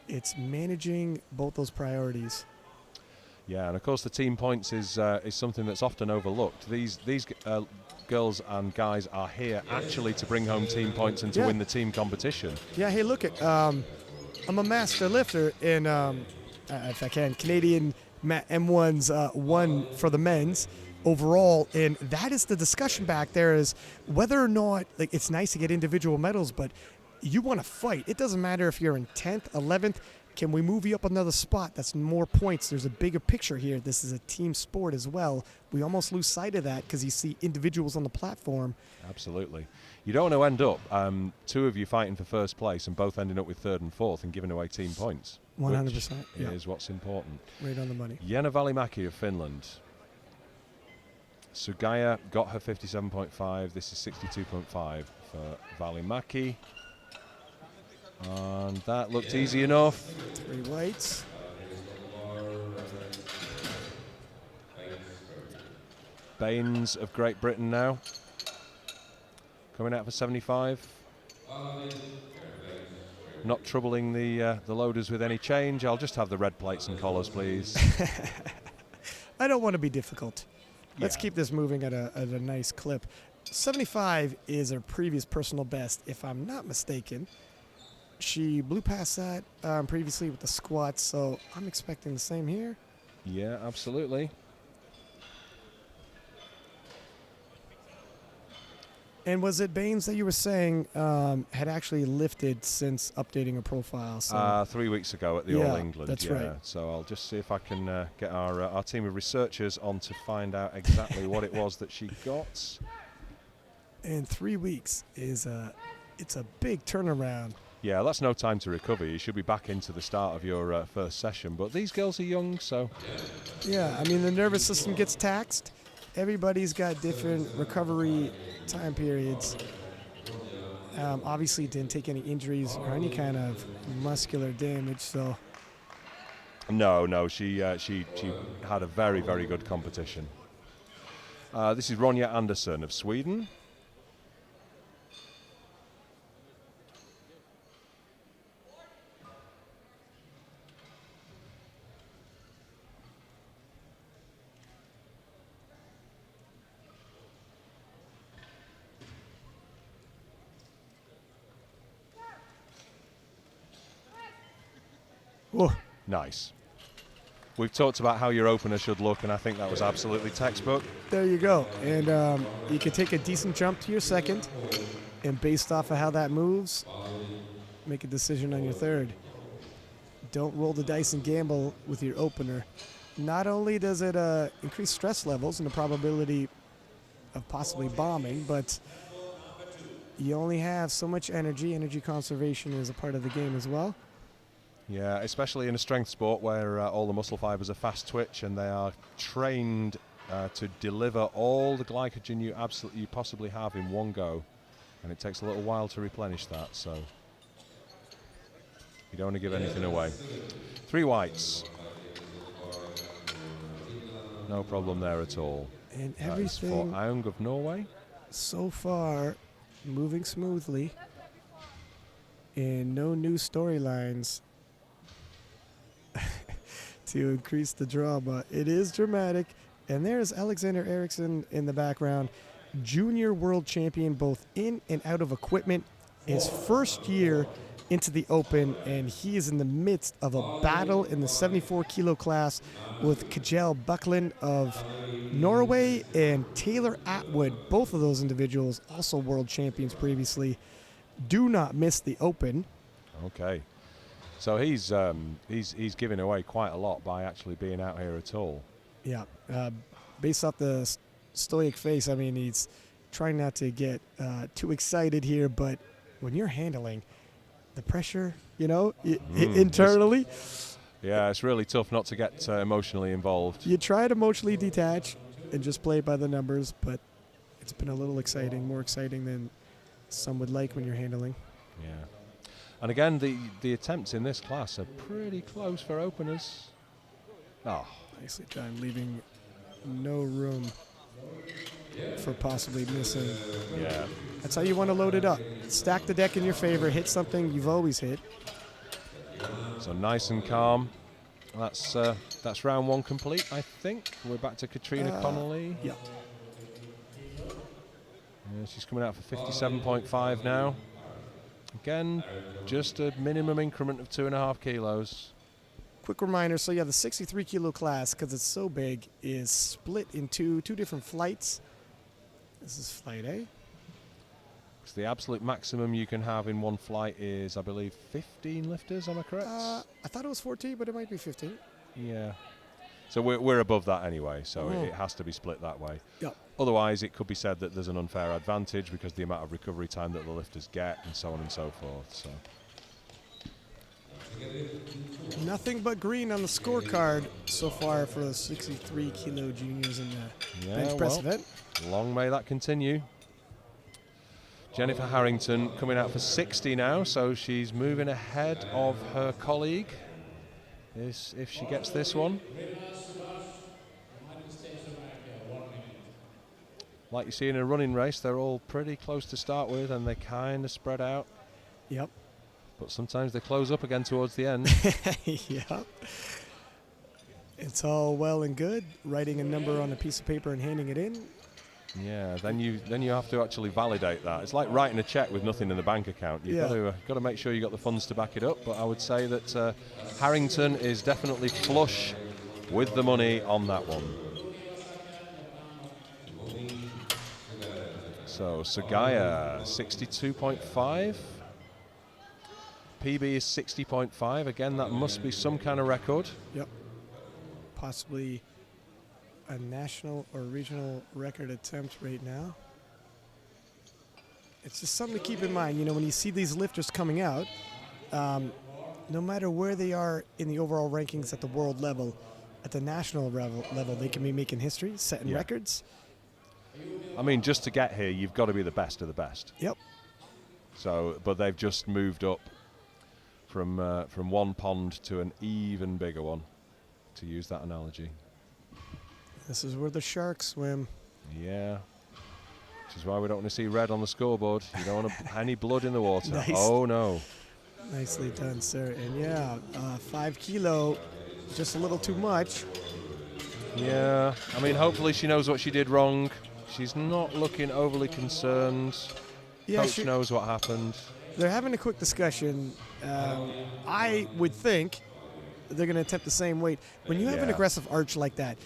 It's managing both those priorities. Yeah, and of course the team points is something that's often overlooked. These girls and guys are here actually to bring home team points and to win the team competition. Yeah, hey, look at I'm a master lifter in if I can, Canadian M1's one for the men's overall, and that is the discussion back there, is whether or not, like, it's nice to get individual medals, but you want to fight. It doesn't matter if you're in 10th, 11th. Can we move you up another spot? That's more points. There's a bigger picture here. This is a team sport as well. We almost lose sight of that because you see individuals on the platform. Absolutely. You don't want to end up 2 of you fighting for first place and both ending up with 3rd and 4th and giving away team points. 100%. Which is what's important. Right on the money. Jenna Välimäki of Finland. Sugaya got her 57.5. This is 62.5 for Välimäki. And that looked easy enough. 3 weights. Baines of Great Britain now. Coming out for 75. Not troubling the loaders with any change. I'll just have the red plates and collars, please. I don't want to be difficult. Let's keep this moving at a nice clip. 75 is her previous personal best, if I'm not mistaken. She blew past that previously with the squats, so I'm expecting the same here. Yeah, absolutely. And was it Baines that you were saying had actually lifted since updating her profile? So 3 weeks ago at the All England. That's right. So I'll just see if I can get our team of researchers on to find out exactly what it was that she got. And 3 weeks is it's a big turnaround. Yeah, that's no time to recover. You should be back into the start of your first session. But these girls are young, so... Yeah, I mean, the nervous system gets taxed. Everybody's got different recovery time periods. Obviously, didn't take any injuries or any kind of muscular damage, so... No, she had a very, very good competition. This is Ronja Andersson of Sweden. Whoa. Nice. We've talked about how your opener should look, and I think that was absolutely textbook. There you go. And you can take a decent jump to your second, and based off of how that moves, make a decision on your third. Don't roll the dice and gamble with your opener. Not only does it increase stress levels and the probability of possibly bombing, but you only have so much energy. Energy conservation is a part of the game as well. Yeah, especially in a strength sport where all the muscle fibers are fast twitch and they are trained to deliver all the glycogen you possibly have in one go, and it takes a little while to replenish that, so you don't want to give anything away. 3 whites. No problem there at all. And That's for everything Aung of Norway. so far moving smoothly, and no new storylines to increase the drama. It is dramatic. And there's Alexander Eriksson in the background, junior world champion both in and out of equipment. His first year into the Open, and he is in the midst of a battle in the 74 kilo class with Kjell Buckland of Norway and Taylor Atwood. Both of those individuals also world champions previously. Do not miss the Open. Okay. So he's giving away quite a lot by actually being out here at all. Yeah. Based off the stoic face, I mean, he's trying not to get too excited here, but when you're handling the pressure, internally. Yeah, it's really tough not to get emotionally involved. You try to emotionally detach and just play by the numbers, but it's been a little exciting, more exciting than some would like when you're handling. Yeah. And again, the attempts in this class are pretty close for openers. Oh. Nicely done, leaving no room for possibly missing. Yeah. That's how you want to load it up. Stack the deck in your favor, hit something you've always hit. So nice and calm. That's round 1 complete, I think. We're back to Katrina Connolly. Yeah. She's coming out for 57.5 now. Again, just a minimum increment of 2.5 kilos. Quick reminder, so yeah, the 63 kilo class, because it's so big, is split into 2 different flights. This is flight A. So the absolute maximum you can have in one flight is, I believe, 15 lifters, am I correct? I thought it was 14, but it might be 15. Yeah. So we're above that anyway, so it has to be split that way. Yeah. Otherwise, it could be said that there's an unfair advantage because the amount of recovery time that the lifters get and so on and so forth. So. Nothing but green on the scorecard so far for the 63 kilo juniors in the bench press event. Long may that continue. Jennifer Harrington coming out for 60 now, so she's moving ahead of her colleague if she gets this one. Like you see in a running race, they're all pretty close to start with and they kind of spread out. Yep. But sometimes they close up again towards the end. Yep. It's all well and good, writing a number on a piece of paper and handing it in. Yeah, then you have to actually validate that. It's like writing a check with nothing in the bank account. You've got to make sure you got the funds to back it up. But I would say that Harrington is definitely flush with the money on that one. So Sugaya 62.5. PB is 60.5. Again, that must be some kind of record. Yep. Possibly a national or regional record attempt right now. It's just something to keep in mind. You know, when you see these lifters coming out, no matter where they are in the overall rankings at the world level, at the national level, they can be making history, setting records. I mean, just to get here, you've got to be the best of the best. Yep. So, but they've just moved up from one pond to an even bigger one, to use that analogy. This is where the sharks swim. Yeah. Which is why we don't want to see red on the scoreboard. You don't want any blood in the water. Nice. Oh, no. Nicely done, sir. And 5 kilo, just a little too much. Yeah. I mean, hopefully she knows what she did wrong. She's not looking overly concerned. Yeah, Coach knows what happened. They're having a quick discussion. I would think they're going to attempt the same weight. When you have an aggressive arch like that,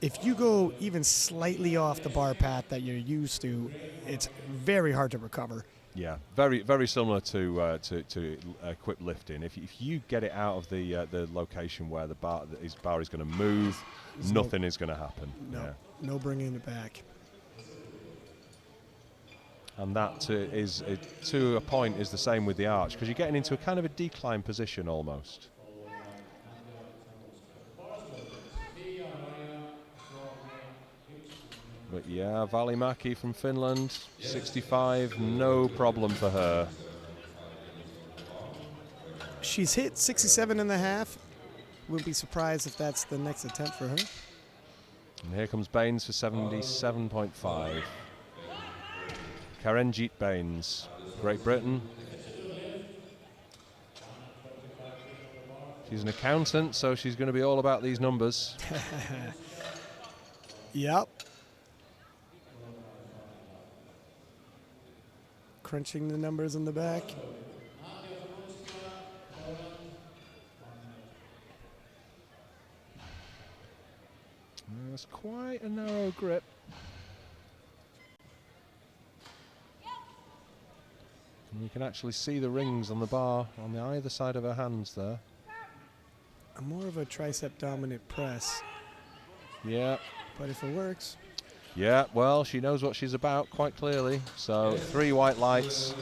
if you go even slightly off the bar path that you're used to, it's very hard to recover. Yeah, very, very similar to equipped lifting. If you get it out of the location where the bar is going to move, nothing is going to happen. No bringing it back. And that is, to a point, is the same with the arch, because you're getting into a kind of a decline position almost. But yeah, Välimäki from Finland, 65, no problem for her. She's hit 67.5. Wouldn't be surprised if that's the next attempt for her. And here comes Baines for 77.5. Karenjit Baines, Great Britain. She's an accountant, so she's going to be all about these numbers. Yep. Crunching the numbers in the back. That's quite a narrow grip. And you can actually see the rings on the bar on the either side of her hands there. More of a tricep dominant press. Yeah. But if it works. Yeah, well, she knows what she's about quite clearly. So 3 white lights.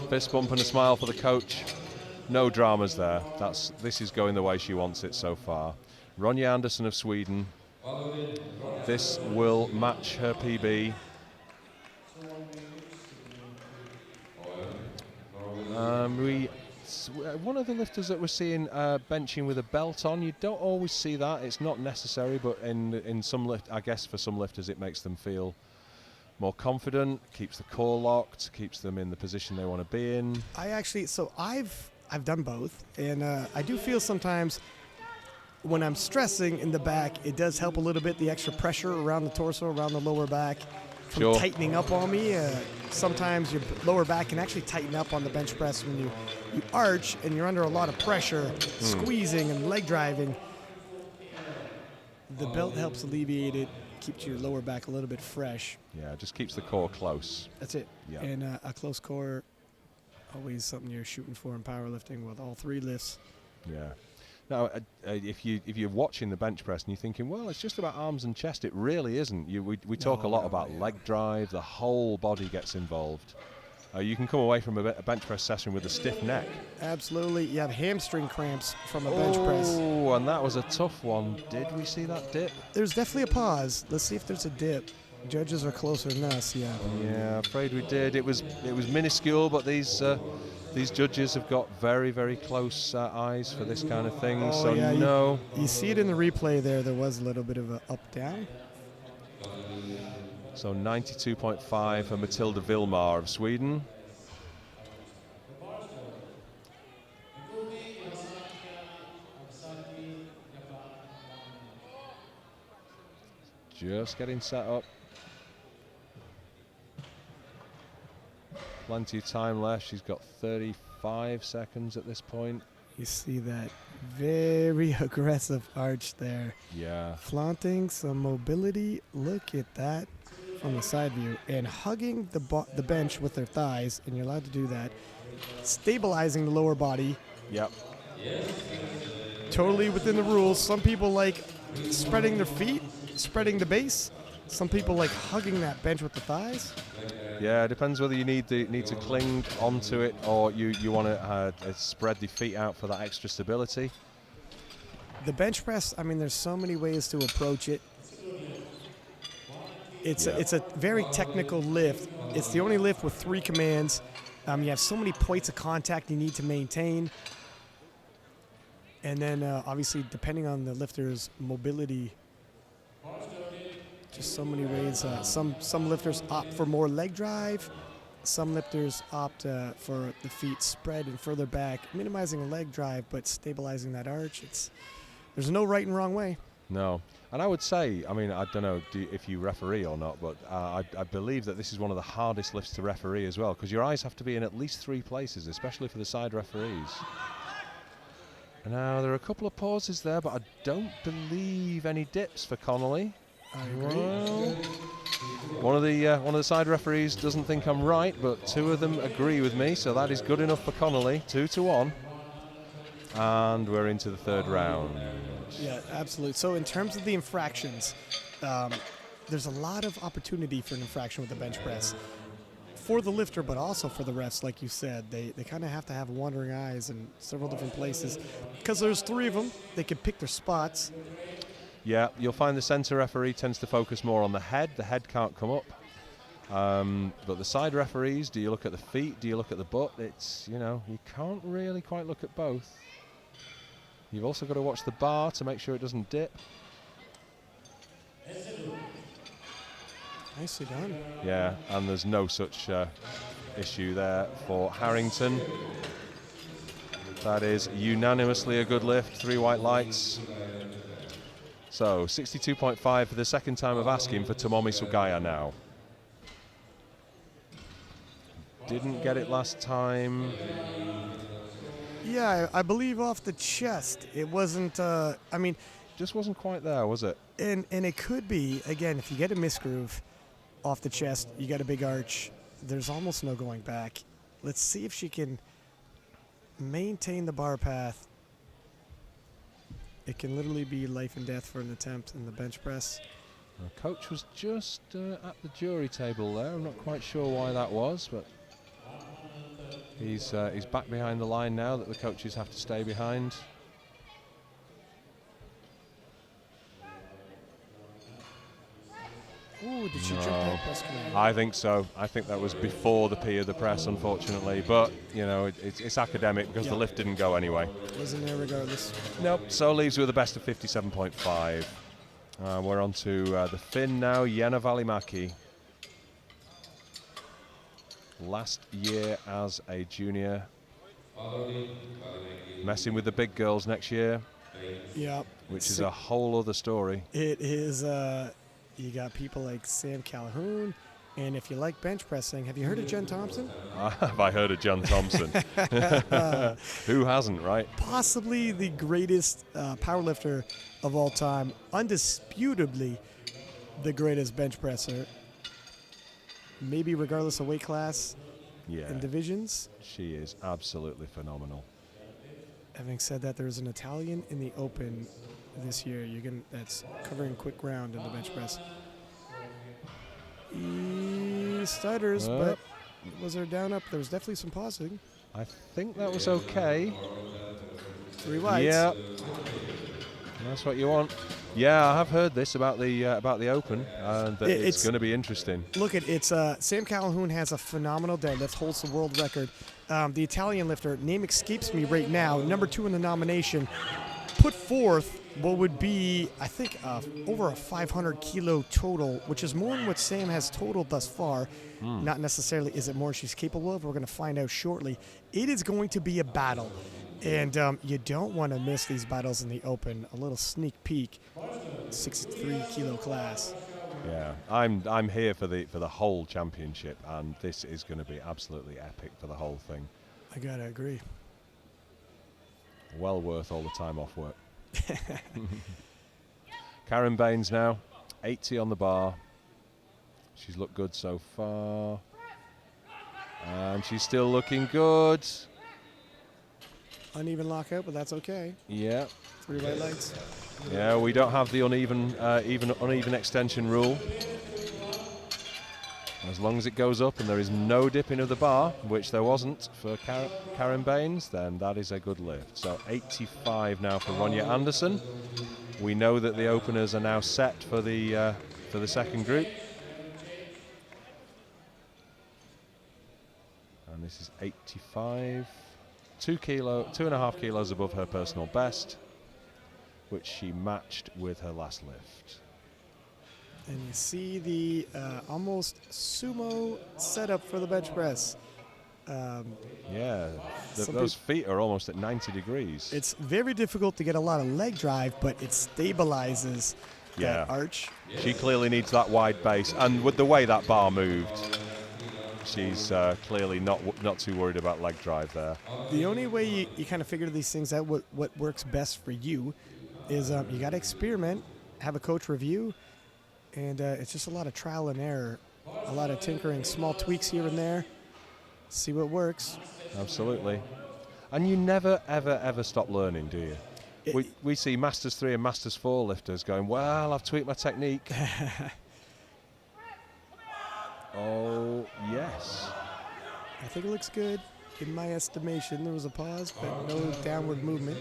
Fist bump and a smile for the coach. No dramas there. This is going the way she wants it so far. Ronja Andersson of Sweden. This will match her PB. One of the lifters that we're seeing benching with a belt on, you don't always see that. It's not necessary, but in some lift, I guess for some lifters it makes them feel more confident, keeps the core locked, keeps them in the position they want to be in. I've done both, and I do feel sometimes when I'm stressing in the back, it does help a little bit, the extra pressure around the torso, around the lower back, from tightening up on me. Sometimes your lower back can actually tighten up on the bench press when you arch and you're under a lot of pressure, squeezing and leg driving. The belt helps alleviate it, keeps your lower back a little bit fresh. Yeah, it just keeps the core close. That's it. Yeah. And a close core, always something you're shooting for in powerlifting with all 3 lifts. Yeah. Now, if you're watching the bench press and you're thinking, well, it's just about arms and chest, it really isn't. We talk a lot about leg drive. The whole body gets involved. You can come away from a bench press session with a stiff neck. Absolutely. You have hamstring cramps from a bench press. Oh, and that was a tough one. Did we see that dip? There's definitely a pause. Let's see if there's a dip. Judges are closer than us, yeah. Yeah, afraid we did. It was minuscule, but these judges have got very, very close eyes for this kind of thing. Oh, so yeah, no. You see it in the replay there. There was a little bit of a up-down. So 92.5 for Matilda Vilmar of Sweden. Just getting set up. Plenty of time left. She's got 35 seconds at this point. You see that very aggressive arch there. Yeah. Flaunting some mobility. Look at that from the side view. And hugging the bench with their thighs, and you're allowed to do that. Stabilizing the lower body. Yep. Totally within the rules. Some people like spreading their feet, spreading the base. Some people like hugging that bench with the thighs. Yeah, it depends whether you need to cling onto it or you want to spread the feet out for that extra stability. The bench press, I mean, there's so many ways to approach it. It's a very technical lift. It's the only lift with 3 commands. You have so many points of contact you need to maintain. And then obviously depending on the lifter's mobility, just so many ways. Some lifters opt for more leg drive. Some lifters opt for the feet spread and further back, minimizing a leg drive but stabilizing that arch. There's no right and wrong way. No. And I would say, I mean, I don't know if you referee or not, but I believe that this is one of the hardest lifts to referee as well, because your eyes have to be in at least 3 places, especially for the side referees. Now, there are a couple of pauses there, but I don't believe any dips for Connolly. I agree. Well, one of the side referees doesn't think I'm right, but 2 of them agree with me, so that is good enough for Connolly. 2-1. And we're into the 3rd round. Yeah, absolutely. So in terms of the infractions, there's a lot of opportunity for an infraction with the bench press. For the lifter, but also for the refs, like you said. They kind of have to have wandering eyes in several different places. Because there's 3 of them, they can pick their spots. Yeah, you'll find the center referee tends to focus more on the head. The head can't come up. But the side referees, do you look at the feet? Do you look at the butt? It's, you can't really quite look at both. You've also got to watch the bar to make sure it doesn't dip. Nicely done. Yeah, and there's no such issue there for Harrington. That is unanimously a good lift. 3 white lights. So 62.5 for the second time of asking for Tomomi Sugaya now. Didn't get it last time. Yeah, I believe off the chest. It wasn't, Just wasn't quite there, was it? And it could be, again, if you get a misgroove off the chest, you got a big arch, there's almost no going back. Let's see if she can maintain the bar path. It can literally be life and death for an attempt in the bench press. The coach was just at the jury table there. I'm not quite sure why that was, but he's back behind the line now that the coaches have to stay behind. Ooh, did she jump that press command? I think so. I think that was before the P of the press, unfortunately. But, it's academic because the lift didn't go anyway. Wasn't there regardless. Nope. So leaves with a best of 57.5. We're on to the Finn now, Jenna Välimäki. Last year as a junior. Messing with the big girls next year. Yeah. Which is a whole other story. It is, you got people like Sam Calhoun, and if you like bench pressing, have you heard of Jen Thompson? Have I heard of Jen Thompson? Who hasn't, right? Possibly the greatest powerlifter of all time, undisputably the greatest bench presser. Maybe regardless of weight class and divisions. She is absolutely phenomenal. Having said that, there's an Italian in the open this year. That's covering quick ground in the bench press. He stutters, but was there down up? There was definitely some pausing. I think that was okay. 3 whites. Yeah, that's what you want. Yeah, I have heard this about the open, and that it's going to be interesting. Look, it's Sam Calhoun has a phenomenal deadlift, holds the world record. The Italian lifter, name escapes me right now, number 2 in the nomination, put forth what would be, I think, over a 500 kilo total, which is more than what Sam has totaled thus far. Not necessarily is it more she's capable of. We're going to find out shortly. It is going to be a battle, and you don't want to miss these battles in the open. A little sneak peek, 63 kilo class. Yeah, I'm here for the whole championship, and this is going to be absolutely epic for the whole thing. I gotta agree. Well worth all the time off work. Karen Baines now, 80 on the bar. She's looked good so far, and she's still looking good. Uneven lockout, but that's okay. Yeah. 3 white lights. Yeah, we don't have the uneven extension rule. As long as it goes up and there is no dipping of the bar, which there wasn't for Karen Baines, then that is a good lift. So 85 now for Ronja Anderson. We know that the openers are now set for the second group. And this is 85, 2.5 kilos above her personal best, which she matched with her last lift. And you see the almost sumo setup for the bench press. Yeah, those feet are almost at 90 degrees. It's very difficult to get a lot of leg drive, but it stabilizes that arch. She clearly needs that wide base, and with the way that bar moved, she's clearly not too worried about leg drive there. The only way you kind of figure these things out, what works best for you, is you got to experiment, have a coach review, and it's just a lot of trial and error, a lot of tinkering, small tweaks here and there, see what works. Absolutely. And you never, ever, ever stop learning, do you? We see Masters 3 and Masters 4 lifters going, well, I've tweaked my technique. Oh, yes. I think it looks good. In my estimation, there was a pause, but no downward movement.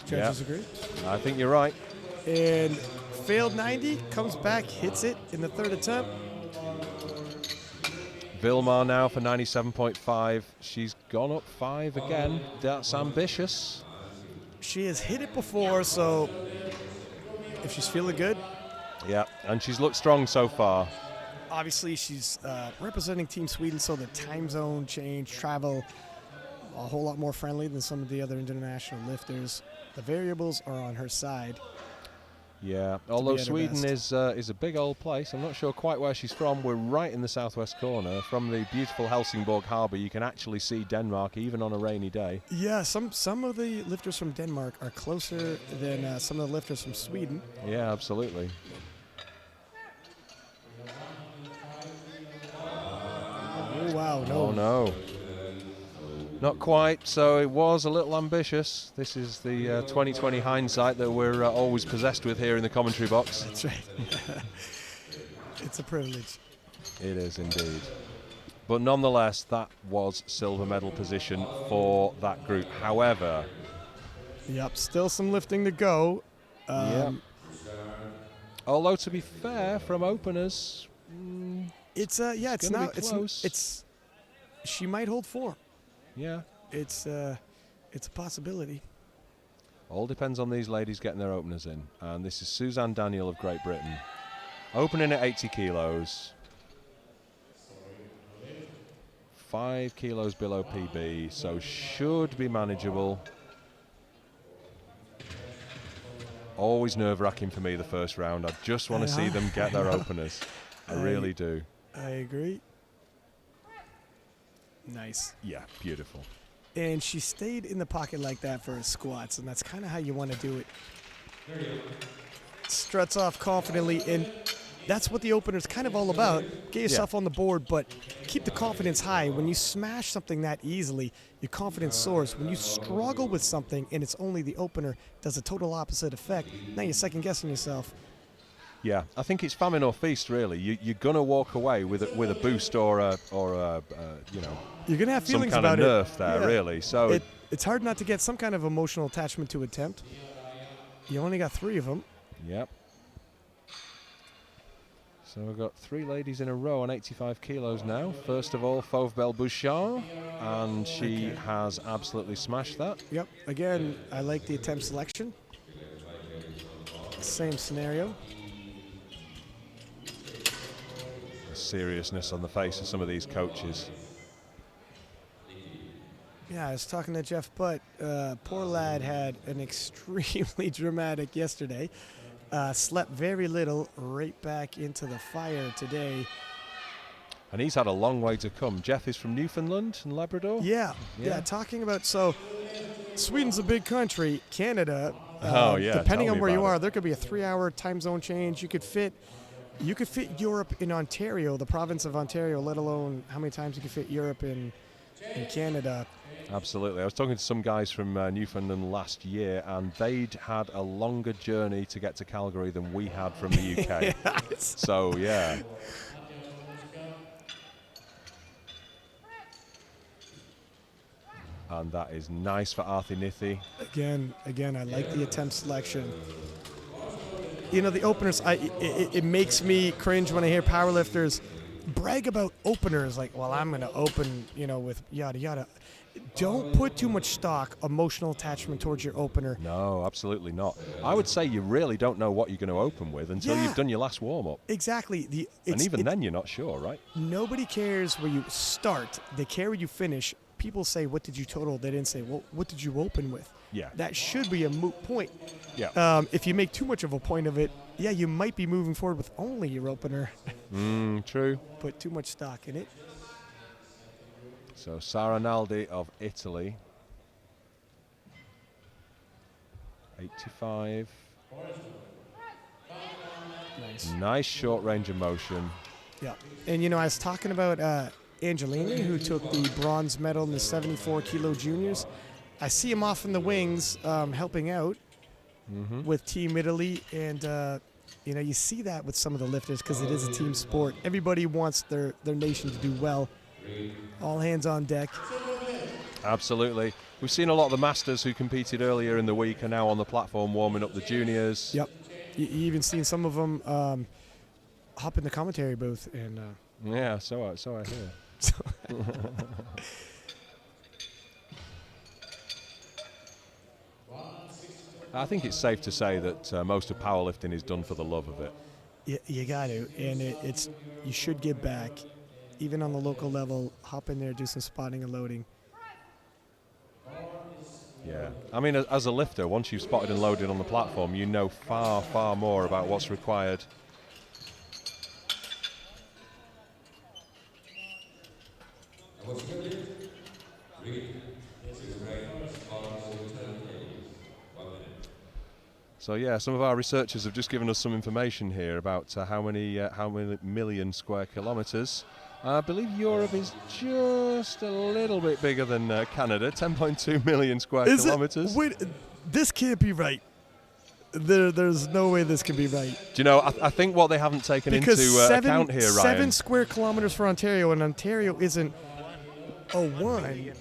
Judges agree. I think you're right. And failed 90, comes back, hits it in the third attempt. Vilmar now for 97.5. She's gone up 5 again. That's ambitious. She has hit it before, so if she's feeling good. Yeah, and she's looked strong so far. Obviously, she's representing Team Sweden, so the time zone change, travel, a whole lot more friendly than some of the other international lifters. The variables are on her side. Yeah, although Sweden is a big old place. I'm not sure quite where she's from. We're right in the southwest corner. From the beautiful Helsingborg harbour, you can actually see Denmark even on a rainy day. Yeah, some of the lifters from Denmark are closer than some of the lifters from Sweden. Yeah, absolutely. Oh, wow, no. Oh, no. Not quite, so it was a little ambitious. This is the 2020 hindsight that we're always possessed with here in the commentary box. That's right. It's a privilege. It is indeed. But nonetheless, that was silver medal position for that group. However... Yep, still some lifting to go. Yep. Although, to be fair, from openers... It's she might hold 4. Yeah. It's a possibility. All depends on these ladies getting their openers in. And this is Suzanne Daniel of Great Britain. Opening at 80 kilos. 5 kilos below PB, so should be manageable. Always nerve-wracking for me the first round. I just want to see them get their openers. I really do. I agree. Nice. Yeah, beautiful. And she stayed in the pocket like that for her squats, and that's kind of how you want to do it. Struts off confidently, and that's what the opener is kind of all about. Get yourself on the board, but keep the confidence high. When you smash something that easily, your confidence soars. When you struggle with something and it's only the opener, does a total opposite effect. Now you're second-guessing yourself. Yeah, I think it's famine or feast, really. You're going to walk away with a boost or a you're going to have feelings some kind about of nerf there, really. So it's hard not to get some kind of emotional attachment to attempt. You only got 3 of them. Yep. So we've got 3 ladies in a row on 85 kilos now. First of all, Fauve Bouchard, and she has absolutely smashed that. Yep. Again, I like the attempt selection. Same scenario. The seriousness on the face of some of these coaches. Yeah, I was talking to Jeff Butt. Poor lad had an extremely dramatic yesterday. Slept very little, right back into the fire today. And he's had a long way to come. Jeff is from Newfoundland and Labrador? Yeah, talking about, so Sweden's a big country. Canada, depending on where you are, there could be a 3-hour time zone change. You could fit Europe in Ontario, the province of Ontario, let alone how many times you could fit Europe in Canada. Absolutely. I was talking to some guys from Newfoundland last year, and they'd had a longer journey to get to Calgary than we had from the UK. Yes. So, yeah. And that is nice for Arthi Nithi. Again, I like the attempt selection. You know, the openers, it makes me cringe when I hear powerlifters brag about openers, like, well, I'm going to open, you know, with yada, yada. Don't put too much stock, emotional attachment towards your opener. No, absolutely not. I would say you really don't know what you're going to open with until you've done your last warm-up. Exactly. And even then, you're not sure, right? Nobody cares where you start. They care where you finish. People say, what did you total? They didn't say, well, what did you open with? Yeah. That should be a moot point. Yeah. If you make too much of a point of it, yeah, you might be moving forward with only your opener. True. Put too much stock in it. So Sara Naldi of Italy, 85. Nice short range of motion. Yeah. And, you know, I was talking about Angelini, who took the bronze medal in the 74 kilo juniors. I see him off in the wings helping out with Team Italy. And, you know, you see that with some of the lifters because it is a team sport. Everybody wants their nation to do well. All hands on deck. Absolutely. We've seen a lot of the masters who competed earlier in the week are now on the platform warming up the juniors. Yep. You even seen some of them hop in the commentary booth. And yeah, so I hear. I think it's safe to say that most of powerlifting is done for the love of it. You got to, and you should give back. Even on the local level, hop in there, do some spotting and loading. Yeah. I mean, as a lifter, once you've spotted and loaded on the platform, you know far, far more about what's required. So yeah, some of our researchers have just given us some information here about how many million square kilometres. I believe Europe is just a little bit bigger than Canada, 10.2 million square kilometres. Wait, this can't be right. There's no way this can be right. Do you know, I think what they haven't taken into account here, Ryan. 7 square kilometres for Ontario, and Ontario isn't 1 million.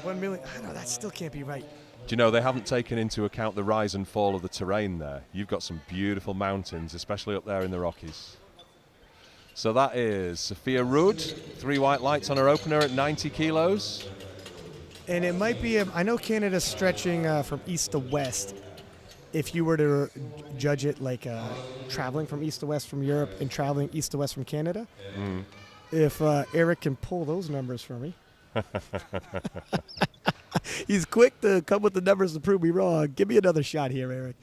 I know, that still can't be right. Do you know, they haven't taken into account the rise and fall of the terrain there. You've got some beautiful mountains, especially up there in the Rockies. So that is Sophia Rudd, 3 white lights on her opener at 90 kilos. And it might be, I know Canada's stretching from east to west. If you were to judge it like traveling from east to west from Europe and traveling east to west from Canada, if Eric can pull those numbers for me. He's quick to come with the numbers to prove me wrong. Give me another shot here, Eric.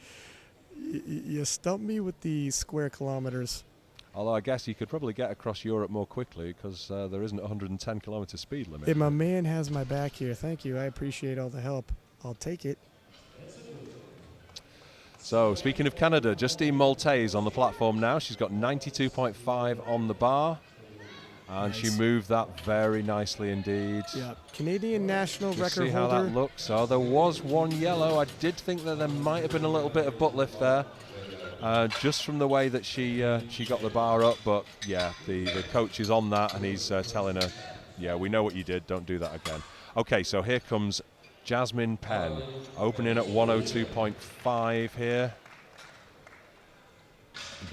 You stumped me with the square kilometers. Although I guess you could probably get across Europe more quickly because there isn't a 110 kilometre speed limit. And my man has my back here. Thank you. I appreciate all the help. I'll take it. So speaking of Canada, Justine Maltese on the platform now. She's got 92.5 on the bar. And nice. She moved that very nicely indeed. Yeah, Canadian national record see holder. How that looks. Oh, there was one yellow. I did think that there might have been a little bit of butt lift there, just from the way that she got the bar up. But yeah, the coach is on that, and he's telling her, yeah, we know what you did. Don't do that again. Okay, so here comes Jasmine Penn, opening at 102.5 here.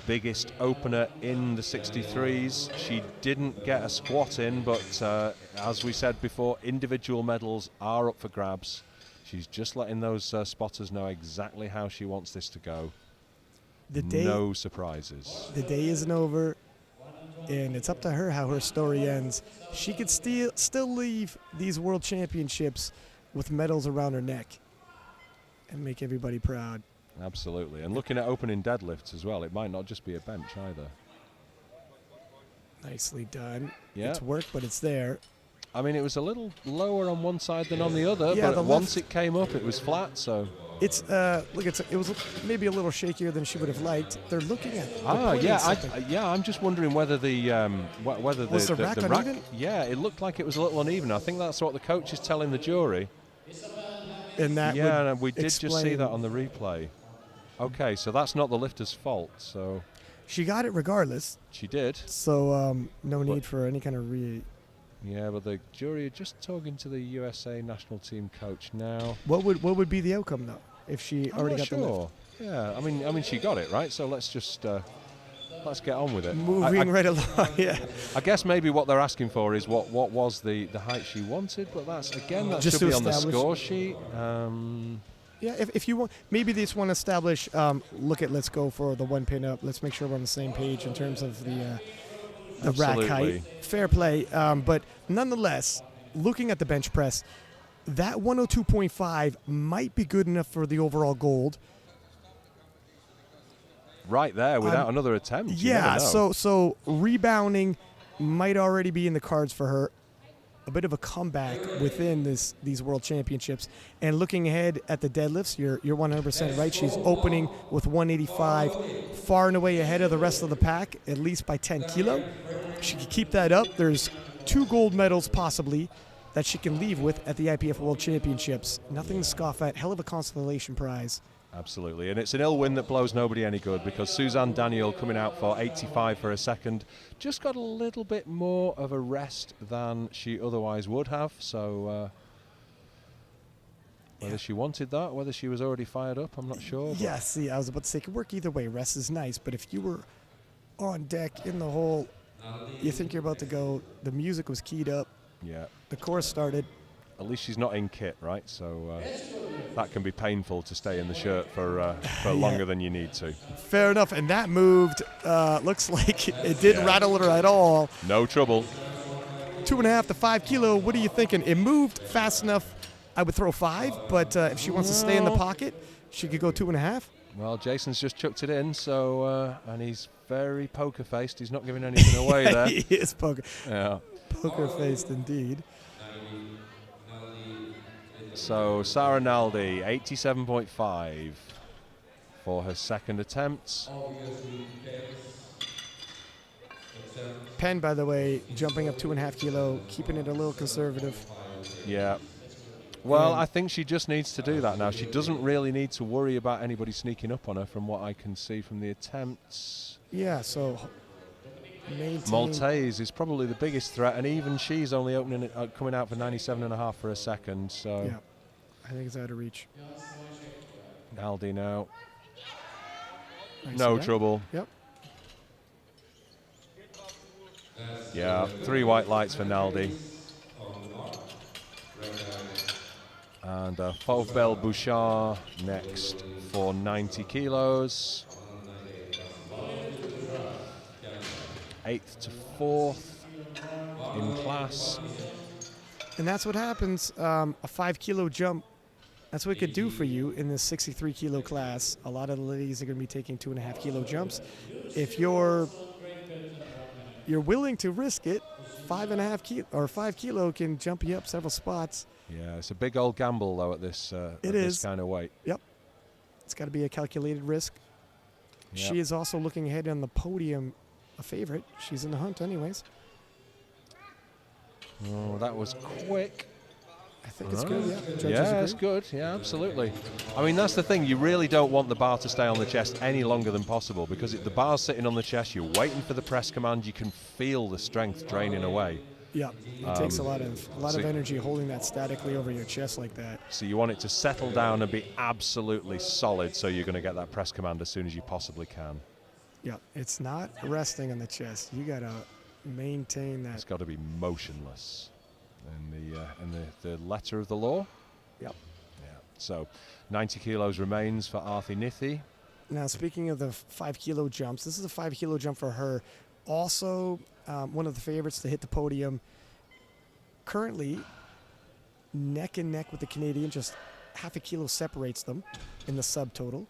Biggest opener in the 63s. She didn't get a squat in, but as we said before, individual medals are up for grabs. She's just letting those spotters know exactly how she wants this to go. No surprises. The day isn't over, and it's up to her how her story ends. She could still leave these world championships with medals around her neck and make everybody proud. Absolutely. And looking at opening deadlifts as well, it might not just be a bench either. Nicely done. Yeah. It's work, but it's there. I mean, it was a little lower on one side than on the other, yeah, but once it came up, it was flat, so... It's look, it was maybe a little shakier than she would have liked. They're looking at. I'm just wondering whether whether was the rack uneven? Yeah, it looked like it was a little uneven. I think that's what the coach is telling the jury. And that and we did just see that on the replay. Okay, so that's not the lifter's fault. So she got it regardless. She did. So no need for any kind of Yeah, but the jury are just talking to the USA national team coach now. What would be the outcome though if she already got the lift? Yeah, I mean she got it right. So let's just let's get on with it. Moving right along. Yeah. I guess maybe what they're asking for is what was the height she wanted, but that just should be on the score sheet. Yeah, if you want, maybe they just want to establish. Let's go for the one pin up. Let's make sure we're on the same page in terms of the rack height. Fair play. But nonetheless, looking at the bench press, that 102.5 might be good enough for the overall gold. Right there, without another attempt. Yeah, so rebounding might already be in the cards for her. A bit of a comeback within these World Championships. And looking ahead at the deadlifts, you're 100% right. She's opening with 185, far and away ahead of the rest of the pack, at least by 10 kilo. She can keep that up. There's 2 gold medals possibly that she can leave with at the IPF World Championships. Nothing to scoff at. Hell of a consolation prize. Absolutely, and it's an ill win that blows nobody any good because Suzanne Daniel, coming out for 85 for a second, just got a little bit more of a rest than she otherwise would have. So whether she wanted that, whether she was already fired up, I'm not sure. Yeah, see, I was about to say it could work either way. Rest is nice, but if you were on deck in the hole, you think you're about to go, the music was keyed up, the chorus started. At least she's not in kit, right? So that can be painful to stay in the shirt for longer than you need to. Fair enough, and that moved. Looks like it didn't rattle her at all. No trouble. 2.5 to 5 kilo. What are you thinking? It moved fast enough. I would throw 5, but if she wants to stay in the pocket, she could go 2.5. Well, Jason's just chucked it in, so and he's very poker-faced. He's not giving anything away there. He is poker. Yeah. Poker-faced indeed. So Sarah Naldi, 87.5 for her second attempt. Penn, by the way, jumping up 2.5 kilo, keeping it a little conservative. Yeah. Well, I think she just needs to do that now. She doesn't really need to worry about anybody sneaking up on her from what I can see from the attempts. Yeah, so Maltese is probably the biggest threat, and even she's only opening it, coming out for 97.5 for a second. So yeah, I think it's out of reach. Aldi now. No trouble. Yep. Yeah, 3 white lights for Naldi. And Fauvbel Bouchard next for 90 kilos. 8th to 4th in class. And that's what happens. A 5 kilo jump, that's what it could do for you in this 63 kilo class. A lot of the ladies are going to be taking 2.5 kilo jumps. If you're willing to risk it, 5.5 kilo or 5 kilo can jump you up several spots. Yeah, it's a big old gamble though at this this kind of weight. Yep, it's got to be a calculated risk. Yep. She is also looking ahead on the podium, a favorite. She's in the hunt anyways. Oh, that was quick. I think it's good, yeah. Judges yeah, agree. It's good. Yeah, absolutely. I mean, that's the thing. You really don't want the bar to stay on the chest any longer than possible, because if the bar's sitting on the chest, you're waiting for the press command, you can feel the strength draining away. Yeah, it takes a lot of energy holding that statically over your chest like that. So you want it to settle down and be absolutely solid, so you're going to get that press command as soon as you possibly can. Yeah, it's not resting on the chest. You got to maintain that. It's got to be motionless in the letter of the law. Yep. Yeah. So 90 kilos remains for Arthi Nithi. Now, speaking of the 5 kilo jumps, this is a 5 kilo jump for her. Also, one of the favorites to hit the podium. Currently, neck and neck with the Canadian, just half a kilo separates them in the subtotal.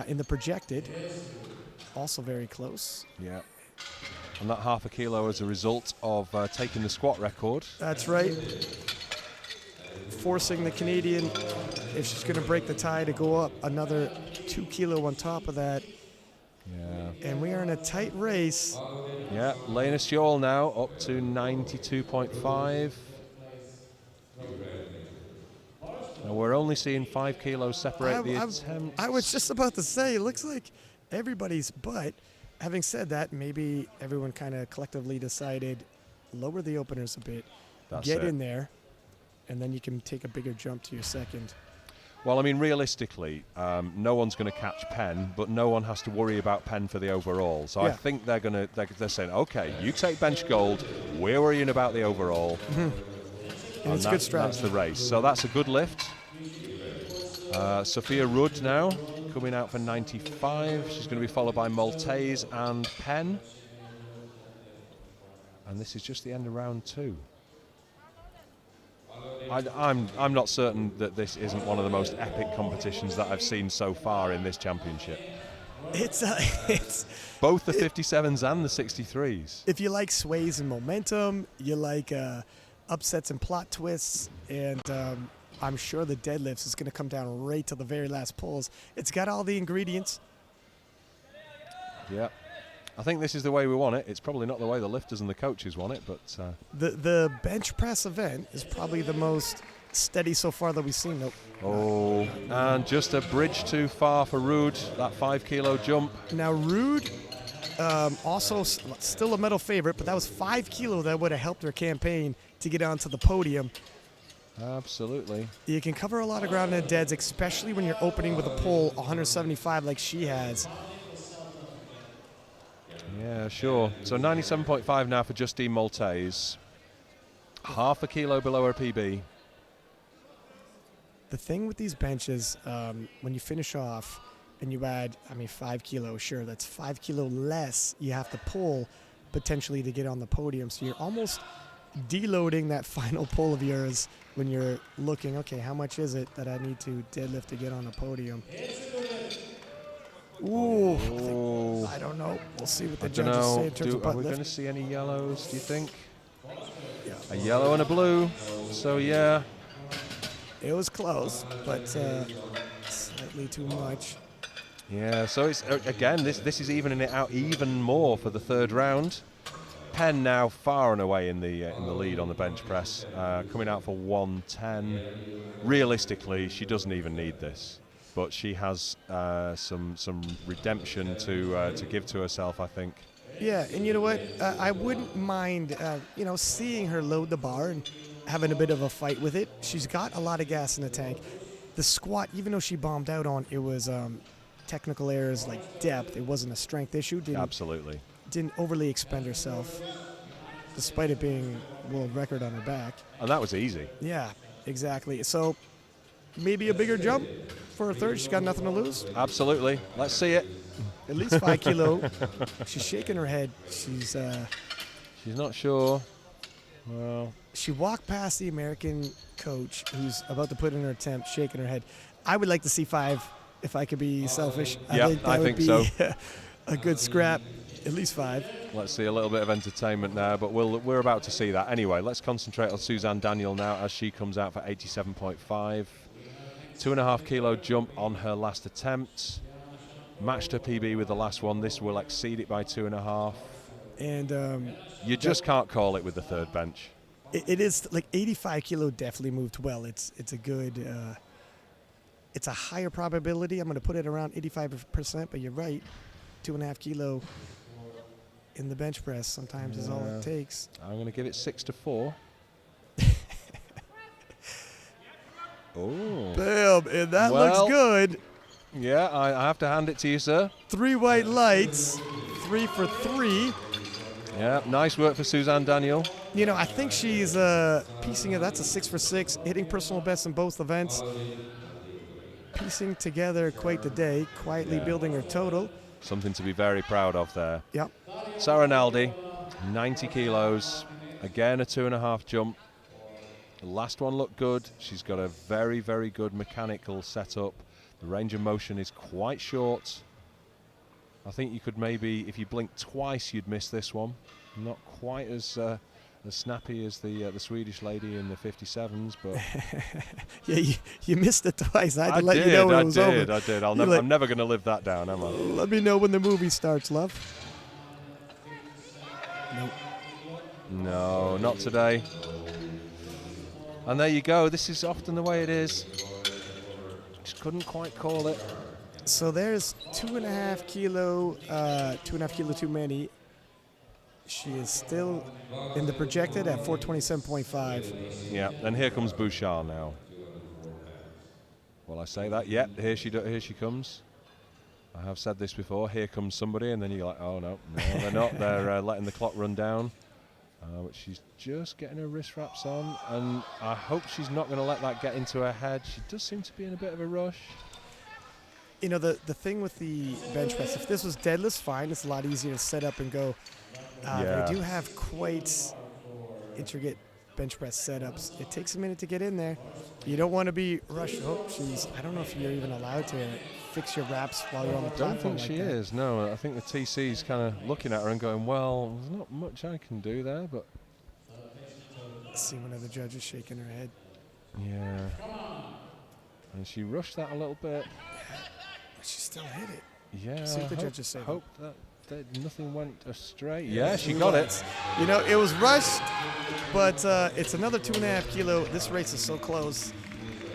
In the projected, also very close. Yeah. And that half a kilo as a result of taking the squat record. That's right. Forcing the Canadian if she's going to break the tie to go up another 2 kilo on top of that. Yeah. And we are in a tight race. Yeah, Lena Sjohl now up to 92.5. And we're only seeing 5 kilos separate the attempts. I was just about to say, it looks like everybody's, but having said that, maybe everyone kind of collectively decided lower the openers a bit, get in there, and then you can take a bigger jump to your second. Well, I mean, realistically, no one's going to catch Penn, but no one has to worry about Penn for the overall. So I think they're saying, okay, you take bench gold, we're worrying about the overall. And it's a good strategy. That's the race. So that's a good lift. Sophia Rudd now coming out for 95. She's going to be followed by Maltese and Penn. And this is just the end of round 2. I'm not certain that this isn't one of the most epic competitions that I've seen so far in this championship. It's both the 57s and the 63s. If you like sways and momentum, you like upsets and plot twists, and I'm sure the deadlifts is going to come down right to the very last pulls. It's got all the ingredients. Yeah. I think this is the way we want it. It's probably not the way the lifters and the coaches want it, but... The bench press event is probably the most steady so far that we've seen. Nope. Oh, and just a bridge too far for Ruud, that 5 kilo jump. Now, Ruud, also still a medal favorite, but that was 5 kilo that would have helped her campaign to get onto the podium. Absolutely. You can cover a lot of ground in the deads, especially when you're opening with a pull 175 like she has. Yeah, sure. So 97.5 now for Justine Maltese. Half a kilo below her PB. The thing with these benches, when you finish off and you add, 5 kilos, sure, that's 5 kilo less you have to pull potentially to get on the podium. So you're almost deloading that final pull of yours when you're looking, okay, how much is it that I need to deadlift to get on the podium? Ooh, I don't know. We'll see what the judges say in terms of butt lift. Are we going to see any yellows, do you think? Yeah. A yellow and a blue. So, yeah. It was close, but slightly too much. Yeah, so it's again, this is evening it out even more for the third round. Penn now far and away in the lead on the bench press, coming out for 110. Realistically, she doesn't even need this. But she has some redemption to give to herself, I think. Yeah, and you know what? I wouldn't mind, seeing her load the bar and having a bit of a fight with it. She's got a lot of gas in the tank. The squat, even though she bombed out on, it was technical errors like depth. It wasn't a strength issue. Absolutely. Didn't overly expend herself, despite it being world record on her back. And that was easy. Yeah, exactly. So maybe a bigger jump for a third. She's got nothing to lose. Absolutely. Let's see it. At least 5 kilo. She's shaking her head. She's not sure. Well, she walked past the American coach who's about to put in her attempt, shaking her head. I would like to see 5 if I could be selfish. Yeah, I think so. A good scrap, at least 5. Let's see a little bit of entertainment now, but we're about to see that. Anyway, let's concentrate on Suzanne Daniel now as she comes out for 87.5. 2.5 kilo jump on her last attempt. Matched her PB with the last one. This will exceed it by 2.5. And you just can't call it with the third bench. It is like 85 kilo definitely moved well. It's a good, it's a higher probability. I'm going to put it around 85%, but you're right. 2.5 kilo in the bench press sometimes is all it takes. I'm going to give it 6-4. Oh. Bam, and that looks good. Yeah, I have to hand it to you, sir. 3 white lights, 3 for 3. Yeah, nice work for Suzanne Daniel. I think she's piecing it. That's a 6 for 6, hitting personal best in both events. Piecing together quite the day, quietly building her total. Something to be very proud of there. Yep. Sarah Naldi, 90 kilos. Again, a 2.5 jump. The last one looked good. She's got a very, very good mechanical setup. The range of motion is quite short. I think you could maybe, if you blinked twice, you'd miss this one. Not quite as as snappy as the Swedish lady in the 57s, but yeah, you missed it twice. I had to let you know when it was over. I did. I'm never going to live that down, am I? Let me know when the movie starts, love. Nope. No, not today. And there you go. This is often the way it is. Just couldn't quite call it. So there's 2.5 kilo, 2.5 kilo too many. She is still in the projected at 427.5. Yeah, and here comes Bouchard now. Will I say that? Yep, here she comes. I have said this before. Here comes somebody, and then you're like, oh no, they're not. They're letting the clock run down. But she's just getting her wrist wraps on, and I hope she's not going to let that get into her head. She does seem to be in a bit of a rush. You know, the thing with the bench press, if this was deadlifts, fine. It's a lot easier to set up and go. Yeah. They do have quite intricate bench press setups. It takes a minute to get in there. You don't want to be rushed. Oh, I don't know if you're even allowed to fix your wraps while you're on the platform. I don't think she is, no. I think the TC's kind of looking at her and going, well, there's not much I can do there, but... Let's see one of the judges shaking her head. Yeah. And she rushed that a little bit. But she still hit it. Yeah, see what the judges say. Hope that nothing went astray. Yeah, she got it. You know, it was rushed, but it's another 2.5 kilo. This race is so close.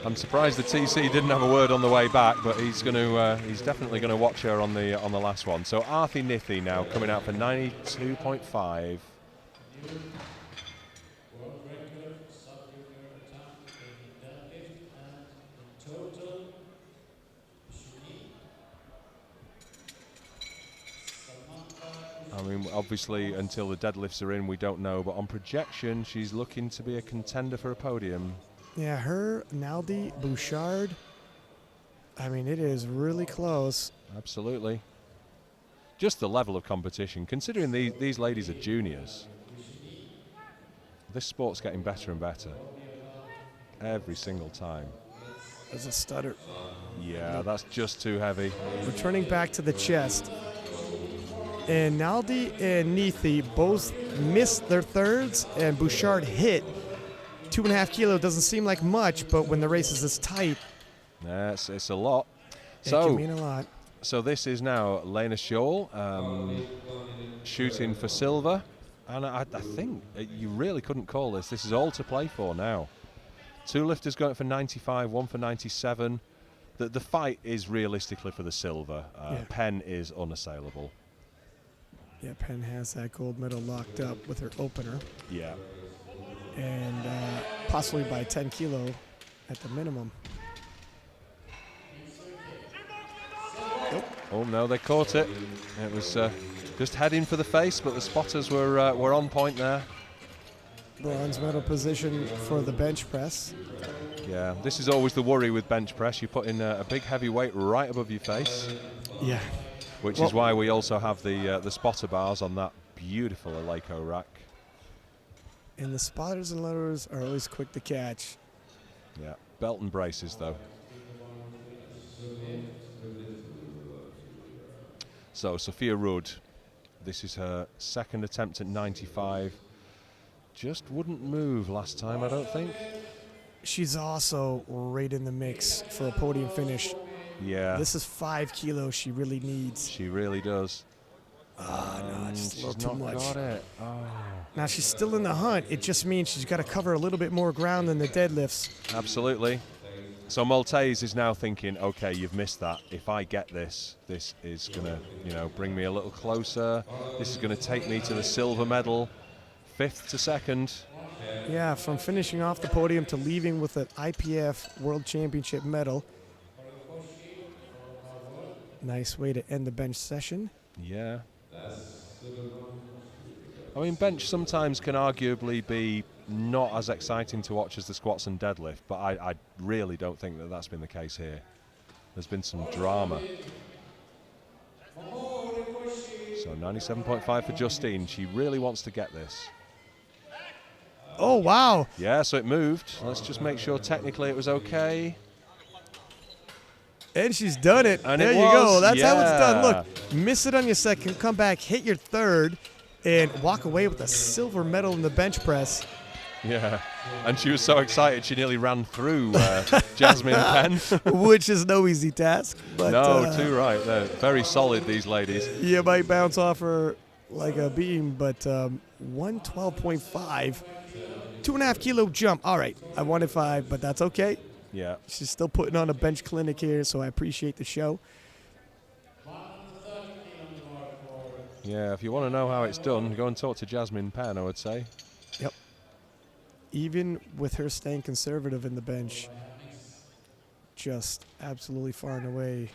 I'm surprised the TC didn't have a word on the way back, but he's definitely going to watch her on the last one. So Arthi Nithi now coming out for 92.5. I mean, obviously, until the deadlifts are in, we don't know. But on projection, she's looking to be a contender for a podium. Yeah, her, Naldi, Bouchard. I mean, it is really close. Absolutely. Just the level of competition. Considering these ladies are juniors, this sport's getting better and better every single time. There's a stutter. Yeah, that's just too heavy. Returning back to the chest. And Naldi and Nithi both missed their thirds, and Bouchard hit. 2.5 kilo doesn't seem like much, but when the race is this tight, it's a lot. It can mean a lot. So this is now Lena Scholl shooting for silver, and I think you really couldn't call this. This is all to play for now. Two lifters going for 95, one for 97. The fight is realistically for the silver. Penn is unassailable. Yeah, Penn has that gold medal locked up with her opener. Yeah. And possibly by 10 kilo at the minimum. Oh, no, they caught it. It was just heading for the face, but the spotters were on point there. Bronze medal position for the bench press. Yeah, this is always the worry with bench press. You put in a big heavy weight right above your face. Yeah. Which is why we also have the spotter bars on that beautiful Eleiko rack. And the spotters and loaders are always quick to catch. Yeah, belt and braces though. So Sophia Rudd, this is her second attempt at 95. Just wouldn't move last time, I don't think. She's also right in the mix for a podium finish. Yeah. This is 5 kilos she really needs. She really does. No, just a little she's too not much. got it. Oh. Now she's still in the hunt. It just means she's got to cover a little bit more ground than the deadlifts. Absolutely. So Maltese is now thinking, okay, you've missed that. If I get this, this is going to, bring me a little closer. This is going to take me to the silver medal, 5th to 2nd. Yeah, from finishing off the podium to leaving with an IPF World Championship medal. Nice way to end the bench session. Yeah. I mean, bench sometimes can arguably be not as exciting to watch as the squats and deadlift, but I really don't think that that's been the case here. There's been some drama. So 97.5 for Justine. She really wants to get this. Oh, wow. Yeah, so it moved. Let's just make sure technically it was okay. And she's done it. And there it you was, go. That's how it's yeah. done. Look, miss it on your second, come back, hit your third, and walk away with a silver medal in the bench press. Yeah, and she was so excited she nearly ran through Jasmine Penn. Which is no easy task. But, no, too right. They're very solid, these ladies. You might bounce off her like a beam, but 112.5, 2.5 kilo jump. All right, I wanted 5, but that's okay. Yeah. She's still putting on a bench clinic here, so I appreciate the show. Yeah, if you want to know how it's done, go and talk to Jasmine Penn, I would say. Yep. Even with her staying conservative in the bench, just absolutely far and away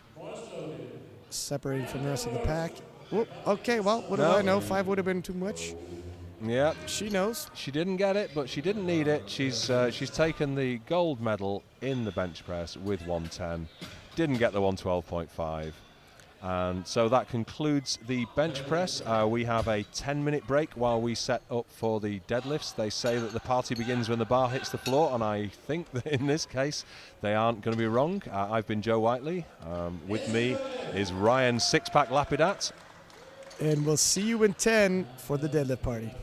separated from the rest of the pack. Whoop, okay, well, what do I know? 5 would have been too much. Yeah. She knows. She didn't get it, but she didn't need it. She's taken the gold medal in the bench press with 110. Didn't get the 112.5. And so that concludes the bench press. We have a 10-minute break while we set up for the deadlifts. They say that the party begins when the bar hits the floor, and I think that in this case they aren't going to be wrong. I've been Joe Whiteley. With me is Ryan Sixpack Lapidat. And we'll see you in 10 for the deadlift party.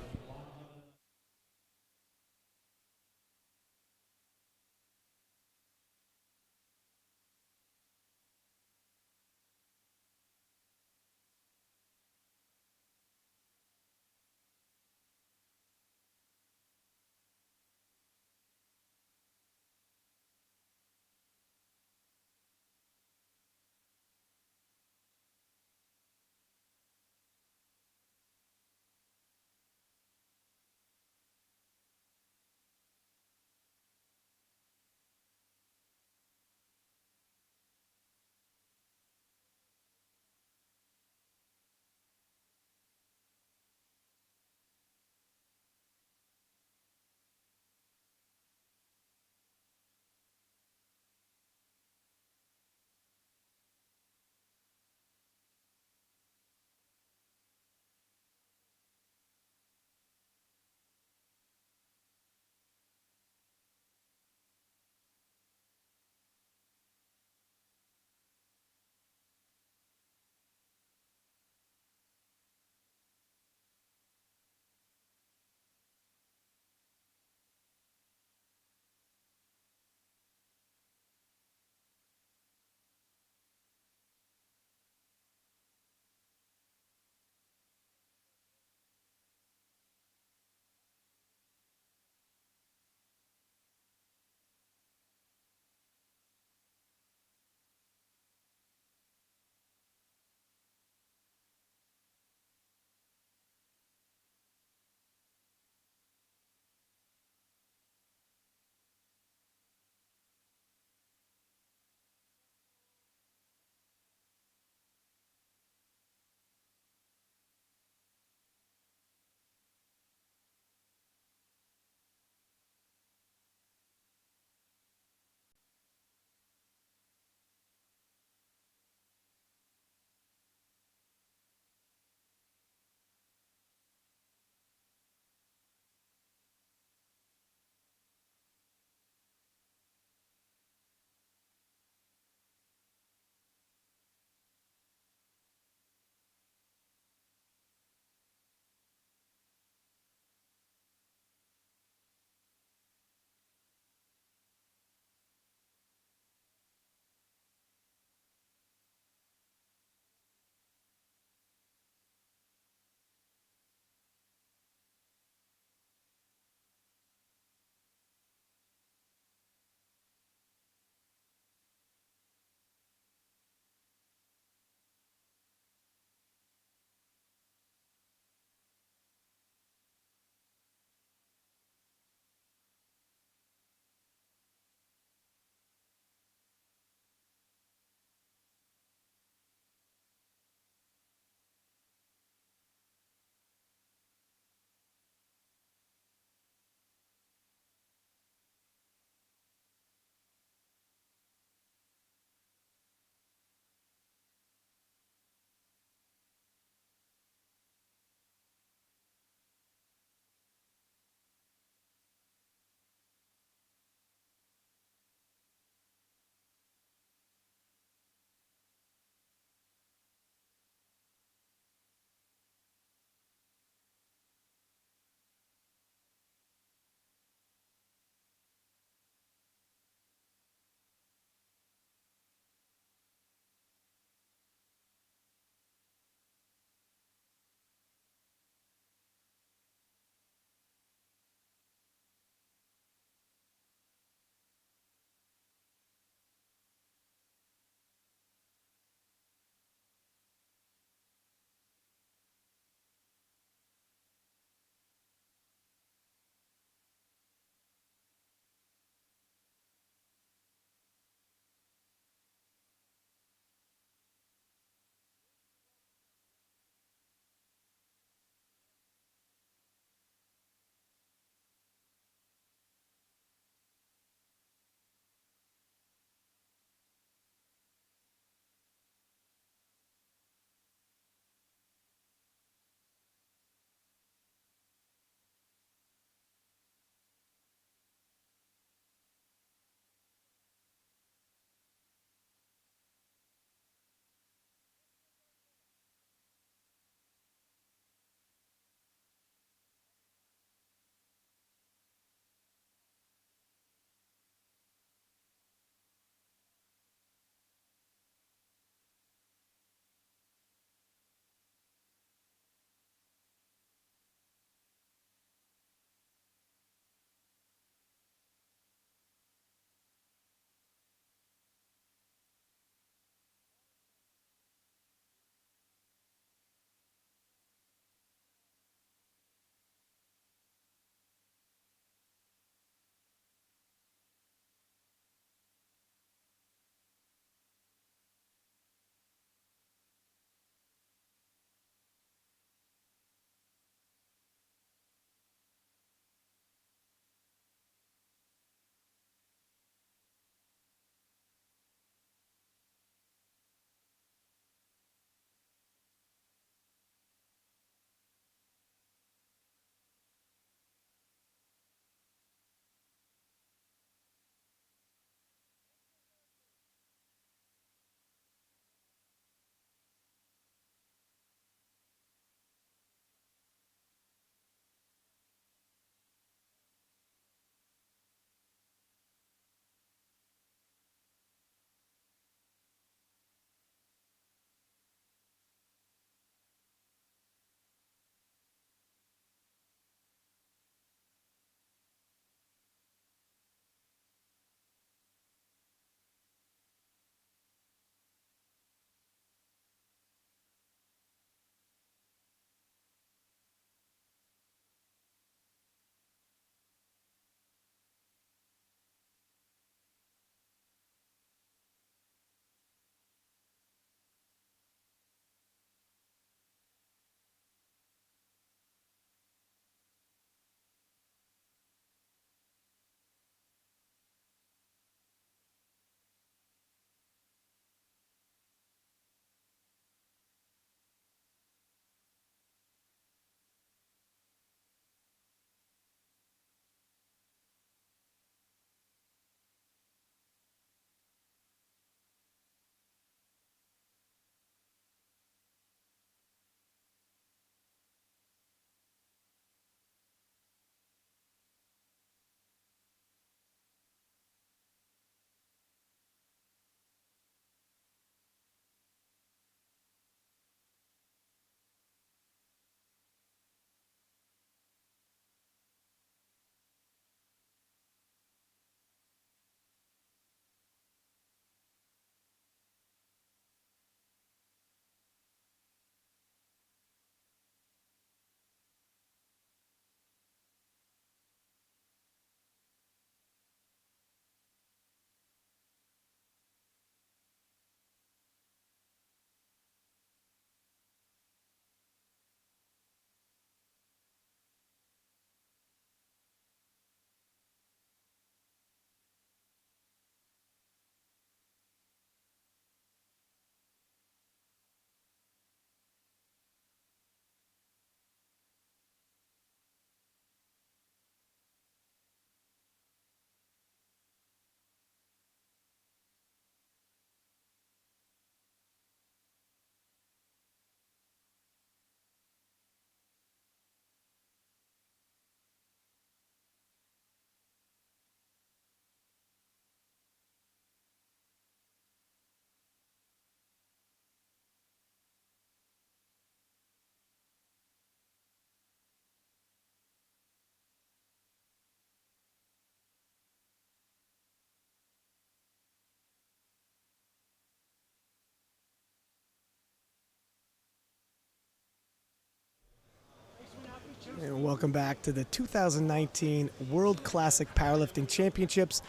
Welcome back to the 2019 World Classic Powerlifting Championships,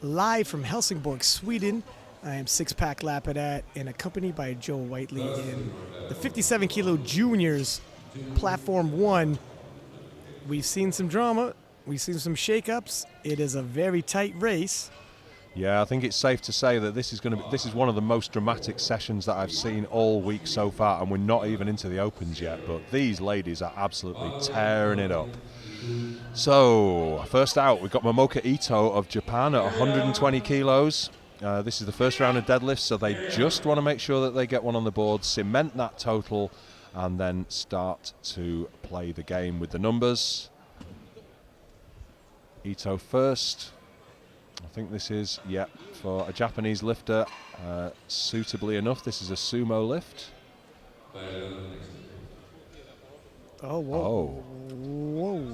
live from Helsingborg, Sweden. I am six-pack Lapidat and accompanied by Joe Whiteley in the 57 kilo juniors, platform 1. We've seen some drama. We've seen some shakeups. It is a very tight race. Yeah, I think it's safe to say that this is one of the most dramatic sessions that I've seen all week so far, and we're not even into the opens yet, but these ladies are absolutely tearing it up. So, first out, we've got Momoka Ito of Japan at 120 kilos. This is the first round of deadlifts, so they just want to make sure that they get one on the board, cement that total, and then start to play the game with the numbers. Ito first. I think this is, for a Japanese lifter, suitably enough. This is a sumo lift. Oh, whoa. Whoa.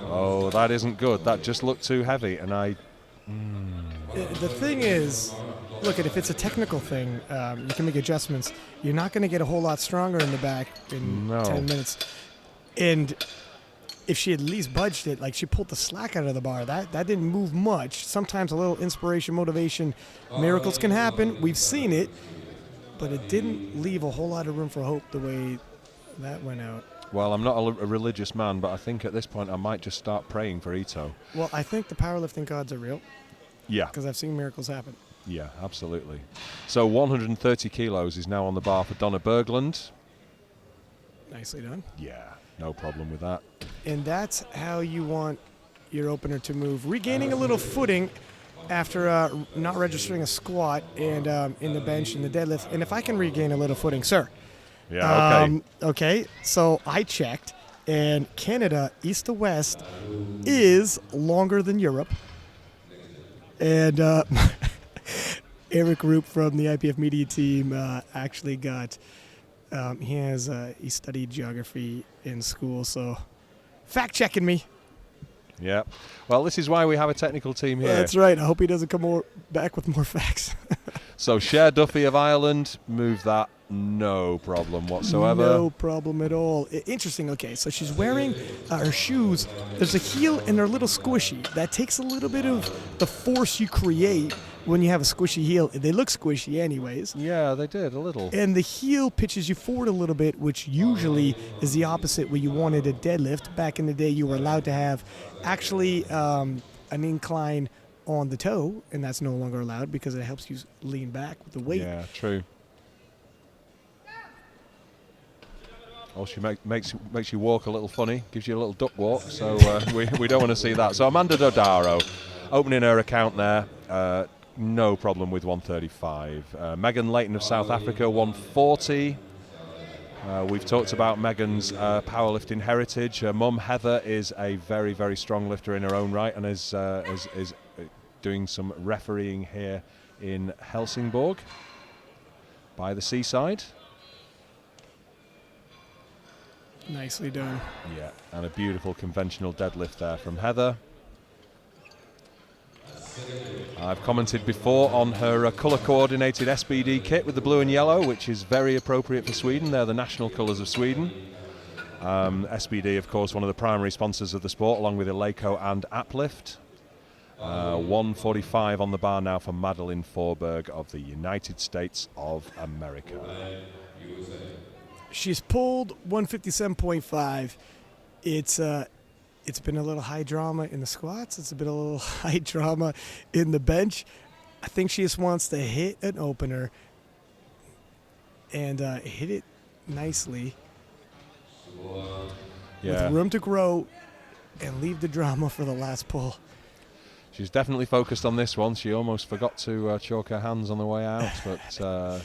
Oh, that isn't good. That just looked too heavy, and The thing is, look, if it's a technical thing, you can make adjustments. You're not going to get a whole lot stronger in the back in 10 minutes. And if she at least budged it, like she pulled the slack out of the bar, that didn't move much. Sometimes a little inspiration, motivation, miracles can happen. We've seen it, but it didn't leave a whole lot of room for hope the way that went out. Well, I'm not a religious man, but I think at this point I might just start praying for Ito. Well, I think the powerlifting gods are real. Yeah. Because I've seen miracles happen. Yeah, absolutely. So 130 kilos is now on the bar for Donna Berglund. Nicely done. Yeah, no problem with that. And that's how you want your opener to move. Regaining a little footing after not registering a squat and in the bench and the deadlift. And if I can regain a little footing, sir. Yeah, okay. Okay, so I checked, and Canada, east to west, is longer than Europe. And Eric Roop from the IPF media team actually got, he studied geography in school, so fact-checking me. Yeah. Well, this is why we have a technical team here. That's right. I hope he doesn't come back with more facts. So Cher Duffy of Ireland, move that, no problem whatsoever. No problem at all. Interesting. Okay, so she's wearing her shoes. There's a heel and they're a little squishy. That takes a little bit of the force you create when you have a squishy heel. They look squishy anyways. Yeah, they did, a little. And the heel pitches you forward a little bit, which usually is the opposite where you wanted a deadlift. Back in the day, you were allowed to have actually an incline on the toe, and that's no longer allowed because it helps you lean back with the weight. Yeah, true. Oh, she makes you walk a little funny, gives you a little duck walk, so we don't want to see that. So Amanda Dodaro, opening her account there, no problem with 135. Megan Leighton of South Africa, 140. We've talked about Megan's powerlifting heritage. Her mum, Heather, is a very, very strong lifter in her own right and is doing some refereeing here in Helsingborg by the seaside. Nicely done. Yeah, and a beautiful conventional deadlift there from Heather. I've commented before on her colour-coordinated SBD kit with the blue and yellow, which is very appropriate for Sweden. They're the national colours of Sweden. SBD, of course, one of the primary sponsors of the sport, along with Eleiko and Uplift. 145 on the bar now for Madeline Forberg of the United States of America. She's pulled 157.5. It's been a little high drama in the squats. It's been a little high drama in the bench. I think she just wants to hit an opener and hit it nicely. Yeah. With room to grow and leave the drama for the last pull. She's definitely focused on this one. She almost forgot to chalk her hands on the way out, but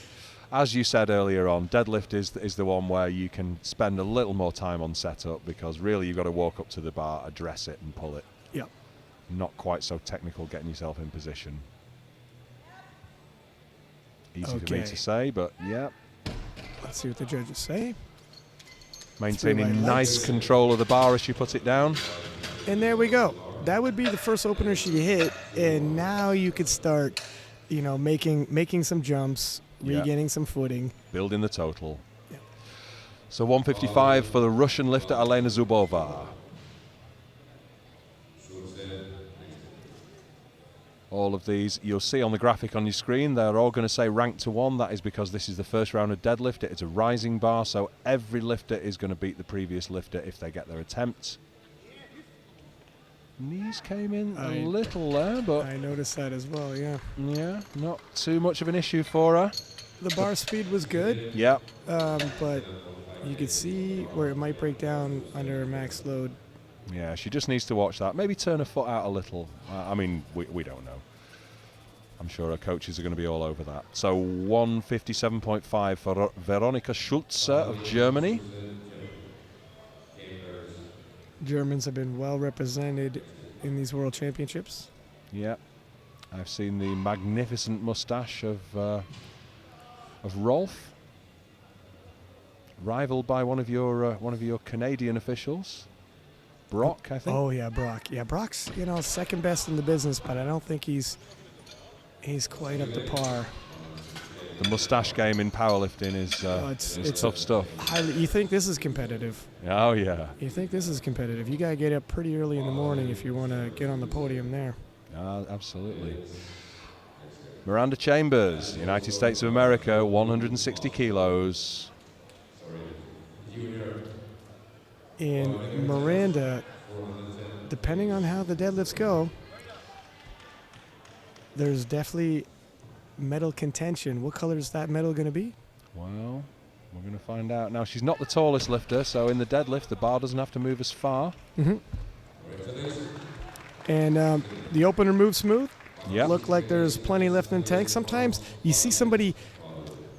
as you said earlier on, deadlift is the one where you can spend a little more time on setup because really you've got to walk up to the bar, address it and pull it. Yep. Not quite so technical getting yourself in position. Easy for me to say, but yeah. Let's see what the judges say. Maintaining nice control of the bar as you put it down. And there we go. That would be the first opener she hit, and now you could start, making some jumps, regaining some footing. Building the total. Yeah. So 155 for the Russian lifter Elena Zubova. All of these, you'll see on the graphic on your screen, they're all going to say rank to 1. That is because this is the first round of deadlift. It's a rising bar, so every lifter is going to beat the previous lifter if they get their attempts. Knees came in a little there, but I noticed that as well, yeah. Yeah, not too much of an issue for her. The bar speed was good. Yeah. But you could see where it might break down under max load. Yeah, she just needs to watch that. Maybe turn her foot out a little. I mean, we don't know. I'm sure her coaches are going to be all over that. So 157.5 for Veronika Schulze of Germany. Germans have been well represented in these World Championships. Yeah. I've seen the magnificent mustache of Rolf, rivaled by one of your Canadian officials. Brock, I think. Oh yeah, Brock. Yeah, Brock's second best in the business, but I don't think he's quite up to par. The mustache game in powerlifting is it's tough stuff. You think this is competitive? Oh yeah. You think this is competitive? You gotta get up pretty early in the morning if you want to get on the podium there. Absolutely. Miranda Chambers, United States of America, 160 kilos. And Miranda, depending on how the deadlifts go, there's definitely medal contention. What color is that medal going to be? Well, we're going to find out. Now, she's not the tallest lifter, so in the deadlift, the bar doesn't have to move as far. Mm-hmm. And the opener moves smooth. Yeah. Look like there's plenty left in the tank. Sometimes you see somebody,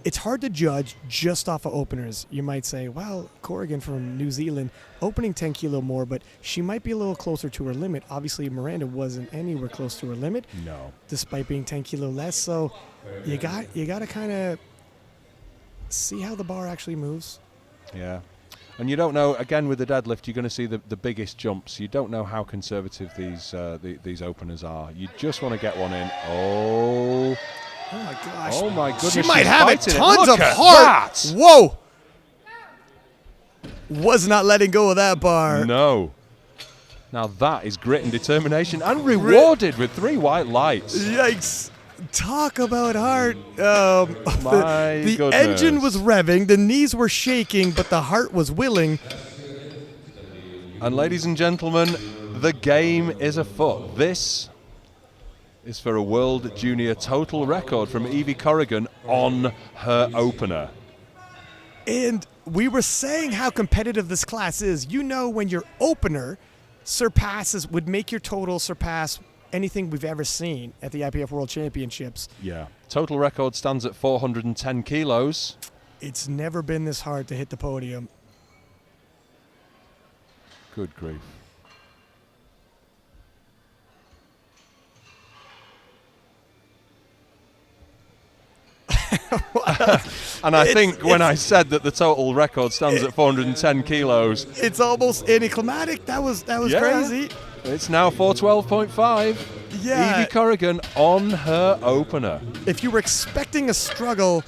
it's hard to judge just off of openers. You might say, well, Corrigan from New Zealand, opening 10 kilo more, but she might be a little closer to her limit. Obviously, Miranda wasn't anywhere close to her limit. No. Despite being 10 kilo less. So you got to kind of see how the bar actually moves. Yeah. And you don't know, again, with the deadlift, you're going to see the biggest jumps. You don't know how conservative these openers are. You just want to get one in. Oh. Oh, my gosh. Oh, my goodness. She might have tons of heart. That. Whoa. Was not letting go of that bar. No. Now that is grit and determination and rewarded with 3 white lights. Yikes. Talk about heart. My the engine was revving, the knees were shaking, but the heart was willing. And ladies and gentlemen, the game is afoot. This is for a world junior total record from Evie Corrigan on her opener. And we were saying how competitive this class is. When your opener would make your total surpass anything we've ever seen at the IPF World Championships. Yeah. Total record stands at 410 kilos. It's never been this hard to hit the podium. Good grief. And I think when I said that the total record stands at 410 kilos, it's almost anticlimactic. That was crazy. It's now 412.5. Yeah. Evie Corrigan on her opener. If you were expecting a struggle,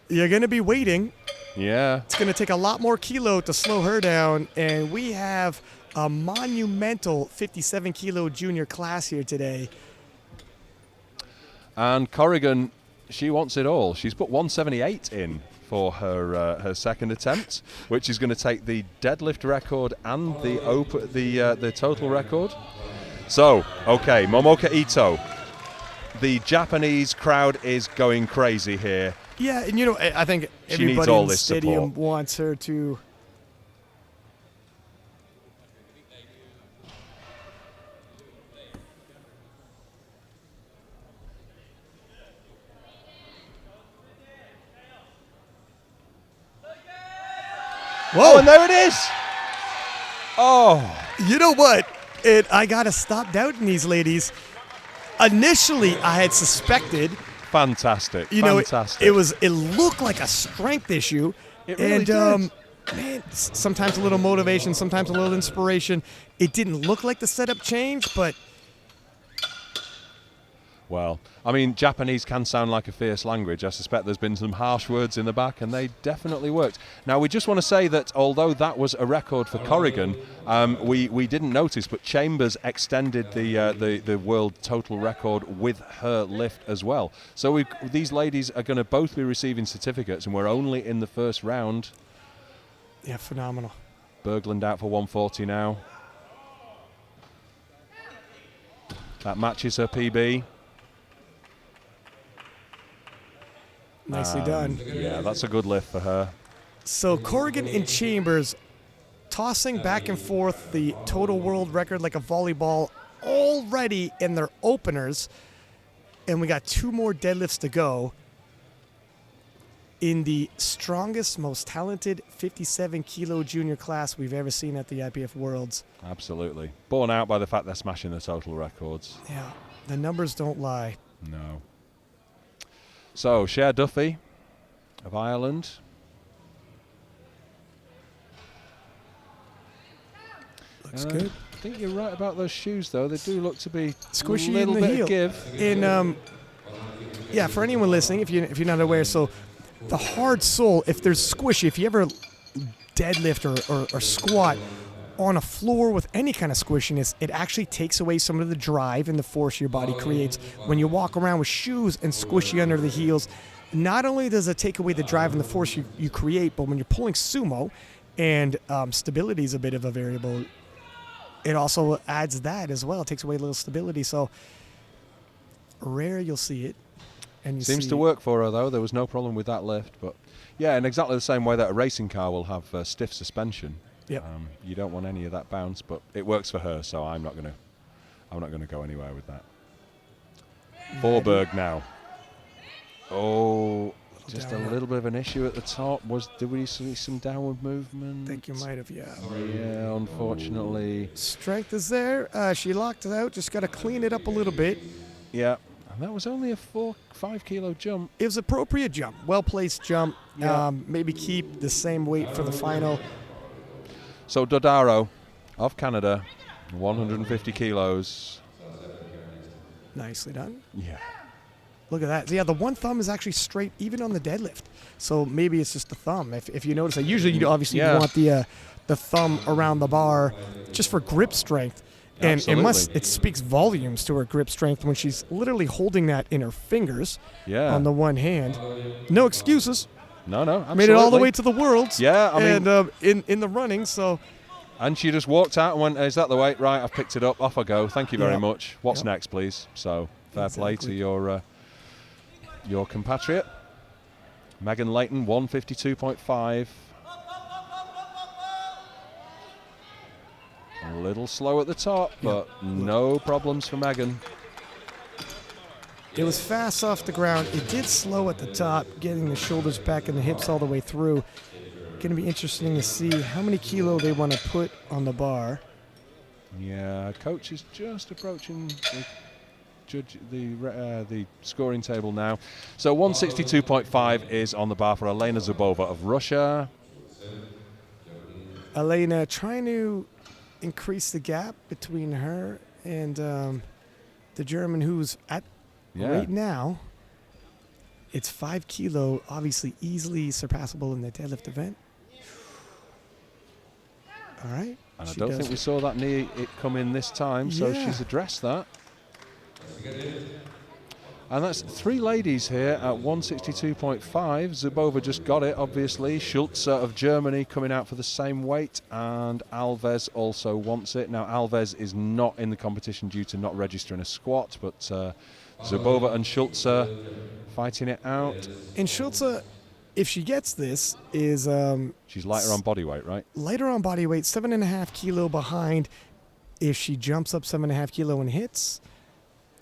you're going to be waiting. Yeah. It's going to take a lot more kilo to slow her down, and we have a monumental 57 kilo junior class here today. And Corrigan, she wants it all. She's put 178 in for her second attempt, which is going to take the deadlift record and the total record. So, okay, Momoka Ito. The Japanese crowd is going crazy here. Yeah, and I think everybody in the stadium wants her to. Whoa, and there it is. Oh. You know what? I got to stop doubting these ladies. Initially, I had suspected. Fantastic. Fantastic. It looked like a strength issue. It really did. Man, sometimes a little motivation, sometimes a little inspiration. It didn't look like the setup changed, but. Well, I mean, Japanese can sound like a fierce language. I suspect there's been some harsh words in the back, and they definitely worked. Now, we just want to say that although that was a record for Corrigan, we didn't notice, but Chambers extended the world total record with her lift as well. So these ladies are going to both be receiving certificates, and we're only in the first round. Yeah, phenomenal. Berglund out for 140 now. That matches her PB. Nicely done. Yeah, that's a good lift for her. So Corrigan and Chambers tossing back and forth the total world record like a volleyball already in their openers. And we got 2 more deadlifts to go in the strongest, most talented 57-kilo junior class we've ever seen at the IPF Worlds. Absolutely. Borne out by the fact they're smashing the total records. Yeah, the numbers don't lie. No. So, Cher Duffy of Ireland. Looks good. I think you're right about those shoes, though. They do look to be Squishy a little in the bit heel. of give. And yeah, for anyone listening, if you're not aware, so the hard sole, if there's squishy, if you ever deadlift or squat on a floor with any kind of squishiness, it actually takes away some of the drive and the force your body creates. When you walk around with shoes and squishy under the heels, not only does it take away the drive and the force you create, but when you're pulling sumo and stability is a bit of a variable, it also adds that as well. It takes away a little stability. So rare you'll see it. And you Seems to work for her, though. There was no problem with that lift. But yeah, in exactly the same way that a racing car will have stiff suspension. Yep. You don't want any of that bounce, but it works for her, so I'm not gonna go anywhere with that. Forberg now. Oh, just a little bit of an issue at the top. Did we see some downward movement? I think you might have, yeah. Yeah, unfortunately. Strength is there. She locked it out. Just got to clean it up a little bit. Yeah, and that was only a 5 kilo jump. It was appropriate jump, well-placed jump. Yeah. Maybe keep the same weight for the final. So Dodaro of Canada, 150 kilos. Nicely done. Yeah. Look at that. Yeah, the one thumb is actually straight even on the deadlift. So maybe it's just the thumb. If you notice that, usually you obviously you want the thumb around the bar just for grip strength. And it speaks volumes to her grip strength when she's literally holding that in her fingers on the one hand. No excuses. No, absolutely. Made it all the way to the Worlds. Yeah, I mean, and in the running, so. And she just walked out and went, "Is that the weight? Right, I've picked it up. Off I go. Thank you very much. What's next, please?" So fair play to your compatriot. Megan Layton, 152.5. A little slow at the top, but no problems for Megan. It was fast off the ground. It did slow at the top, getting the shoulders back and the hips all the way through. Going to be interesting to see how many kilo they want to put on the bar. Yeah, coach is just approaching the scoring table now. So 162.5 is on the bar for Elena Zubova of Russia. Elena trying to increase the gap between her and the German who's at right now. It's 5 kilo, obviously easily surpassable in the deadlift event. All right. And I don't think we saw that knee come in this time, so she's addressed that. And that's 3 ladies here at 162.5. Zubova just got it, obviously. Schulze of Germany coming out for the same weight, and Alves also wants it. Now, Alves is not in the competition due to not registering a squat, but Zubova and Schulze fighting it out. And Schulze, if she gets this, is... she's lighter on body weight, right? Lighter on body weight, 7.5 kilo behind. If she jumps up 7.5 kilo and hits,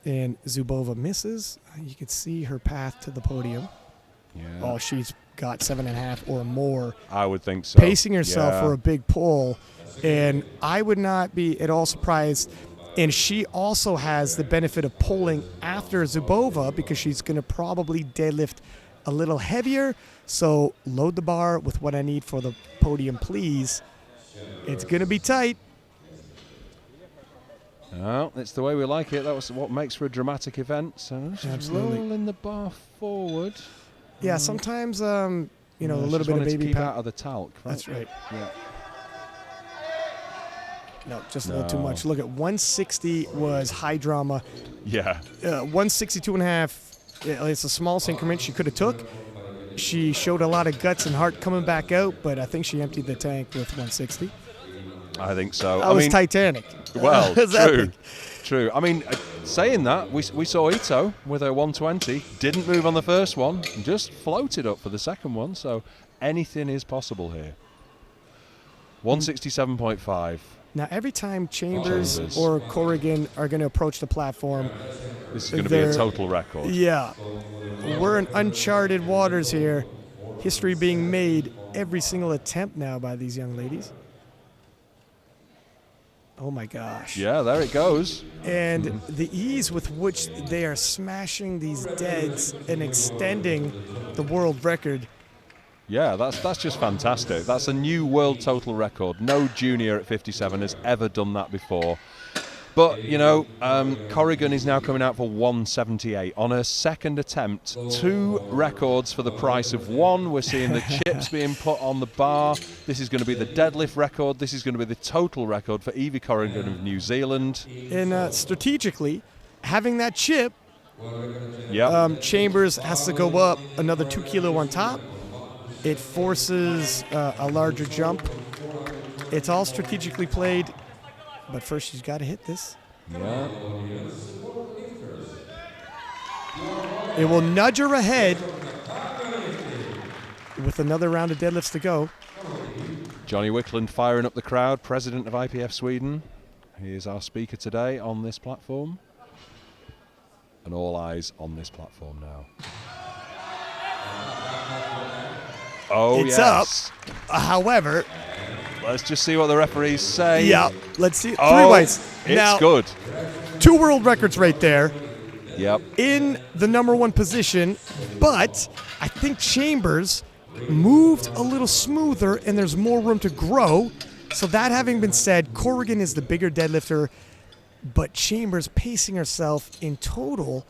and Zubova misses, you can see her path to the podium. Yeah. Oh, she's got 7.5 or more. I would think so. Pacing herself for a big pull. And I would not be at all surprised. And she also has the benefit of pulling after Zubova because she's going to probably deadlift a little heavier. So load the bar with what I need for the podium, please. It's going to be tight. Well, it's the way we like it. That was what makes for a dramatic event. So just rolling the bar forward. Yeah, sometimes, a little bit of baby keep pad. out of the talc. Right? That's right. Yeah. No, just a little too much. Look at 160 was high drama. Yeah. 162.5. It's the smallest increment she could have took. She showed a lot of guts and heart coming back out, but I think she emptied the tank with 160. I think so. I mean, Titanic. Well, true. I mean, saying that, we saw Ito with her 120, didn't move on the first one, and just floated up for the second one. So anything is possible here. 167.5. Now, every time Chambers or Corrigan are going to approach the platform, this is going to be a total record. Yeah. We're in uncharted waters here. History being made every single attempt now by these young ladies. Oh, my gosh. Yeah, there it goes. And the ease with which they are smashing these deads and extending the world record. Yeah, that's just fantastic. That's a new world total record. No junior at 57 has ever done that before. But, Corrigan is now coming out for 178. On her second attempt, 2 records for the price of 1. We're seeing the chips being put on the bar. This is going to be the deadlift record. This is going to be the total record for Evie Corrigan of New Zealand. And strategically, having that chip, Chambers has to go up another 2 kilo on top. It forces a larger jump. It's all strategically played, but first she's got to hit this. Yeah. It will nudge her ahead with another round of deadlifts to go. Johnny Wickland firing up the crowd, president of IPF Sweden. He is our speaker today on this platform. And all eyes on this platform now. Oh, it's yes. up. However, let's just see what the referees say. Yeah, let's see. 3 Oh, whites. It's now, good. 2 world records right there. Yep. In the number 1 position, but I think Chambers moved a little smoother and there's more room to grow. So that having been said, Corrigan is the bigger deadlifter, but Chambers pacing herself in total.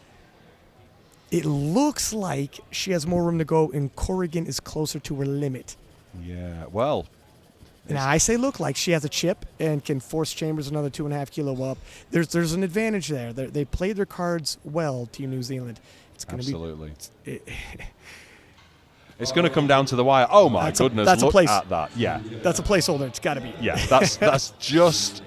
It looks like she has more room to go, and Corrigan is closer to her limit. Yeah, well. Now, I say look like she has a chip and can force Chambers another 2.5 kilo up. There's an advantage there. They played their cards well, Team New Zealand. It's going to be... Absolutely. It's going to come down to the wire. Oh, my goodness, look at that. Yeah. That's a placeholder. It's got to be. Yeah, that's just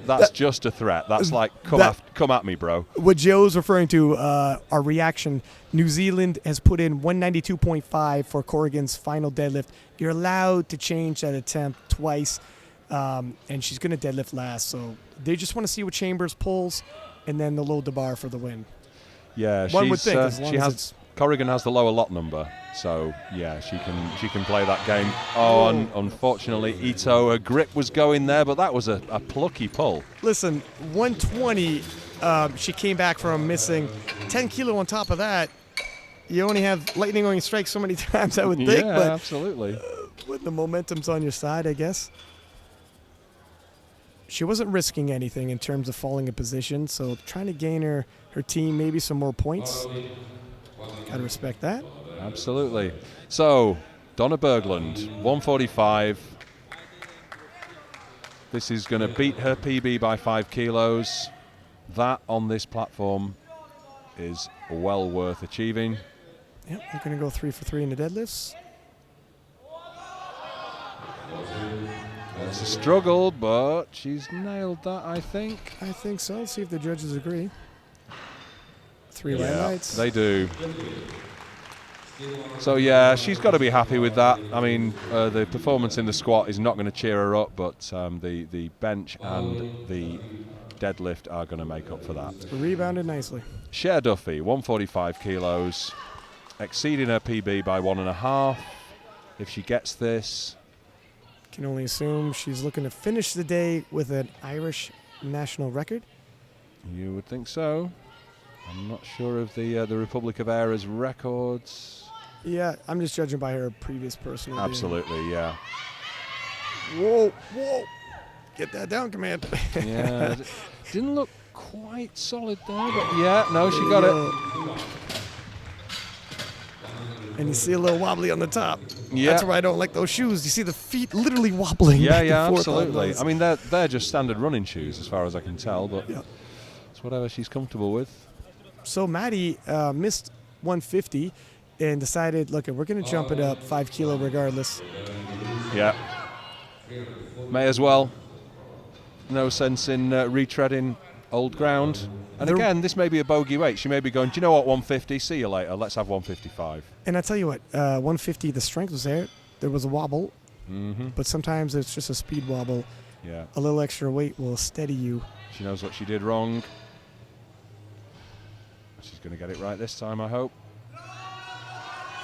a threat. That's like, come at me, bro. What Joe's referring to, our reaction, New Zealand has put in 192.5 for Corrigan's final deadlift. You're allowed to change that attempt twice, and she's going to deadlift last. So they just want to see what Chambers pulls, and then they'll load the bar for the win. Yeah, one would think as long as it's... Corrigan has the lower lot number, so yeah, she can play that game. Oh, and unfortunately, Ito, her grip was going there, but that was a plucky pull. Listen, 120, she came back from missing 10 kilo on top of that. You only have lightning on your strike so many times, I would think. Yeah, but, absolutely. When the momentum's on your side, I guess. She wasn't risking anything in terms of falling in position, so trying to gain her team maybe some more points. Got to respect that. Absolutely. So, Donna Berglund, 145. This is going to beat her PB by 5 kilos. That on this platform is well worth achieving. Yep, we're going to go 3 for 3 in the deadlifts. It's a struggle, but she's nailed that, I think. I think so. Let's see if the judges agree. 3 lights. They do. So, yeah, she's got to be happy with that. I mean, the performance in the squat is not going to cheer her up, but the bench and the deadlift are going to make up for that. Rebounded nicely. Cher Duffy, 145 kilos, exceeding her PB by 1.5. If she gets this... Can only assume she's looking to finish the day with an Irish national record. You would think so. I'm not sure of the Republic of Eira's records. Yeah, I'm just judging by her previous personal. Absolutely, yeah. Whoa. Get that down, command. Yeah, didn't look quite solid there, but yeah, no, she got it. And you see a little wobbly on the top. Yeah. That's why I don't like those shoes. You see the feet literally wobbling. Yeah, back yeah, and forth on absolutely. those. I mean, they're just standard running shoes as far as I can tell, but Yeah. it's whatever she's comfortable with. So Maddie missed 150 and decided, look, we're going to jump it up 5 kilo regardless. Yeah. May as well. No sense in retreading old ground. And again, this may be a bogey weight. She may be going, do you know what, 150? See you later. Let's have 155. And I tell you what, 150, the strength was there. There was a wobble. Mm-hmm. But sometimes it's just a speed wobble. Yeah. A little extra weight will steady you. She knows what she did wrong. She's going to get it right this time, I hope.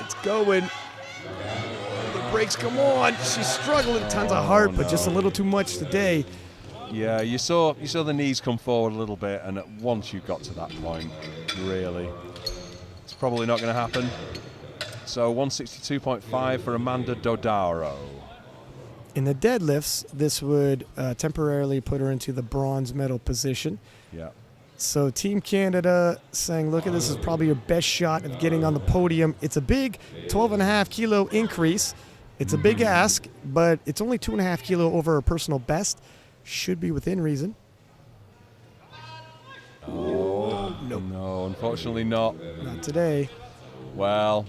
It's going. The brakes come on. She's struggling. Tons of heart, but just a little too much today. Yeah, you saw the knees come forward a little bit, and once you got to that point, really, it's probably not going to happen. So 162.5 for Amanda Dodaro. In the deadlifts, this would temporarily put her into the bronze medal position. Yeah. So Team Canada saying, look, this is probably your best shot of getting on the podium. It's a big 12.5 kilo increase. It's a big ask, but it's only 2.5 kilo over her personal best. Should be within reason. Oh, nope. No, unfortunately not. Not today. Well,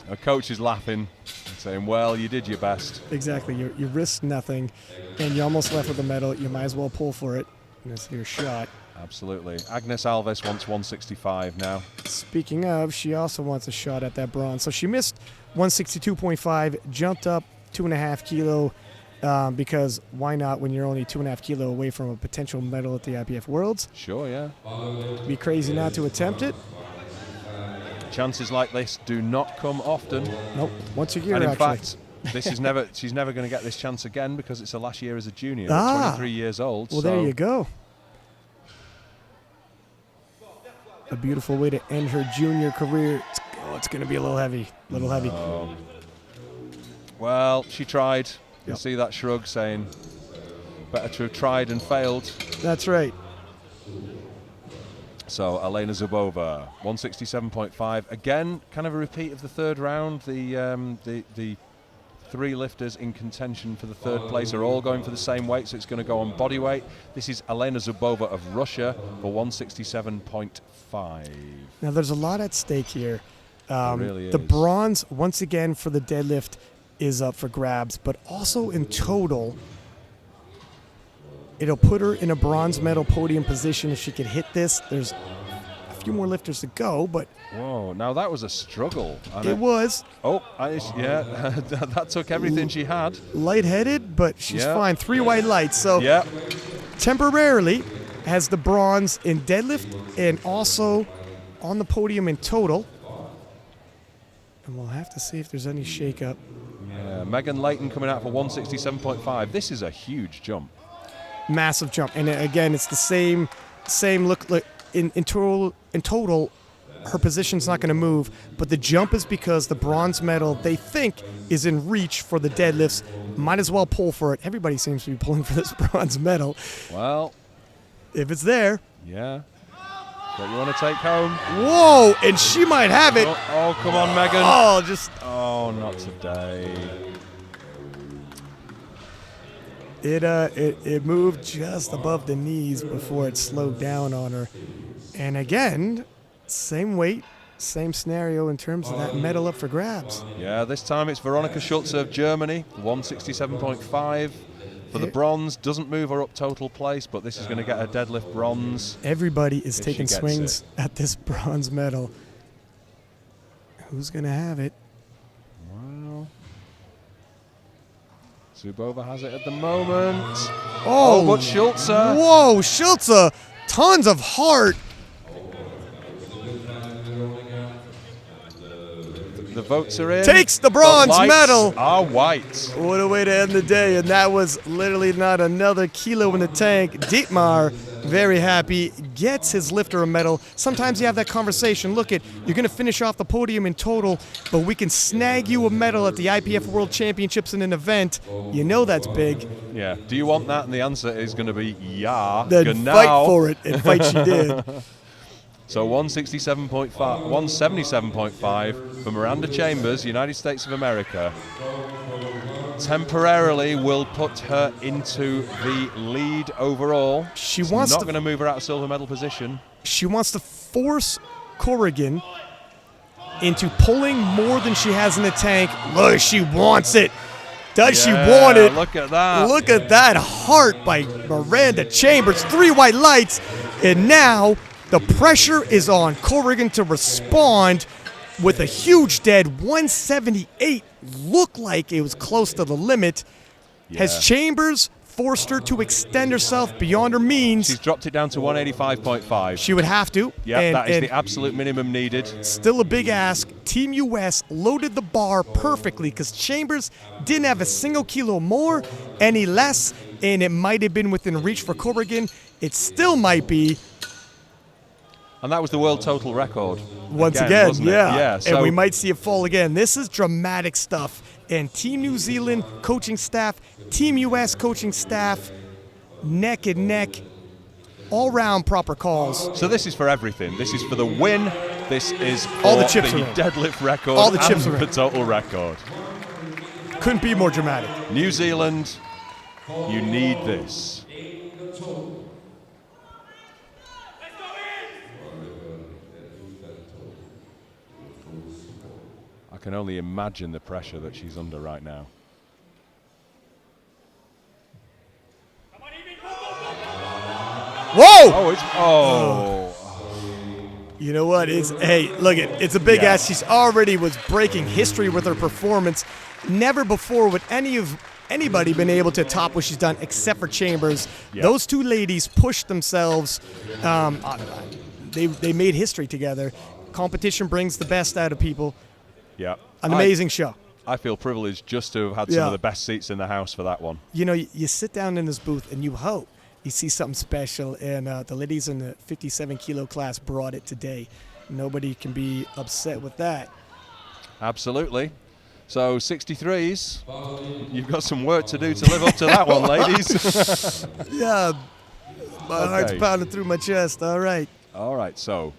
her coach is laughing and saying, well, you did your best. Exactly. You risked nothing, and you almost left with a medal. You might as well pull for it. And it's your shot. Absolutely. Agnes Alves wants 165 now. Speaking of, she also wants a shot at that bronze. So she missed 162.5, jumped up 2.5 kilo, because why not when you're only 2.5 kilo away from a potential medal at the IPF Worlds? Sure, yeah. Be crazy not to attempt it. Chances like this do not come often. Nope. Once a year, and in actually. fact, this is she's never going to get this chance again because it's her last year as a junior, 23 years old. Well, so there you go. A beautiful way to end her junior career. It's going to be a little heavy. Well, she tried. You Yep. see that shrug saying, better to have tried and failed. That's right. So Elena Zubova, 167.5. Again, kind of a repeat of the third round. The three lifters in contention for the third place are all going for the same weight, so it's going to go on body weight. This is Elena Zubova of Russia for 167.5. Now, there's a lot at stake here. Really the is. bronze, once again, for the deadlift is up for grabs, but also in total, it'll put her in a bronze medal podium position if she can hit this. There's a few more lifters to go, but Whoa, now that was a struggle. it was Yeah, that took everything she had. lightheaded, but she's Yeah. fine. 3 white lights, so Yeah, temporarily has the bronze in deadlift and also on the podium in total. And we'll have to see if there's any shakeup. yeah. Megan Layton coming out for 167.5. This is a huge jump. Massive jump, and again, it's the same look. Like in total, her position's not going to move, but the jump is because the bronze medal they think is in reach for the deadlifts. Might as well pull for it. Everybody seems to be pulling for this bronze medal. Well, If it's there, yeah. What you want to take home? whoa, and she might have it. Oh, come on, Megan. Oh, not today. It moved just above the knees before it slowed down on her. And again, same weight, same scenario in terms of that medal up for grabs. Yeah, this time it's Veronika Schulze of Germany, 167.5 for the bronze. Doesn't move her up total place, but this is going to get her deadlift bronze. Everybody is If taking she gets swings at this bronze medal. Who's going to have it? Wow. Zubova has it at the moment. Oh, but Schulze. Whoa, Schulze. Tons of heart. The votes are in. Takes the bronze lights medal. Are white. What a way to end the day, and that was literally not another kilo in the tank. Dietmar, very happy, gets his lifter a medal. Sometimes you have that conversation. Look, you're going to finish off the podium in total, but we can snag you a medal at the IPF World Championships in an event. You know that's big. Yeah. Do you want that? And the answer is going to be yeah. Then fight for it, and fight she did. So 177.5 for Miranda Chambers, United States of America. Temporarily will put her into the lead overall. She wants not going to move her out of silver medal position. She wants to force Corrigan into pulling more than she has in the tank. Look, she wants it. Does she want it? Look at that. Look at that heart by Miranda Chambers. 3 white lights, and now the pressure is on Corrigan to respond with a huge dead 178. Looked like it was close to the limit. Yeah. Has Chambers forced her to extend herself beyond her means? She's dropped it down to 185.5. She would have to. Yeah, that is the absolute minimum needed. Still a big ask. Team US loaded the bar perfectly because Chambers didn't have a single kilo more, any less, and it might have been within reach for Corrigan. It still might be. And that was the world total record. Once again, wasn't it? Yeah. So and we might see it fall again. This is dramatic stuff. And Team New Zealand coaching staff, Team US coaching staff, neck and neck, all round proper calls. So this is for everything. This is for the win. This is for all the chips the deadlift record all the chips and the total record. Couldn't be more dramatic. New Zealand, you need this. I can only imagine the pressure that she's under right now. Whoa! Oh, You know what? It's a big ass. She's already was breaking history with her performance. Never before would anybody been able to top what she's done except for Chambers. Yep. Those two ladies pushed themselves. They made history together. Competition brings the best out of people. Yeah. An amazing show. I feel privileged just to have had some of the best seats in the house for that one. You know, you sit down in this booth and you hope you see something special, and the ladies in the 57 kilo class brought it today. Nobody can be upset with that. Absolutely. So 63s, you've got some work to do to live up to that one, ladies. Yeah, my heart's pounding through my chest. All right. All right, so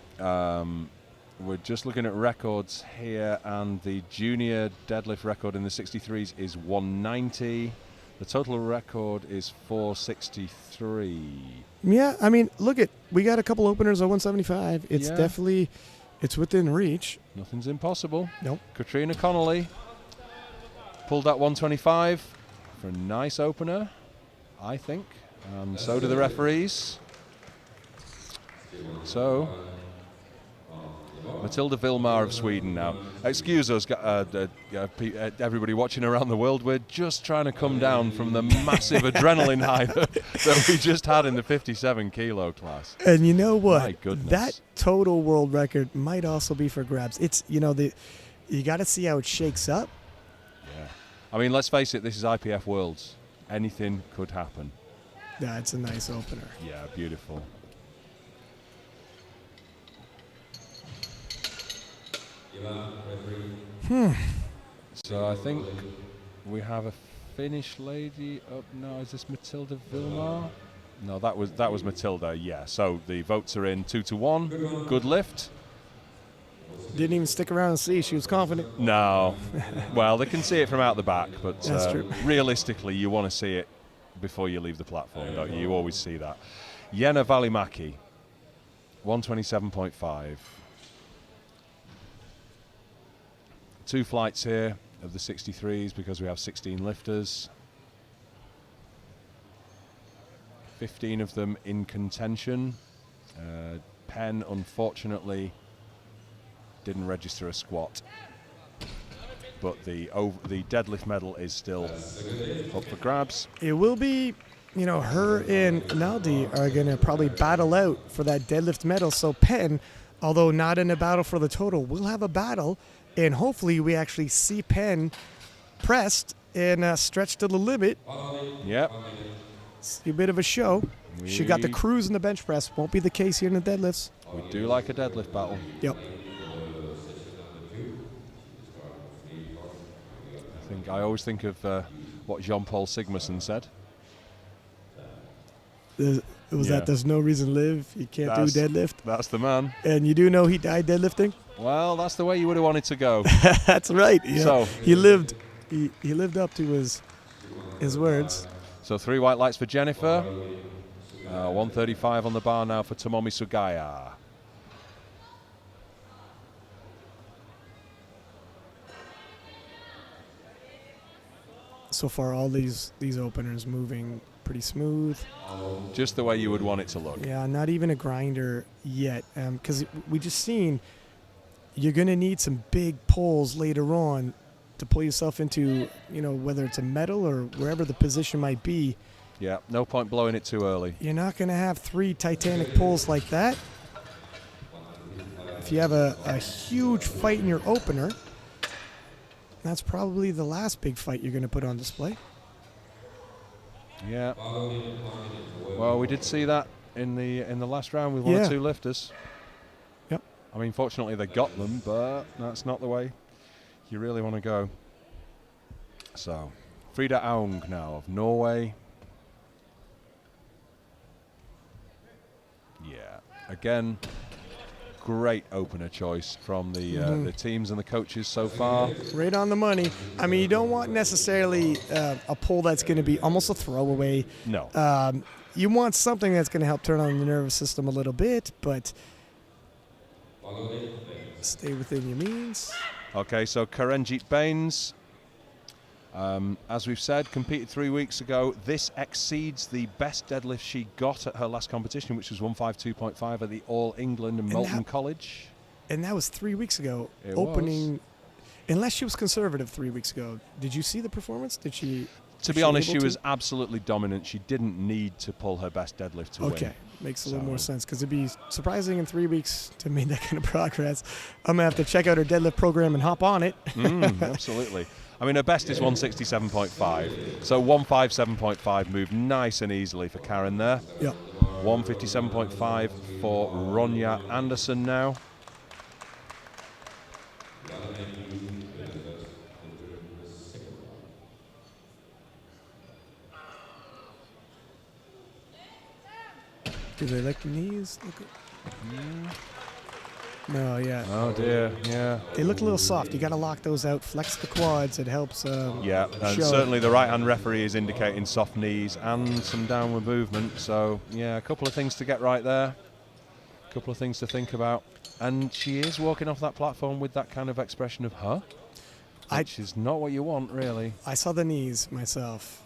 we're just looking at records here, and the junior deadlift record in the 63s is 190. The total record is 463. Yeah, I mean, we got a couple openers at 175. It's definitely, it's within reach. Nothing's impossible. Nope. Katrina Connolly pulled that 125 for a nice opener, I think. So do the referees. So Matilda Vilmar of Sweden now. Excuse us, everybody watching around the world. We're just trying to come down from the massive adrenaline high that we just had in the 57 kilo class. And you know what? My goodness. That total world record might also be for grabs. It's, you got to see how it shakes up. Yeah. I mean, let's face it, this is IPF Worlds. Anything could happen. That's a nice opener. Yeah, beautiful. So I think we have a Finnish lady up now. Is this Matilda Vilmar? No, that was Matilda. Yeah. So the votes are in 2-1. Good lift. Didn't even stick around and see. She was confident. No. Well, they can see it from out the back, but That's true. Realistically, you want to see it before you leave the platform, don't you? You always see that. Jenna Välimäki, 127.5. 2 flights here of the 63s because we have 16 lifters. 15 of them in contention. Penn, unfortunately, didn't register a squat. But the deadlift medal is still up for grabs. It will be, her and Naldi are going to probably battle out for that deadlift medal. So Penn, although not in a battle for the total, will have a battle and hopefully we actually see Penn pressed and stretched to the limit. Yep. See a bit of a show. She got the cruise in the bench press. Won't be the case here in the deadlifts. We do like a deadlift battle. Yep. I always think of what Jean-Paul Sigmarsson said. That there's no reason to live. You can't do deadlift. That's the man. And you do know he died deadlifting? Well, that's the way you would have wanted to go. That's right. Yeah. So he lived up to his words. So 3 white lights for Jennifer. 135 on the bar now for Tomomi Sugaya. So far, all these openers moving pretty smooth. Just the way you would want it to look. Yeah, not even a grinder yet. Because we just seen you're going to need some big pulls later on to pull yourself into, whether it's a medal or wherever the position might be. Yeah, no point blowing it too early. You're not going to have 3 Titanic pulls like that. If you have a huge fight in your opener, that's probably the last big fight you're going to put on display. Yeah. Well, we did see that in the last round with 1 or 2 lifters. Yep. I mean, fortunately they got them, but that's not the way you really want to go. So, Frida Aung now of Norway. Yeah. Again, great opener choice from the teams and the coaches so far. Right on the money. I mean, you don't want necessarily a pull that's going to be almost a throwaway. No. You want something that's going to help turn on the nervous system a little bit, but stay within your means. Okay, so Karenjit Baines, as we've said, competed 3 weeks ago. This exceeds the best deadlift she got at her last competition, which was 152.5 at the All England in Molten College. And that was 3 weeks ago. It opening, was. Unless she was conservative 3 weeks ago. Did you see the performance? Did she? To be honest, she was absolutely dominant. She didn't need to pull her best deadlift to win. Okay, makes a little more sense because it'd be surprising in 3 weeks to make that kind of progress. I'm going to have to check out her deadlift program and hop on it. Absolutely. I mean, her best is 167.5. So 157.5 moved nice and easily for Karen there. Yep. 157.5 for Ronja Anderson now. Do they like the knees? No, yeah. Oh dear, yeah. They look a little soft. You got to lock those out. Flex the quads. It helps. Yeah, and certainly the right-hand referee is indicating soft knees and some downward movement. So yeah, a couple of things to get right there. A couple of things to think about. And she is walking off that platform with that kind of expression of which is not what you want, really. I saw the knees myself.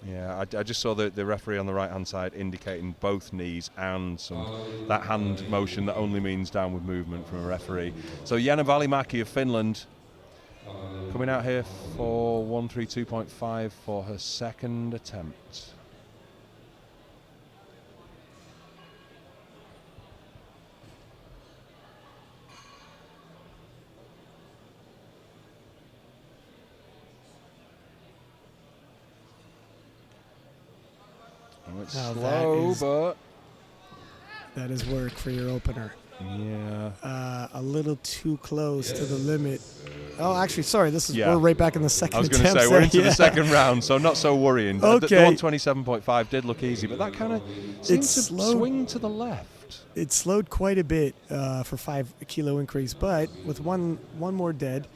Yeah, I just saw the referee on the right-hand side indicating both knees and that hand motion that only means downward movement from a referee. So Jana Välimäki of Finland coming out here for 132.5 for her second attempt. It's slow, that is work for your opener. Yeah. A little too close to the limit. Oh, actually, sorry. We're right back in the second. I was going to say we're into the second round, so not so worrying. Okay. The 127.5 did look easy, but that kind of seemed to swing to the left. It slowed quite a bit for 5 kilo increase, but with one more dead,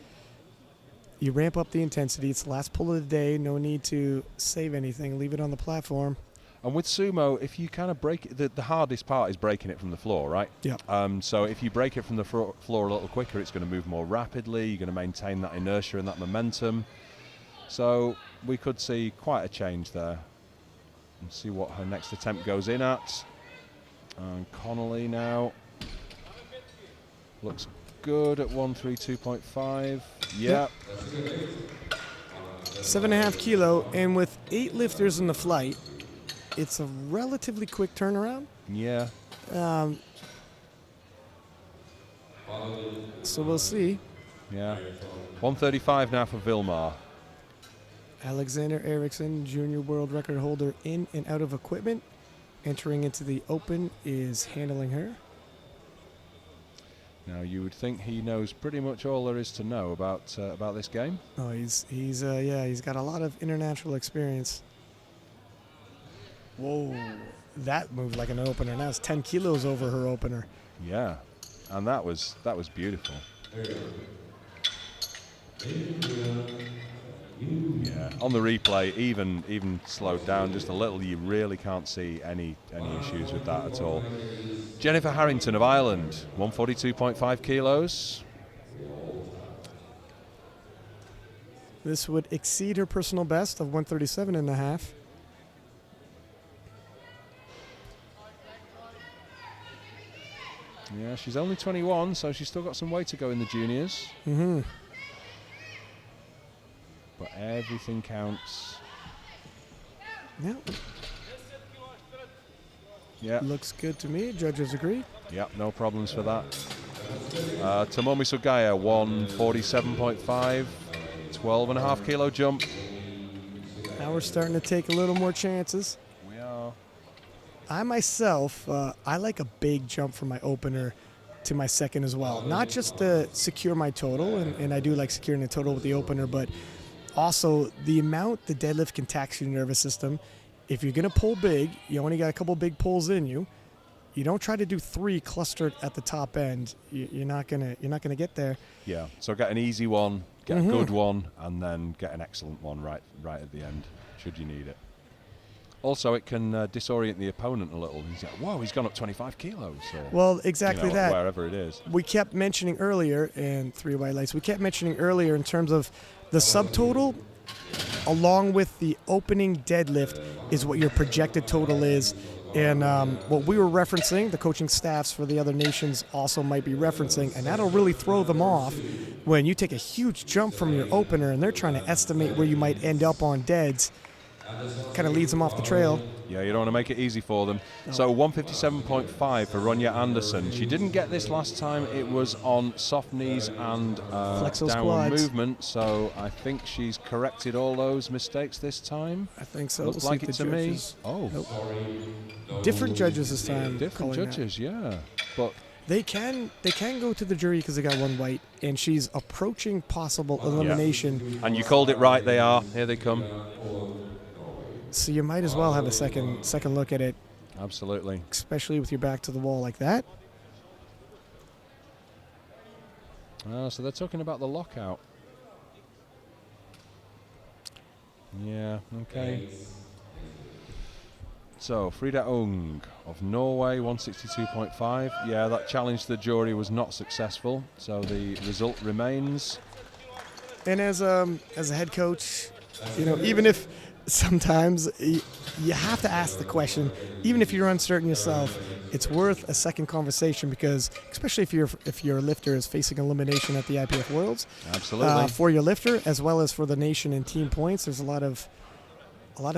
you ramp up the intensity. It's the last pull of the day. No need to save anything. Leave it on the platform. And with sumo, if you kind of break it, the hardest part is breaking it from the floor, right? Yeah. So if you break it from the floor a little quicker, it's going to move more rapidly. You're going to maintain that inertia and that momentum. So we could see quite a change there. And see what her next attempt goes in at. And Connolly now looks good at 132.5. Yeah. 7.5 kilo, and with 8 lifters in the flight, it's a relatively quick turnaround. Yeah. So we'll see. Yeah. 135 now for Vilmar. Alexander Eriksson, junior world record holder in and out of equipment. Entering into the open is handling her. Now you would think he knows pretty much all there is to know about this game. Oh, he's got a lot of international experience. Whoa, that moved like an opener. Now it's 10 kilos over her opener. Yeah, and that was beautiful. Yeah, on the replay, even slowed down just a little, you really can't see any issues with that at all. Jennifer Harrington of Ireland, 142.5 kilos. This would exceed her personal best of 137.5. Yeah, she's only 21, so she's still got some way to go in the juniors. Mm-hmm. But everything counts. Yeah. Yeah. Looks good to me. Judges agree. Yeah, no problems for that. Tomomi Sugaya, 147.5, 12.5 kilo jump. Now we're starting to take a little more chances. We are. I myself, I like a big jump from my opener to my second as well. Not just to secure my total, and I do like securing the total with the opener, but also the amount the deadlift can tax your nervous system. If you're going to pull big, you only got a couple big pulls in you. You don't try to do 3 clustered at the top end. You're not gonna get there. Yeah. So get an easy one, get a good one, and then get an excellent one right at the end, should you need it. Also, it can disorient the opponent a little. He's like, "Whoa, he's gone up 25 kilos." Or, well, exactly that. Wherever it is. We kept mentioning earlier, and 3 white lights. We kept mentioning earlier in terms of the subtotal, along with the opening deadlift, is what your projected total is. And what we were referencing, the coaching staffs for the other nations also might be referencing, and that'll really throw them off when you take a huge jump from your opener and they're trying to estimate where you might end up on deads. Kind of leads them off the trail. Yeah, you don't want to make it easy for them. No. So 157.5 for Ronja Anderson. She didn't get this last time. It was on soft knees and downward squads. movement. So I think she's corrected all those mistakes this time. I think so. Looks like it to me. Oh. Nope. Different judges this time. Different judges, yeah. But they can go to the jury because they got 1 white, and she's approaching possible elimination. Yeah. And you called it right. They are. Here they come. So you might as well have a second look at it. Absolutely. Especially with your back to the wall like that. So they're talking about the lockout. Yeah, okay. So Frida Ung of Norway, 162.5. Yeah, that challenge to the jury was not successful. So the result remains. And as a head coach, even if sometimes you have to ask the question, even if you're uncertain yourself, it's worth a second conversation, because especially if your lifter is facing elimination at the IPF Worlds, absolutely, for your lifter as well as for the nation and team points, there's a lot of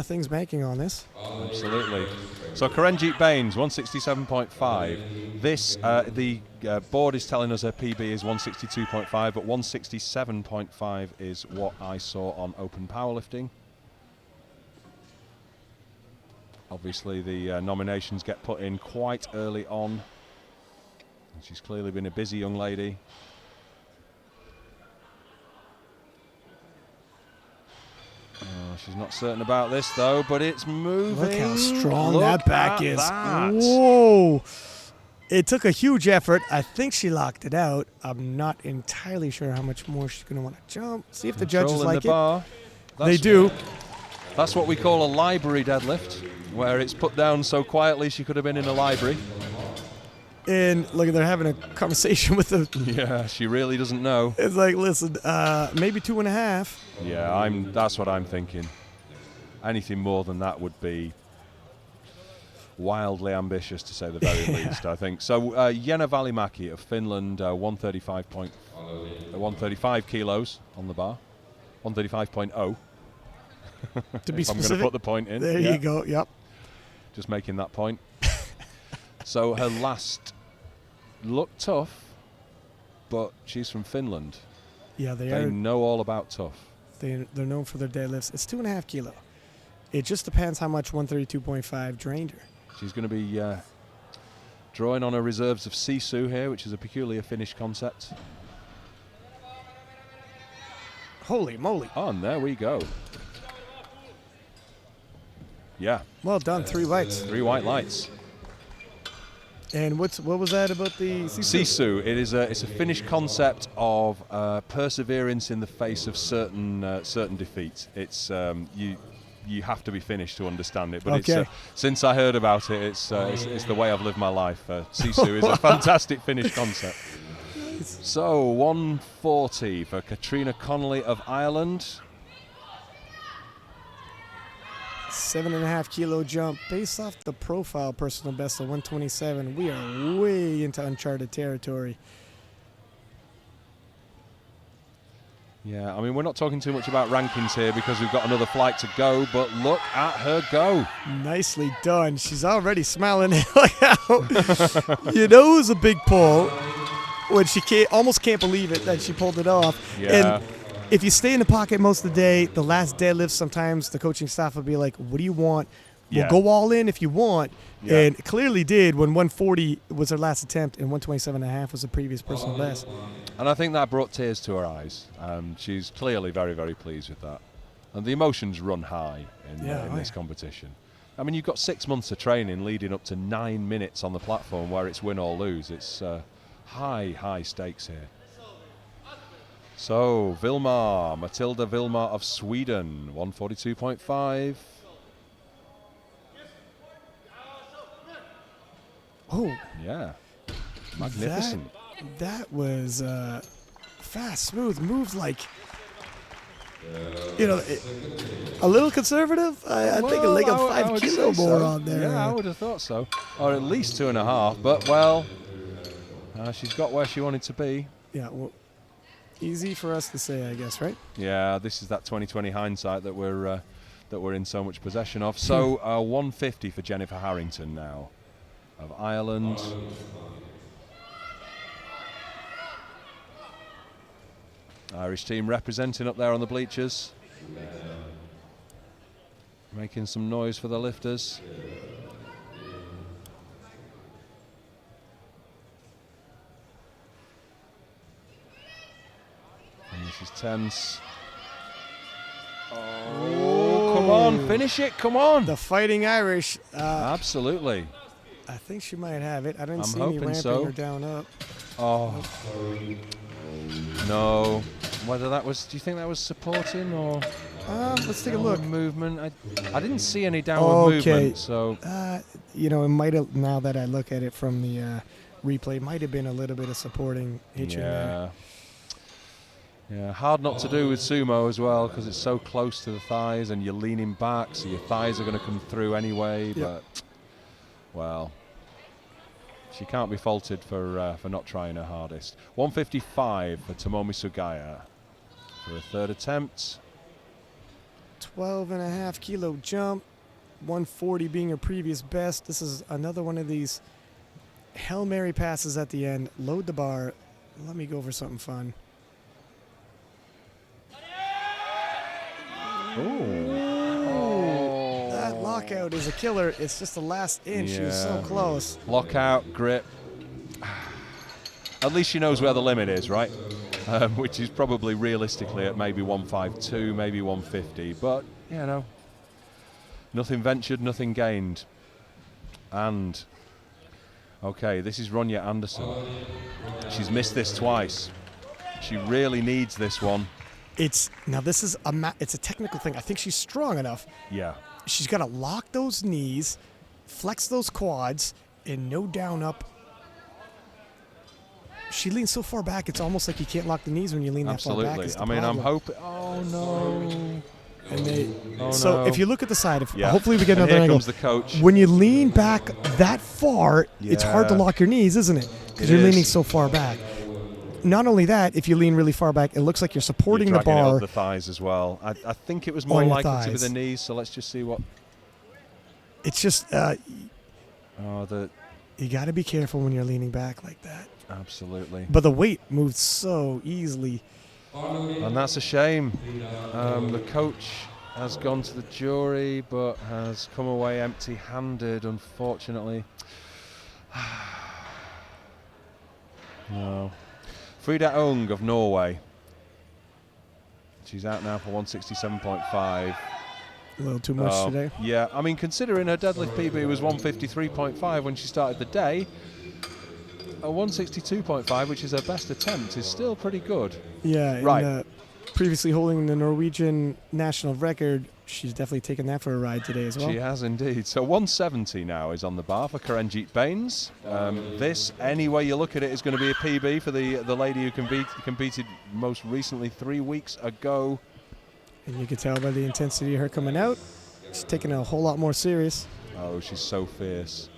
things banking on this. Absolutely. So Karenjit Baines, 167.5. This the board is telling us her PB is 162.5, but 167.5 is what I saw on Open Powerlifting. Obviously, the nominations get put in quite early on. She's clearly been a busy young lady. She's not certain about this, though, but it's moving. Look how strong that back is. Whoa. It took a huge effort. I think she locked it out. I'm not entirely sure how much more she's going to want to jump. See if the judges like it. They do. That's what we call a library deadlift, where it's put down so quietly she could have been in a library. And look, they're having a conversation with the... Yeah, she really doesn't know. It's like, listen, maybe 2.5. Yeah, that's what I'm thinking. Anything more than that would be wildly ambitious, to say the very least, I think. So Jenna Välimäki of Finland, 135 kilos on the bar, 135.0. To be specific, I'm going to put the point in. There you go, yep. Just making that point. So her last looked tough, but she's from Finland. Yeah, They know all about tough. They're known for their deadlifts. It's 2.5 kilo. It just depends how much 132.5 drained her. She's going to be drawing on her reserves of Sisu here, which is a peculiar Finnish concept. Holy moly. Oh, and there we go. Yeah. Well done, 3 whites. 3 white lights. And what was that about the Sisu? Sisu, it's a Finnish concept of perseverance in the face of certain defeat. It's you have to be Finnish to understand it. But okay. It's since I heard about it, it's the way I've lived my life. Sisu is a fantastic Finnish concept. So 140 for Katrina Connolly of Ireland. 7.5 kilo jump based off the profile personal best of 127. We are way into uncharted territory. Yeah, I mean, we're not talking too much about rankings here because we've got another flight to go, but look at her go. Nicely done. She's already smiling. You know it was a big pull when she almost can't believe it that she pulled it off. Yeah. And if you stay in the pocket most of the day, the last deadlift, sometimes the coaching staff will be like, what do you want? We'll go all in if you want. Yeah. And it clearly did when 140 was her last attempt and 127.5 was the previous personal best. And I think that brought tears to her eyes. She's clearly very, very pleased with that. And the emotions run high in this competition. I mean, you've got 6 months of training leading up to 9 minutes on the platform where it's win or lose. It's high stakes here. So, Matilda Vilmar of Sweden, 142.5. Oh. Yeah. Magnificent. That was fast, smooth, moved like, a little conservative. I think like a 5 kilo more on there. Yeah, I would have thought so. Or at least 2.5. But, well, she's got where she wanted to be. Yeah, well, easy for us to say, I guess, right? Yeah, this is that 2020 hindsight that we're in so much possession of. So 150 for Jennifer Harrington now of Ireland. Irish team representing up there on the bleachers, making some noise for the lifters. And this is tense. Oh, come on, finish it, come on. The Fighting Irish. Absolutely. I think she might have it. I didn't see hoping me ramping so. her down up. Oh. No. Whether that was, do you think that was supporting or? Let's take a look. Movement. I didn't see any downward movement, so. It might have, now that I look at it from the replay, might have been a little bit of supporting hitching there. Yeah, hard not to do with sumo as well because it's so close to the thighs and you're leaning back, so your thighs are going to come through anyway. But, well, she can't be faulted for not trying her hardest. 155 for Tomomi Sugaya for a third attempt. 12.5 kilo jump, 140 being her previous best. This is another one of these Hail Mary passes at the end. Load the bar. Let me go for something fun. Oh. That lockout is a killer. It's just the last inch. She was so close. Lockout, grip. At least she knows where the limit is, right? Which is probably realistically at maybe 152, maybe 150. But, nothing ventured, nothing gained. And, okay, this is Ronja Anderson. She's missed this twice. She really needs this one. It's a technical thing. I think she's strong enough. Yeah. She's got to lock those knees, flex those quads, and no down up. She leans so far back, it's almost like you can't lock the knees when you lean that far back. Absolutely. I mean, I'm hoping. Oh no. So if you look at the side, hopefully we get another here angle. Comes the coach. When you lean back that far, it's hard to lock your knees, isn't it? Because you're leaning so far back. Not only that, if you lean really far back, it looks like you're supporting the bar. It up the thighs as well. I think it was more likely to be the knees, so let's just see what. It's just. You got to be careful when you're leaning back like that. Absolutely. But the weight moves so easily. And that's a shame. The coach has gone to the jury, but has come away empty-handed, unfortunately. No. Frida Ung of Norway. She's out now for 167.5. A little too much today. Yeah, I mean, considering her deadlift PB was 153.5 when she started the day, a 162.5, which is her best attempt, is still pretty good. Yeah, right. Previously holding the Norwegian national record, she's definitely taken that for a ride today as well. She has indeed. So 170 now is on the bar for Karenjit Baines. This, any way you look at it, is going to be a PB for the lady who competed most recently 3 weeks ago. And you can tell by the intensity of her coming out, she's taking it a whole lot more serious. Oh, she's so fierce.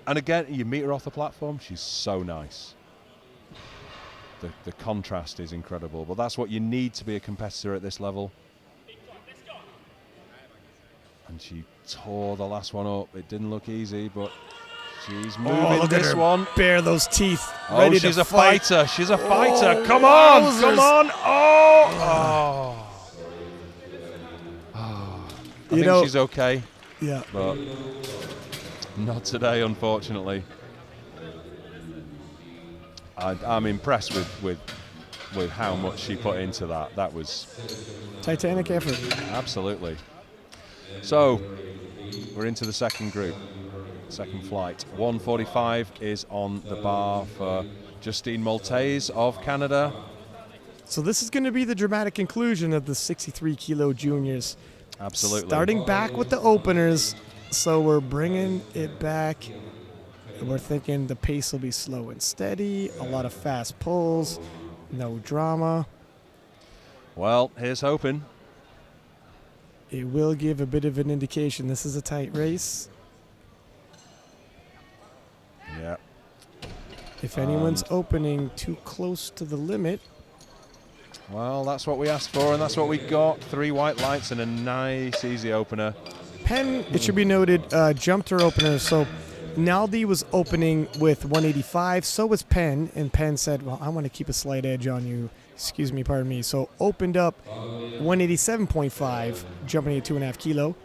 And again, you meet her off the platform, she's so nice. The contrast is incredible, but that's what you need to be a competitor at this level. And she tore the last one up. It didn't look easy, but she's moving look this at her one. Bare those teeth. Oh, ready she's to a fight. fighter. She's a fighter. Come on. Wowzers. Come on. Oh. I think she's okay. Yeah. But not today, unfortunately. I'm impressed with how much she put into that. That was Titanic effort. Absolutely. So we're into the second group, second flight. 145 is on the bar for Justine Maltese of Canada. So this is going to be the dramatic conclusion of the 63 kilo juniors. Absolutely. Starting back with the openers, so we're bringing it back. And we're thinking the pace will be slow and steady, a lot of fast pulls, no drama. Well, here's hoping. It will give a bit of an indication this is a tight race. Yeah. If anyone's opening too close to the limit. Well, that's what we asked for, and that's what we got. 3 white lights and a nice, easy opener. Penn, it should be noted, jumped her opener, so Naldi was opening with 185, so was Penn, and Penn said, well, I want to keep a slight edge on you. Excuse me, pardon me. So opened up 187.5, jumping at 2.5 kilo.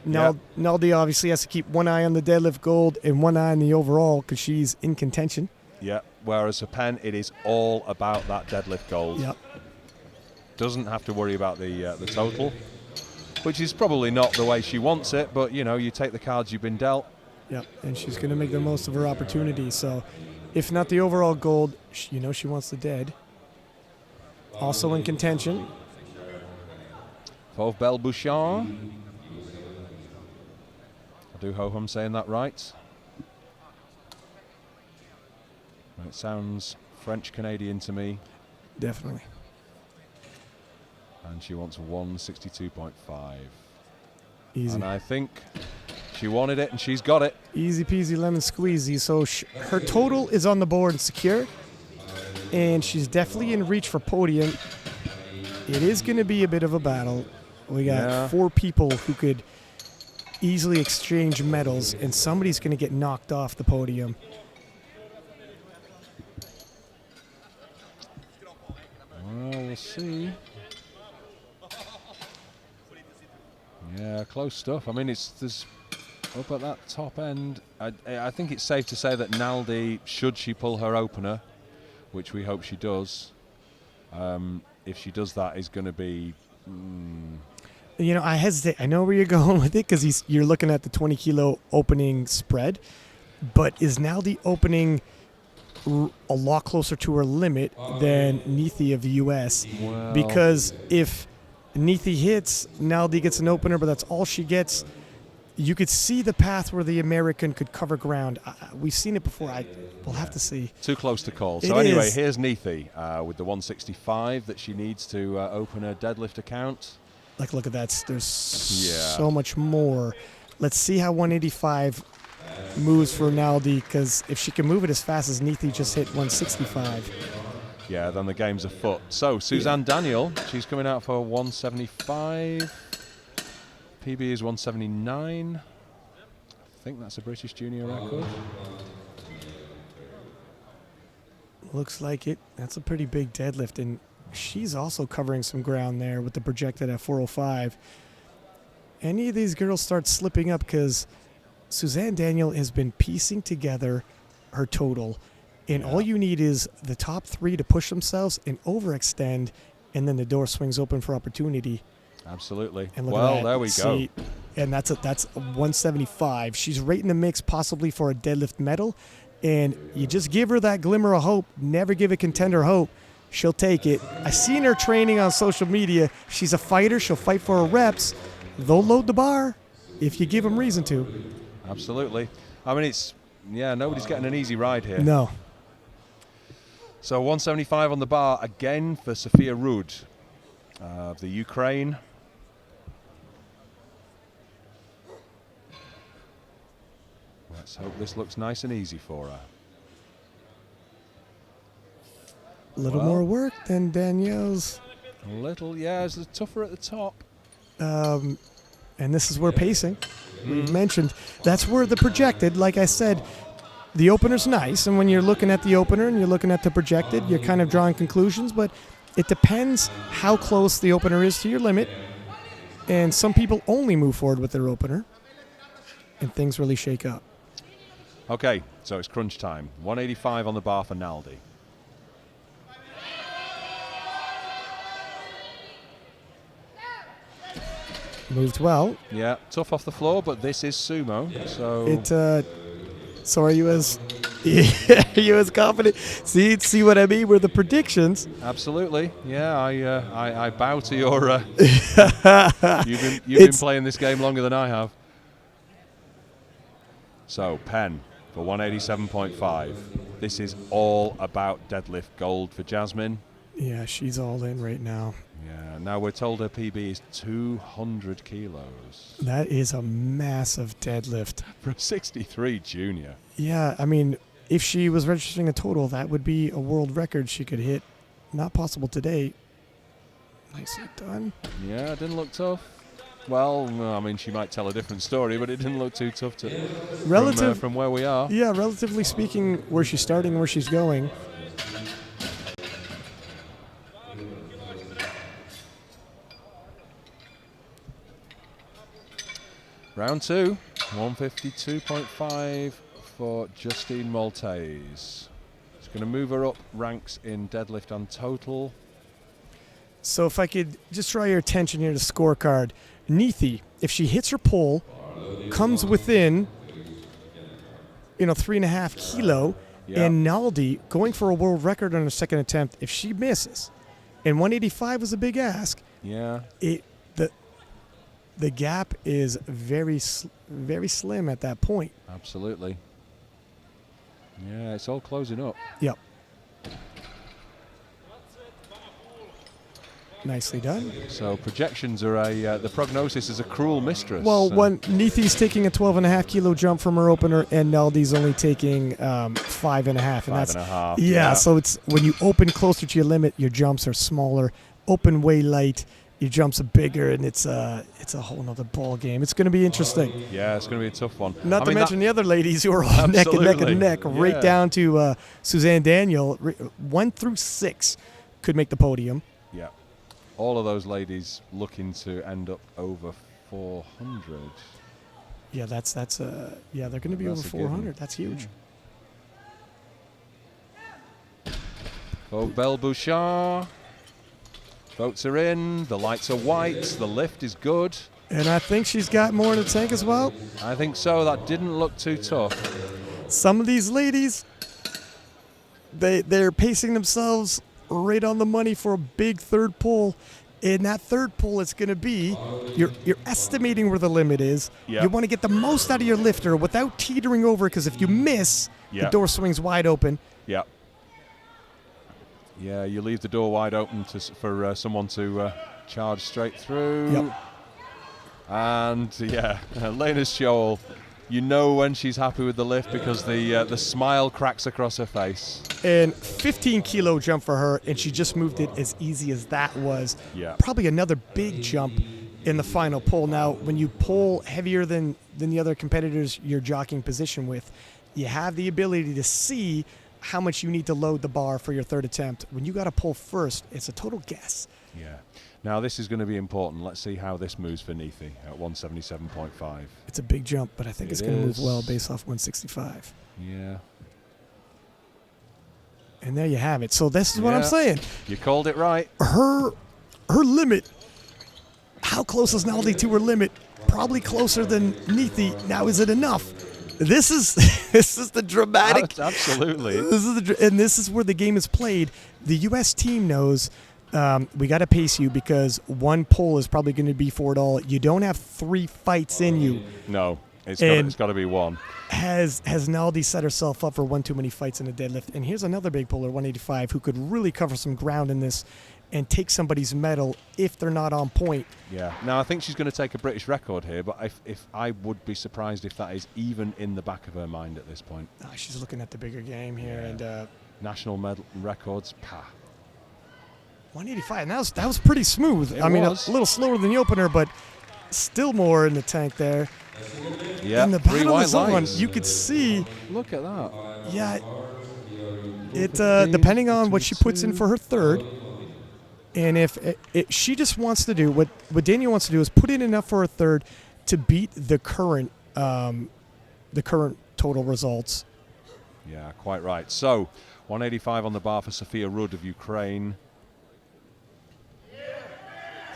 Now, Naldi obviously has to keep one eye on the deadlift gold and one eye on the overall because she's in contention. Yeah, whereas for Penn, it is all about that deadlift gold. Yep. Doesn't have to worry about the total, which is probably not the way she wants it, but, you know, you take the cards you've been dealt. Yep, and she's going to make the most of her opportunity. So if not the overall gold, you know she wants the dead. Also in contention. Fauve Belle Bouchard. I do hope I'm saying that right. It sounds French-Canadian to me. Definitely. And she wants 162.5. Easy. And I think she wanted it, and she's got it. Easy peasy lemon squeezy. So her total is on the board and secure, and she's definitely in reach for podium. It is going to be a bit of a battle. We got 4 people who could easily exchange medals, and somebody's going to get knocked off the podium. Well, we'll see. Yeah, close stuff. I mean, there's up at that top end. I think it's safe to say that Naldi, should she pull her opener, which we hope she does, if she does that, is going to be. You know, I hesitate. I know where you're going with it because you're looking at the 20 kilo opening spread, but is Naldi opening a lot closer to her limit than Neethi of the U.S.? Well, because if Neethi hits, Naldi gets an opener, but that's all she gets. You could see the path where the American could cover ground. We've seen it before. We'll have to see. Too close to call. So anyway, here's Neethi with the 165 that she needs to open her deadlift account. Like, look at that. There's so much more. Let's see how 185 moves for Naldi, because if she can move it as fast as Neethi just hit 165. Yeah, then the game's afoot. So, Suzanne Daniel, she's coming out for 175. PB is 179. I think that's a British junior record. Looks like it. That's a pretty big deadlift, and she's also covering some ground there with the projected at 405. Any of these girls start slipping up because Suzanne Daniel has been piecing together her total, and all you need is the top 3 to push themselves and overextend, and then the door swings open for opportunity. Absolutely. And look well, at that. there we go. And that's a 175. She's right in the mix possibly for a deadlift medal, and you just give her that glimmer of hope. Never give a contender hope. She'll take it. I've seen her training on social media. She's a fighter. She'll fight for her reps. They'll load the bar if you give them reason to. Absolutely. I mean, nobody's getting an easy ride here. No. So 175 on the bar again for Sophia Rud of the Ukraine. Let's hope this looks nice and easy for her. A little more work than Danielle's. A little, it's tougher at the top. And this is where pacing, we mentioned, that's where the projected, like I said, the opener's nice. And when you're looking at the opener and you're looking at the projected, you're kind of drawing conclusions. But it depends how close the opener is to your limit. And some people only move forward with their opener. And things really shake up. Okay, so it's crunch time. 185 on the bar for Naldi. Moved well. Yeah, tough off the floor, but this is sumo, so... So are you as confident? See what I mean? We're the predictions. Absolutely. Yeah, I bow to your... you've been playing this game longer than I have. So, Penn for 187.5. This is all about deadlift gold for Jasmine. Yeah, she's all in right now. Yeah, now we're told her PB is 200 kilos. That is a massive deadlift. For a 63 junior. Yeah, I mean, if she was registering a total, that would be a world record she could hit. Not possible today. Nicely done. Yeah, it didn't look tough. Well, I mean, she might tell a different story, but it didn't look too tough from where we are. Yeah, relatively speaking, where she's starting, where she's going. Round 2, 152.5 for Justine Maltese. It's going to move her up ranks in deadlift and total. So if I could just draw your attention here to the scorecard. Neethi, if she hits her pole, comes within, 3.5 kilo, and Naldi going for a world record on her second attempt, if she misses, and 185 was a big ask. Yeah. The gap is very slim at that point. Absolutely. Yeah, it's all closing up. Yep. Nicely done. So projections are the prognosis is a cruel mistress. Well, when Neethi's taking a 12.5 kilo jump from her opener, and Naldi's only taking 5.5, and that's 5.5. Yeah, so it's when you open closer to your limit, your jumps are smaller. Open way light, your jumps are bigger, and it's a whole nother ball game. It's going to be interesting. Yeah, it's going to be a tough one. Not to mention the other ladies who are all neck and neck, right down to Suzanne Daniel. 1 through 6 could make the podium. Yeah. All of those ladies looking to end up over 400. Yeah, that's they're going to be over 400. That's huge. Belle Bouchard. Votes are in. The lights are white. The lift is good. And I think she's got more in the tank as well. I think so. That didn't look too tough. Some of these ladies, they're pacing themselves right on the money for a big third pull. In that third pull, it's going to be, you're estimating where the limit is. Yep. You want to get the most out of your lifter without teetering over, because if you miss, the door swings wide open. Yeah. Yeah, you leave the door wide open for someone to charge straight through. Yep. And, Lena Scholl, you know when she's happy with the lift because the smile cracks across her face. And 15 kilo jump for her, and she just moved it as easy as that was. Yeah. Probably another big jump in the final pull. Now, when you pull heavier than the other competitors you're jockeying position with, you have the ability to see how much you need to load the bar for your third attempt. When you got to pull first, it's a total guess. Yeah. Now, this is going to be important. Let's see how this moves for Neethi at 177.5. It's a big jump, but I think it's going to move well based off 165. Yeah. And there you have it. So this is what I'm saying. You called it right. Her limit, how close is Naldi to her limit? Probably closer than Neethi. Now, is it enough? This is the dramatic. Absolutely. This is where the game is played. The U.S. team knows we got to pace you because one pull is probably going to be for it all. You don't have 3 fights in you. No, it's got to be one. Has Naldi set herself up for one too many fights in a deadlift? And here's another big puller, 185, who could really cover some ground in this and take somebody's medal if they're not on point. Yeah. Now, I think she's going to take a British record here, but if I would be surprised if that is even in the back of her mind at this point. Oh, she's looking at the bigger game here. And national medal records, 185, and that was pretty smooth. A little slower than the opener, but still more in the tank there. Yeah, and the battle is on. You could see. Look at that. Yeah. It depending on what she puts in for her third, and if she just wants to do what Daniel wants to do is put in enough for her third to beat the current total results. Yeah, quite right. So 185 on the bar for Sophia Rud of Ukraine.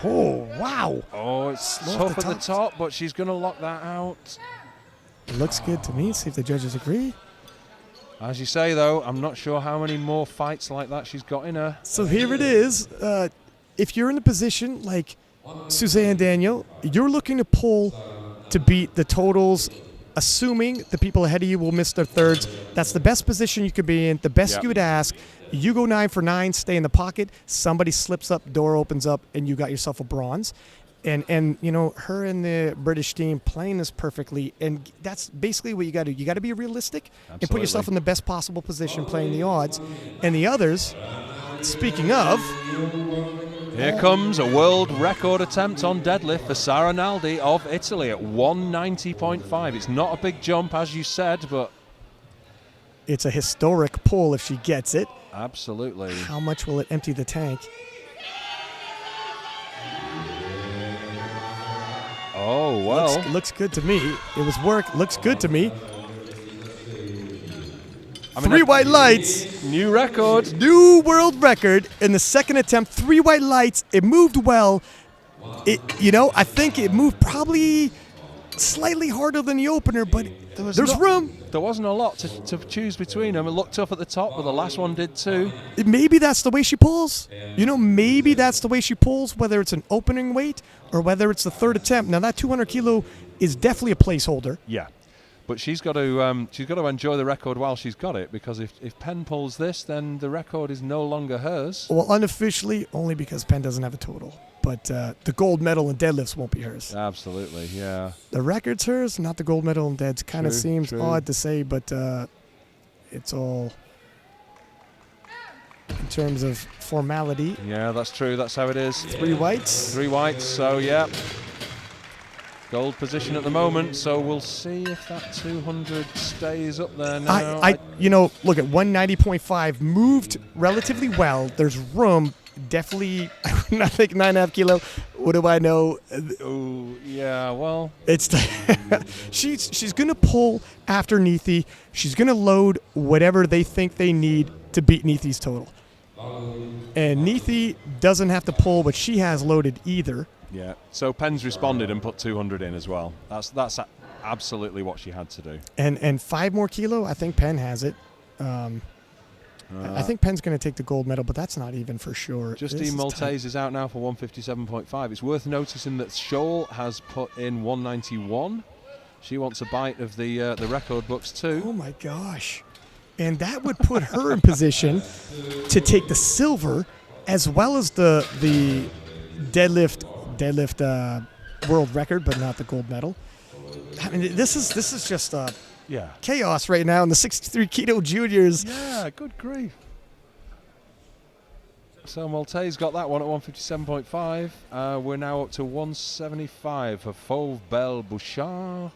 Oh, wow. Oh, it's tough at the top, but she's going to lock that out. It looks good to me. See if the judges agree. As you say, though, I'm not sure how many more fights like that she's got in her. So here it is. If you're in a position like Suzanne Daniel, you're looking to pull to beat the totals, assuming the people ahead of you will miss their thirds. That's the best position you could be in, the best you would ask. You go 9 for 9, stay in the pocket. Somebody slips up, door opens up, and you got yourself a bronze. And you know, her and the British team playing this perfectly. And that's basically what you got to do. You got to be realistic and put yourself in the best possible position playing the odds. And the others, speaking of... Here comes a world record attempt on deadlift for Sara Naldi of Italy at 190.5. It's not a big jump, as you said, but... It's a historic pull if she gets it. Absolutely. How much will it empty the tank? Oh, well. Looks good to me. It was work. Looks good to me. 3 white lights. New record. New world record in the second attempt. 3 white lights. It moved well. I think it moved probably slightly harder than the opener, but there's room. There wasn't a lot to choose between them. It looked tough at the top, but the last one did too. Maybe that's the way she pulls. Maybe that's the way she pulls, whether it's an opening weight or whether it's the third attempt. Now, that 200 kilo is definitely a placeholder. Yeah. But she's got to enjoy the record while she's got it, because if Penn pulls this, then the record is no longer hers. Well, unofficially, only because Penn doesn't have a total. But the gold medal in deadlifts won't be hers. Absolutely, yeah. The record's hers, not the gold medal in deads. Kind of seems odd to say, but it's all in terms of formality. Yeah, that's true. That's how it is. 3 whites. 3 whites, so yeah. Gold position at the moment, so we'll see if that 200 stays up there now. Look at 190.5, moved relatively well. There's room. Definitely, I think 9.5 kilo. What do I know? Oh, yeah, well. It's she's going to pull after Neethi. She's going to load whatever they think they need to beat Neethi's total. And Neethi doesn't have to pull, but she has loaded either. Yeah, so Penn's responded and put 200 in as well. That's absolutely what she had to do. And 5 more kilo, I think Penn has it. I think Penn's going to take the gold medal, but that's not even for sure. Justine Maltese is out now for 157.5. It's worth noticing that Scholl has put in 191. She wants a bite of the record books too. Oh my gosh. And that would put her in position to take the silver as well as the deadlift world record, but not the gold medal. I mean, this is just chaos right now in the 63 kilo juniors. Yeah, good grief. So Maltese got that one at 157.5. We're now up to 175 for Fauve Belle Bouchard.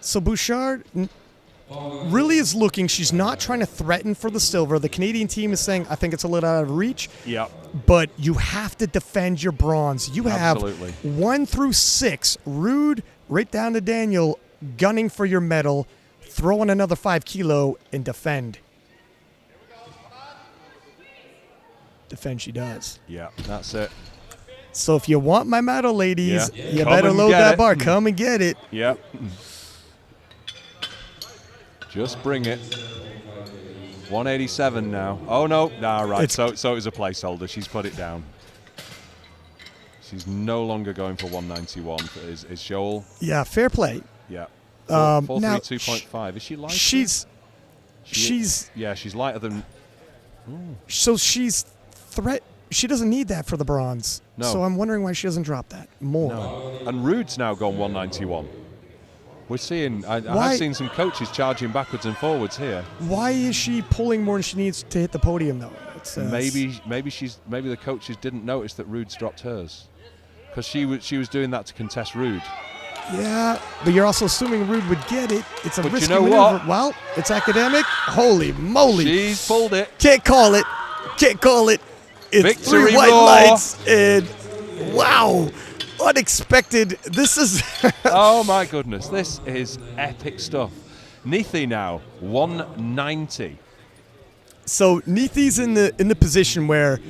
So Bouchard, really is looking. She's not trying to threaten for the silver. The Canadian team is saying, I think it's a little out of reach. Yeah. But you have to defend your bronze. You have Absolutely. 1 through 6. Rude, right down to Daniel, gunning for your medal. Throw in another 5 kilo and defend. Defend she does. Yeah, that's it. So if you want my medal, ladies, you Come better and load get that it. bar. Come and get it. Yep. Just bring it. 187 now. Oh, no. Nah, right. So it was a placeholder. She's put it down. She's no longer going for 191. Is Shoal? Yeah, fair play. Yeah. Now, 432.5. Is she lighter? She's Yeah, she's lighter than... So she's she doesn't need that for the bronze. No. So I'm wondering why she doesn't drop that more. No. And Rude's now gone 191. We're seeing... I have seen some coaches charging backwards and forwards here. Why is she pulling more than she needs to hit the podium, though? Maybe the coaches didn't notice that Rude's dropped hers, because she was doing that to contest Rude. Yeah, but you're also assuming Rude would get it. It's a risky you know maneuver. what? Well, it's academic. Holy moly! She's pulled it. Can't call it. Can't call it. It's Victory 3 white roar. lights and wow, unexpected. This is. Oh my goodness, this is epic stuff. Nithi now 190. So Nithi's in the position where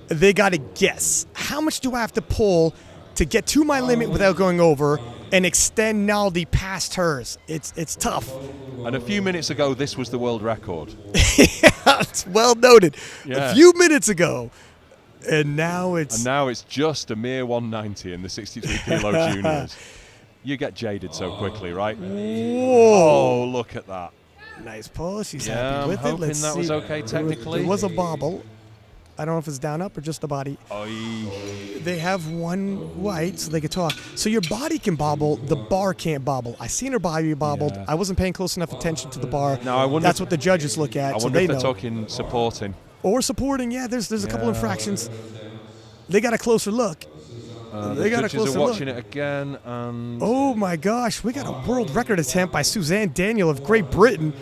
they got to guess, how much do I have to pull to get to my limit without going over and extend Naldi past hers? It's tough. And a few minutes ago, this was the world record. Yeah, it's well noted. Yeah. A few minutes ago, and now it's just a mere 190 in the 63 kilo juniors. You get jaded so quickly, right? Whoa! Oh, look at that. Nice pull. She's Yeah, happy I'm with it. hoping Let's that see. was okay technically. There was a bobble. I don't know if it's down up or just the body. Oy. They have one white, so they could talk. So your body can bobble, the bar can't bobble. I seen her body bobbled. Yeah. I wasn't paying close enough attention to the bar. No, I wonder That's if- what the judges look at, I so wonder they if they're know. talking supporting. Or supporting, yeah. There's a couple infractions. They got a closer look. The judges are watching it again, and Oh my gosh, we got a world record attempt by Suzanne Daniel of Great Britain.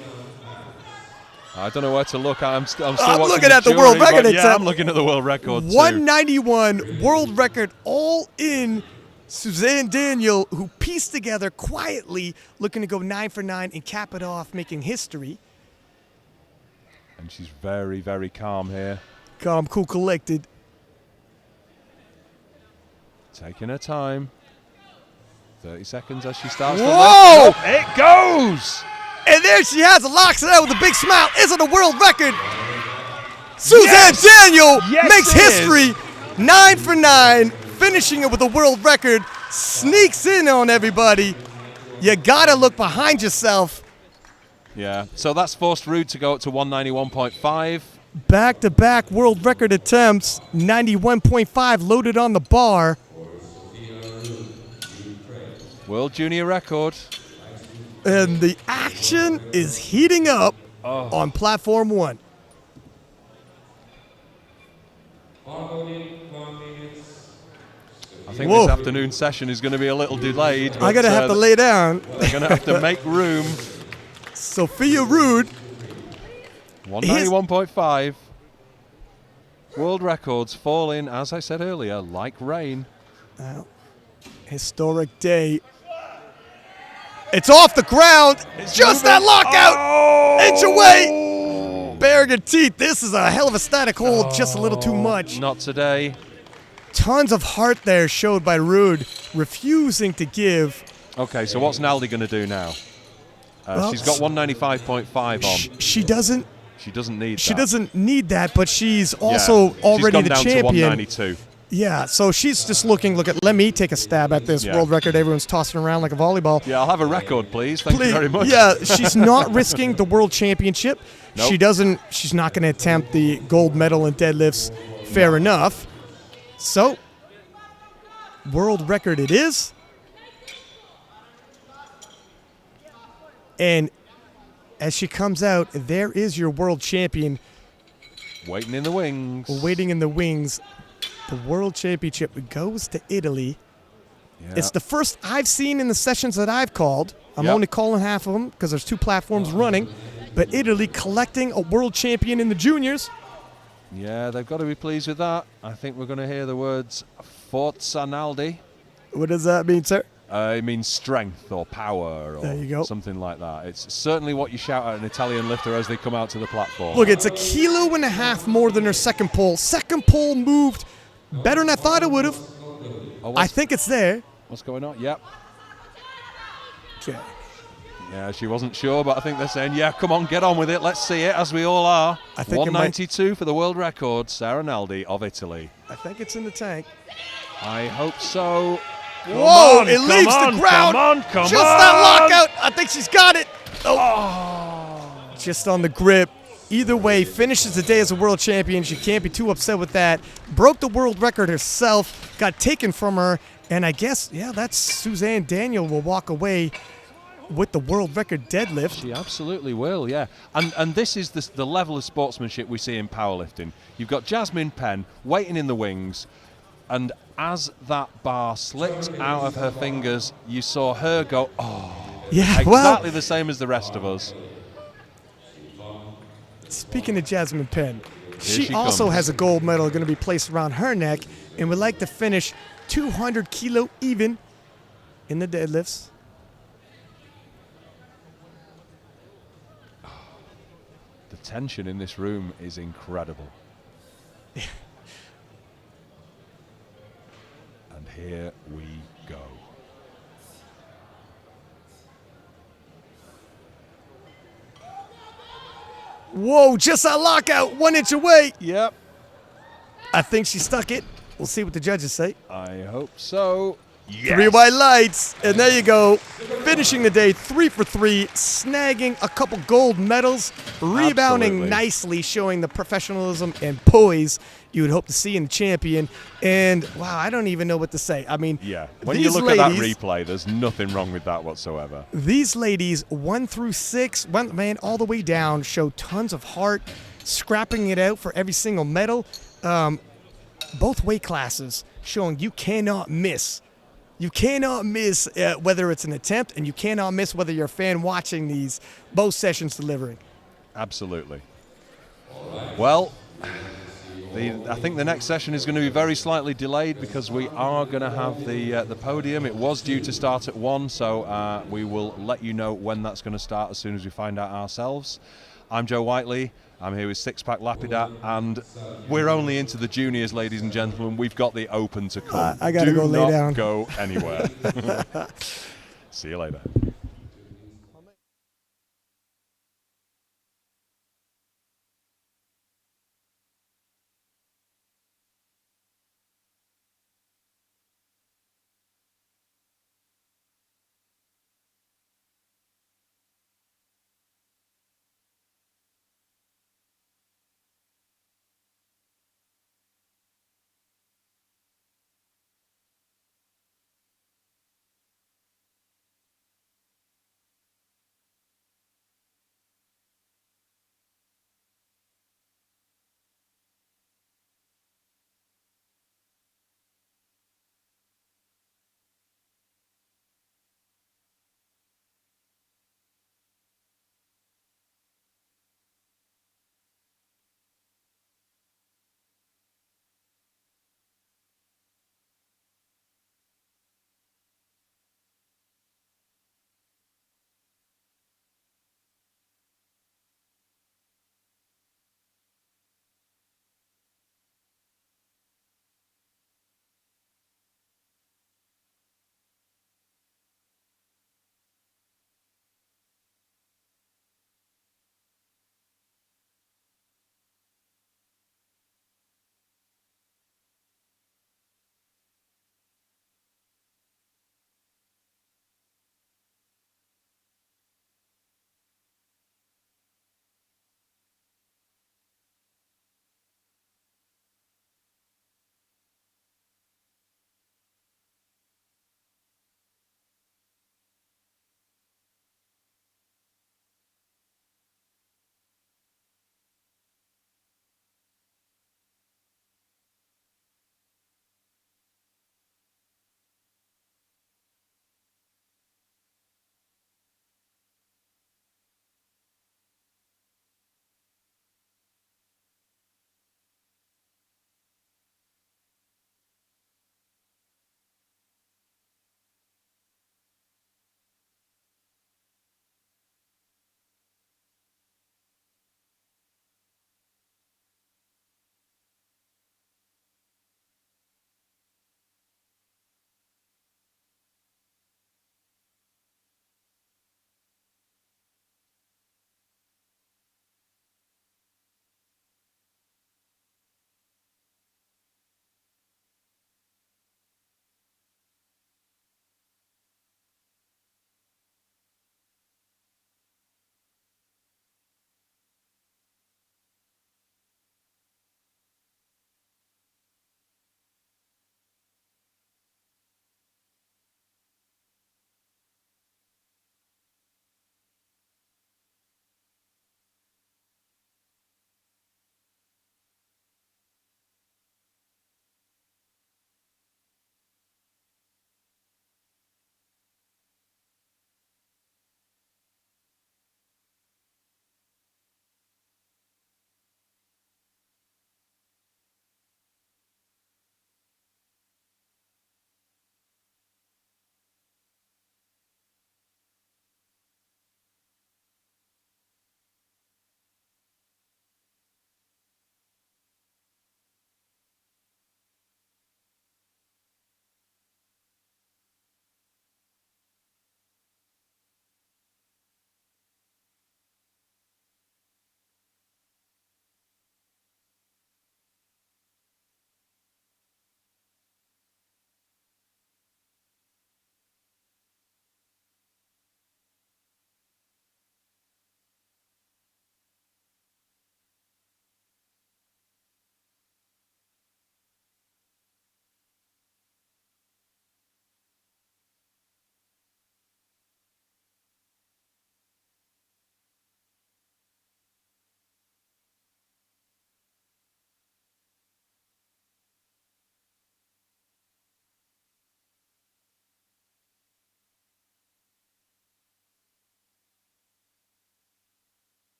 I don't know where to look. I'm still I'm watching looking at the jury, world record but yeah, attempt. I'm looking at the world record too. 191 world record, all in. Suzanne Daniel, who pieced together quietly, looking to go 9 for 9 and cap it off, making history. And she's very, very calm here. Calm, cool, collected. Taking her time. 30 seconds as she starts. Whoa! To lift. It goes! And there she has it, locks it out with a big smile. Is it a world record? Suzanne Yes! Daniel Yes, makes it history. 9 for 9, finishing it with a world record. Sneaks in on everybody. You gotta look behind yourself. Yeah, so that's forced Rude to go up to 191.5. Back-to-back world record attempts. 91.5 loaded on the bar. World junior record. And the action is heating up on platform 1. I think Whoa. this afternoon session is going to be a little delayed. I gotta have to lay down. They're going to have to make room. Sophia Rude. 191.5. World records falling, as I said earlier, like rain. Historic day. It's off the ground. Just that lockout. Inch away. Baring her teeth. This is a hell of a static hold. Just a little too much. Not today. Tons of heart there showed by Rude, refusing to give. Okay, so what's Naldi going to do now? She's got 195.5 on. She doesn't. She doesn't need that. She doesn't need that, but she's also already she's gone the down champion. to 192. Yeah, so she's just looking. Look at. Let me take a stab at this world record. Everyone's tossing around like a volleyball. Yeah, I'll have a record, please. Thank you very much. Yeah, she's not risking the world championship. Nope. She doesn't. She's not going to attempt the gold medal in deadlifts. Fair enough. So, world record it is. And as she comes out, there is your world champion Waiting in the wings. waiting in the wings. The world championship goes to Italy. Yeah. It's the first I've seen in the sessions that I've called. I'm only calling half of them because there's 2 platforms running. But Italy collecting a world champion in the juniors. Yeah, they've got to be pleased with that. I think we're going to hear the words Forza Naldi. What does that mean, sir? It means strength or power or something like that. It's certainly what you shout at an Italian lifter as they come out to the platform. Look, it's 1.5 kilos more than her second pull. Second pull moved better than I thought it would have. I think it's there. What's going on? Yep. Okay. Yeah, she wasn't sure, but I think they're saying, yeah, come on, get on with it. Let's see it, as we all are. I think 192 for the world record, Sarah Naldi of Italy. I think it's in the tank. I hope so. Whoa, it leaves the ground. Come on. Just that lockout. I think she's got it. Oh. Just on the grip. Either way, finishes the day as a world champion. She can't be too upset with that. Broke the world record herself. Got taken from her. And I guess, that's Suzanne Daniel will walk away with the world record deadlift. She absolutely will, yeah. And this is the level of sportsmanship we see in powerlifting. You've got Jasmine Penn waiting in the wings, and as that bar slipped out of her fingers, you saw her go, exactly the same as the rest of us. Speaking of Jasmine Penn, she also has a gold medal going to be placed around her neck, and would like to finish 200 kilo even in the deadlifts. The tension in this room is incredible. And here we go. Whoa, just a lockout, 1 inch away. Yep. I think she stuck it. We'll see what the judges say. I hope so. Yes. 3 white lights, and there you go. Finishing the day 3 for 3, snagging a couple gold medals, rebounding nicely, showing the professionalism and poise you would hope to see in the champion. And, wow, I don't even know what to say. I mean, when you look at that replay, there's nothing wrong with that whatsoever. These ladies, 1 through 6, all the way down, show tons of heart, scrapping it out for every single medal. Both weight classes showing you cannot miss. You cannot miss whether it's an attempt, and you cannot miss whether you're a fan watching these both sessions delivering. Absolutely. Well, I think the next session is going to be very slightly delayed because we are going to have the podium. It was due to start at 1, so we will let you know when that's going to start as soon as we find out ourselves. I'm Joe Whiteley. I'm here with Sixpack Lapidat, and we're only into the juniors, ladies and gentlemen. We've got the open to come. I got to go lay down. Do not go anywhere. See you later.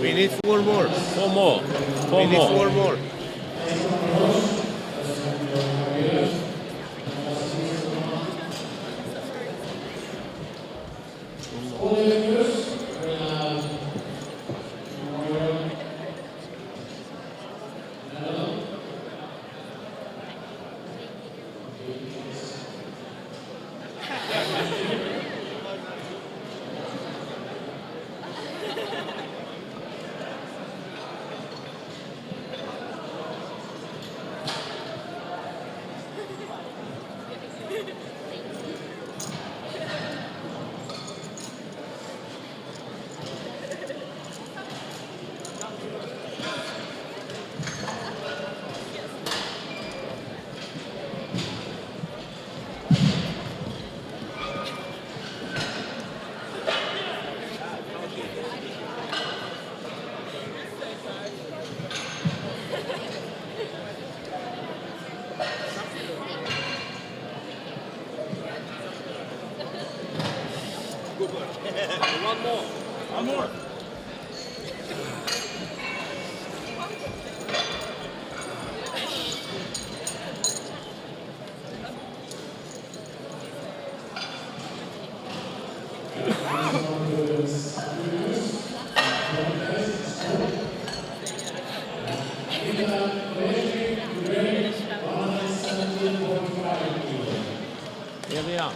We need 4 more. 4 more. 4 We need more. 4 more. One more. One more. Here we are.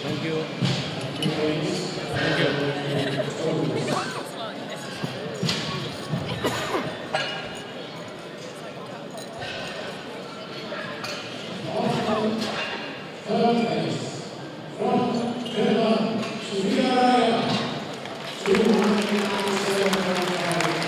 Thank you. Thank you. From Finland, 297.5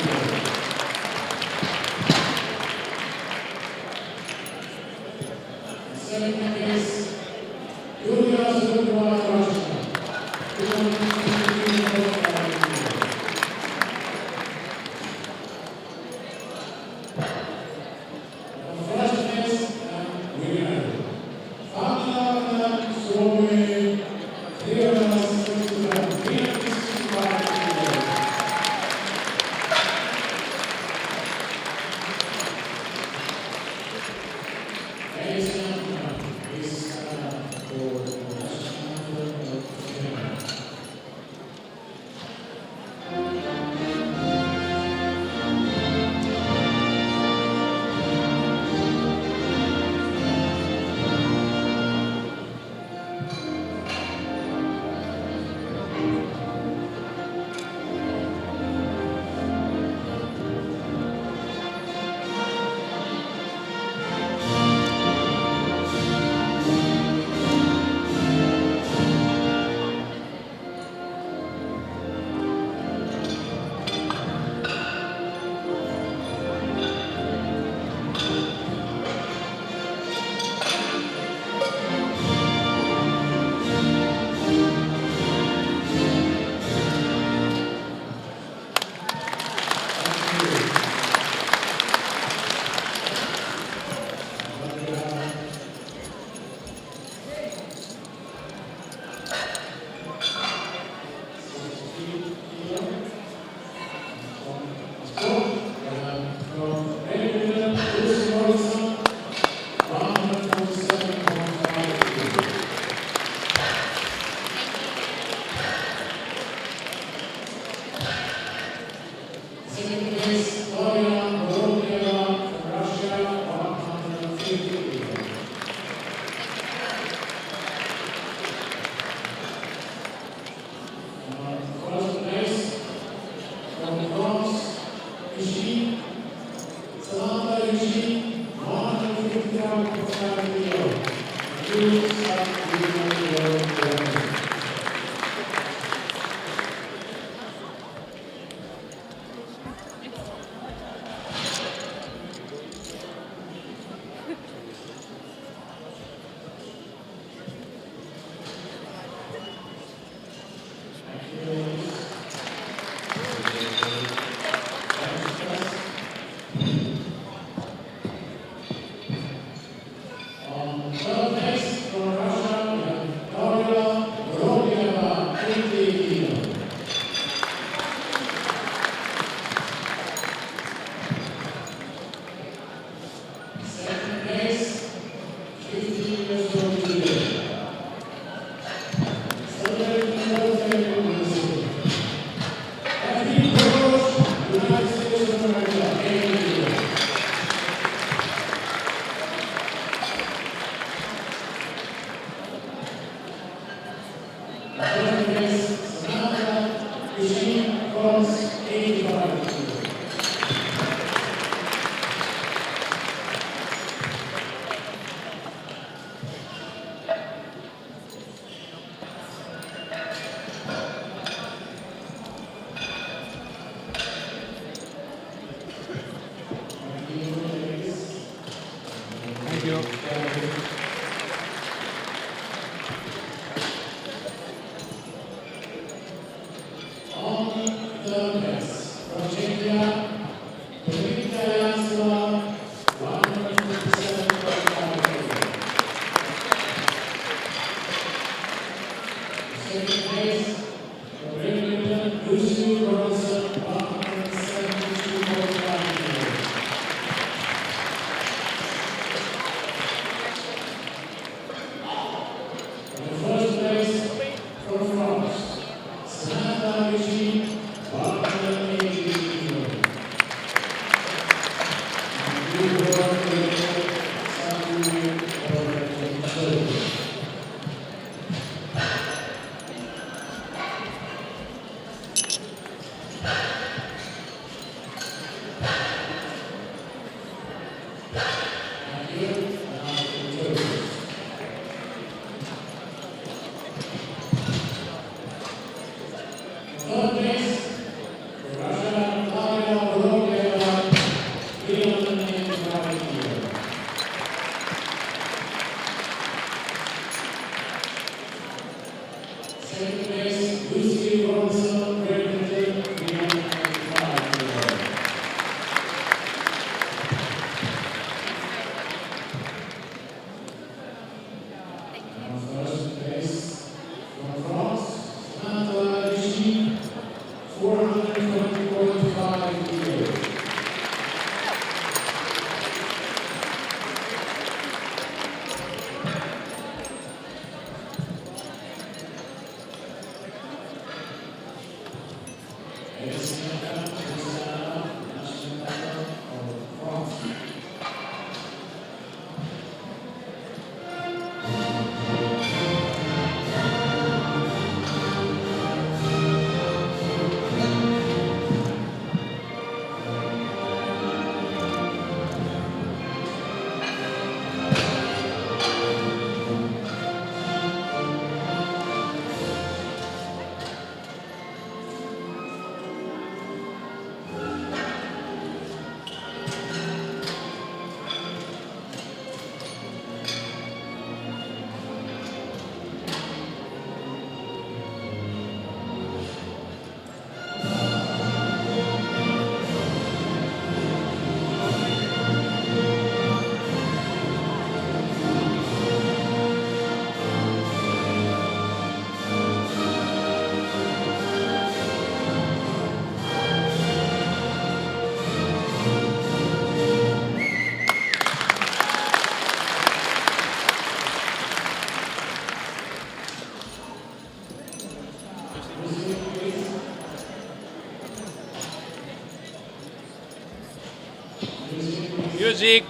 Music.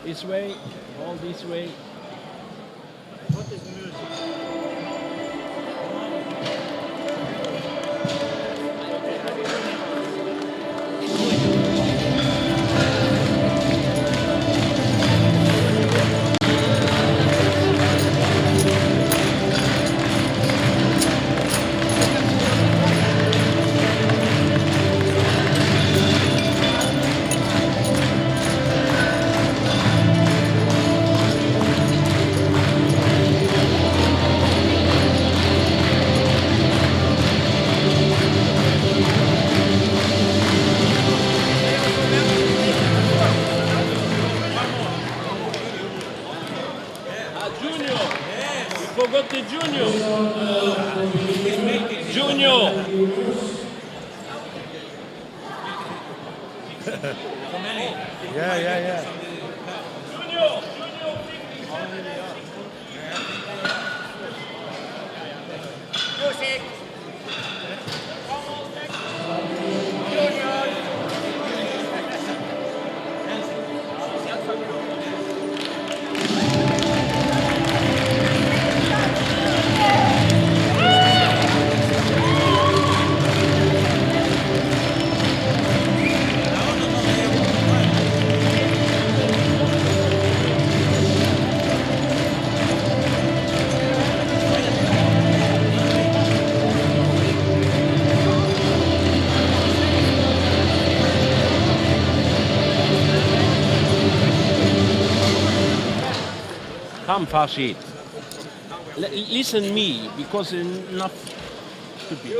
This way, all this way. What is music? Yeah. Come, Farshid. Listen me, because enough stupid.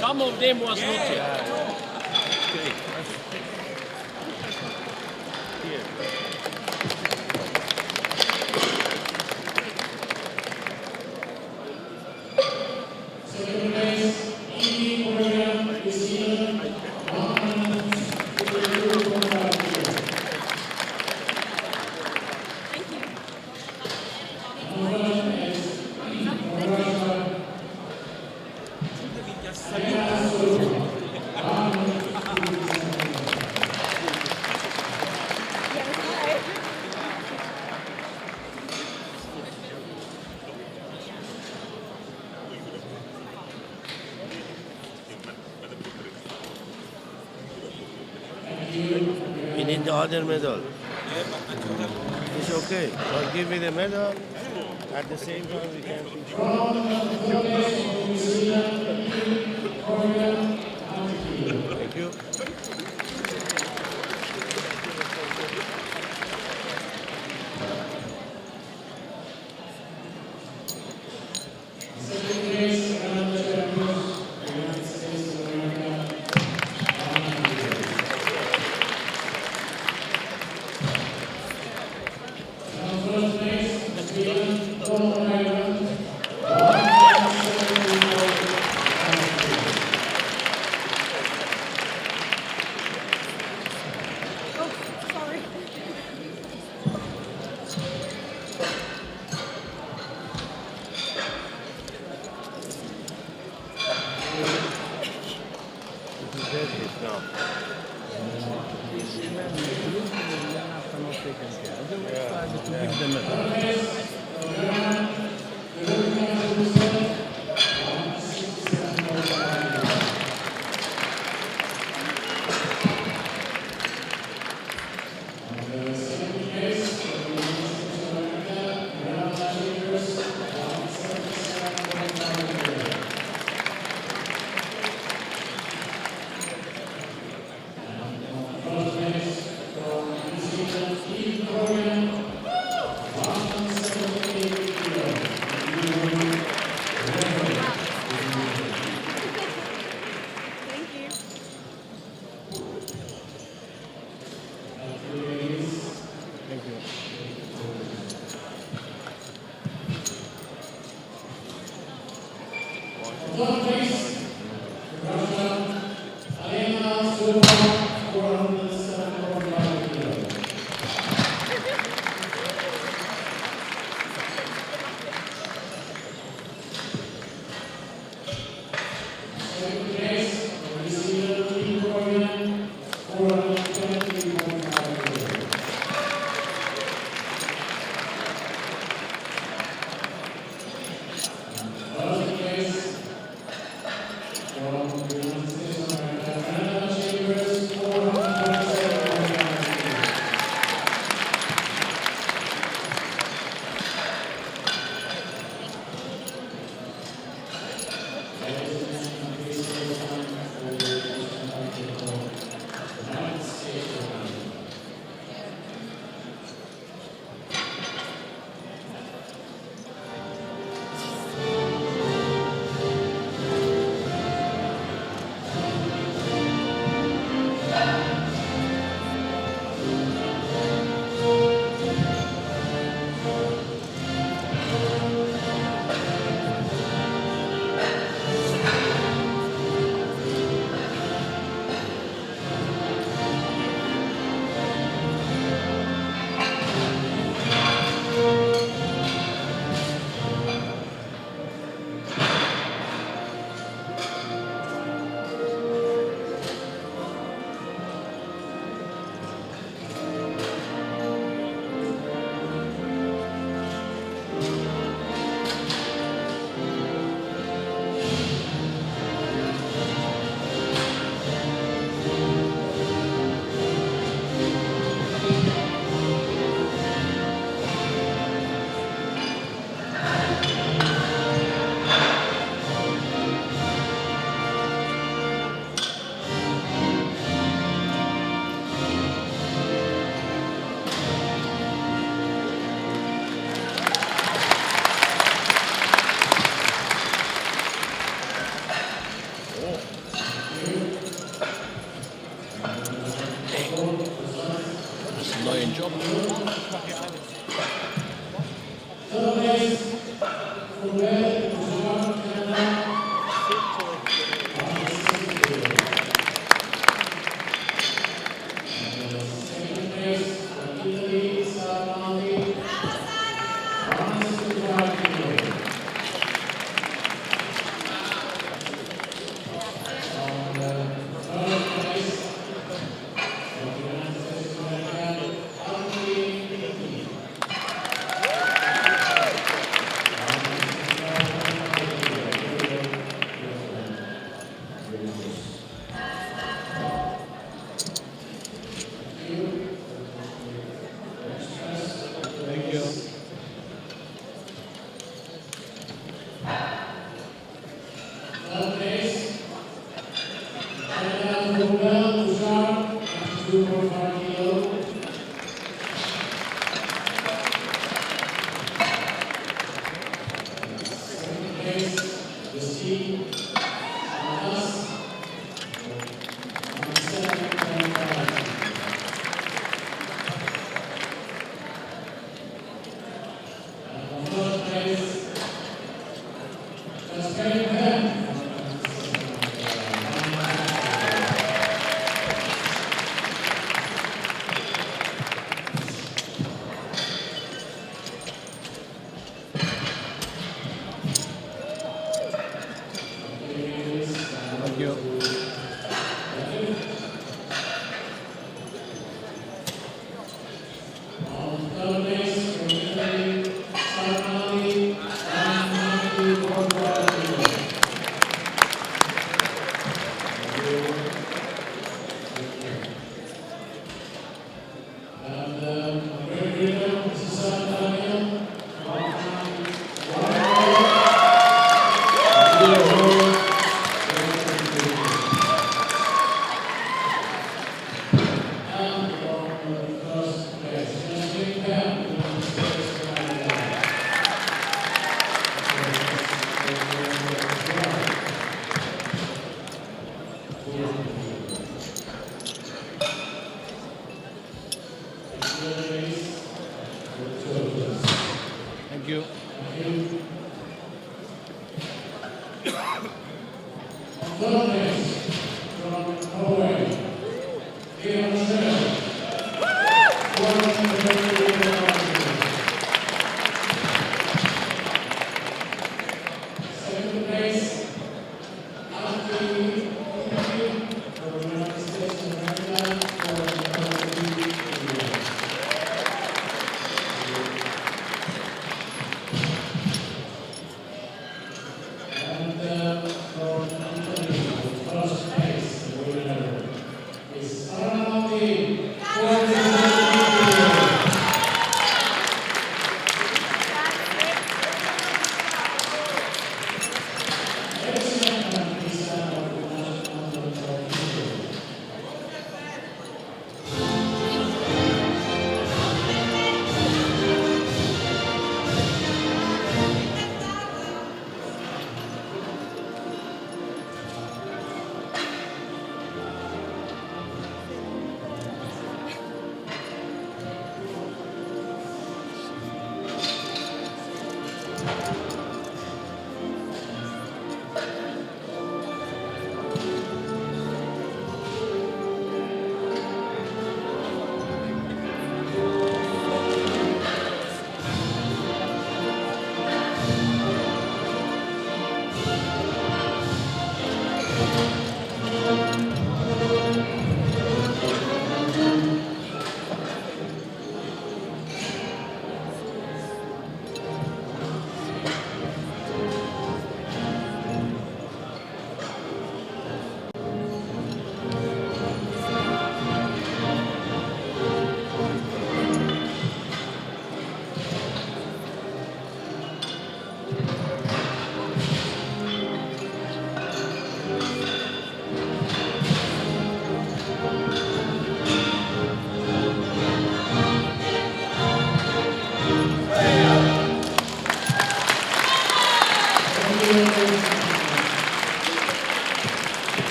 Some of them was not here. We need the other medal. It's okay. But give me the medal. At the same time, we can. Thank you. Thank you. Thank you. Thank you.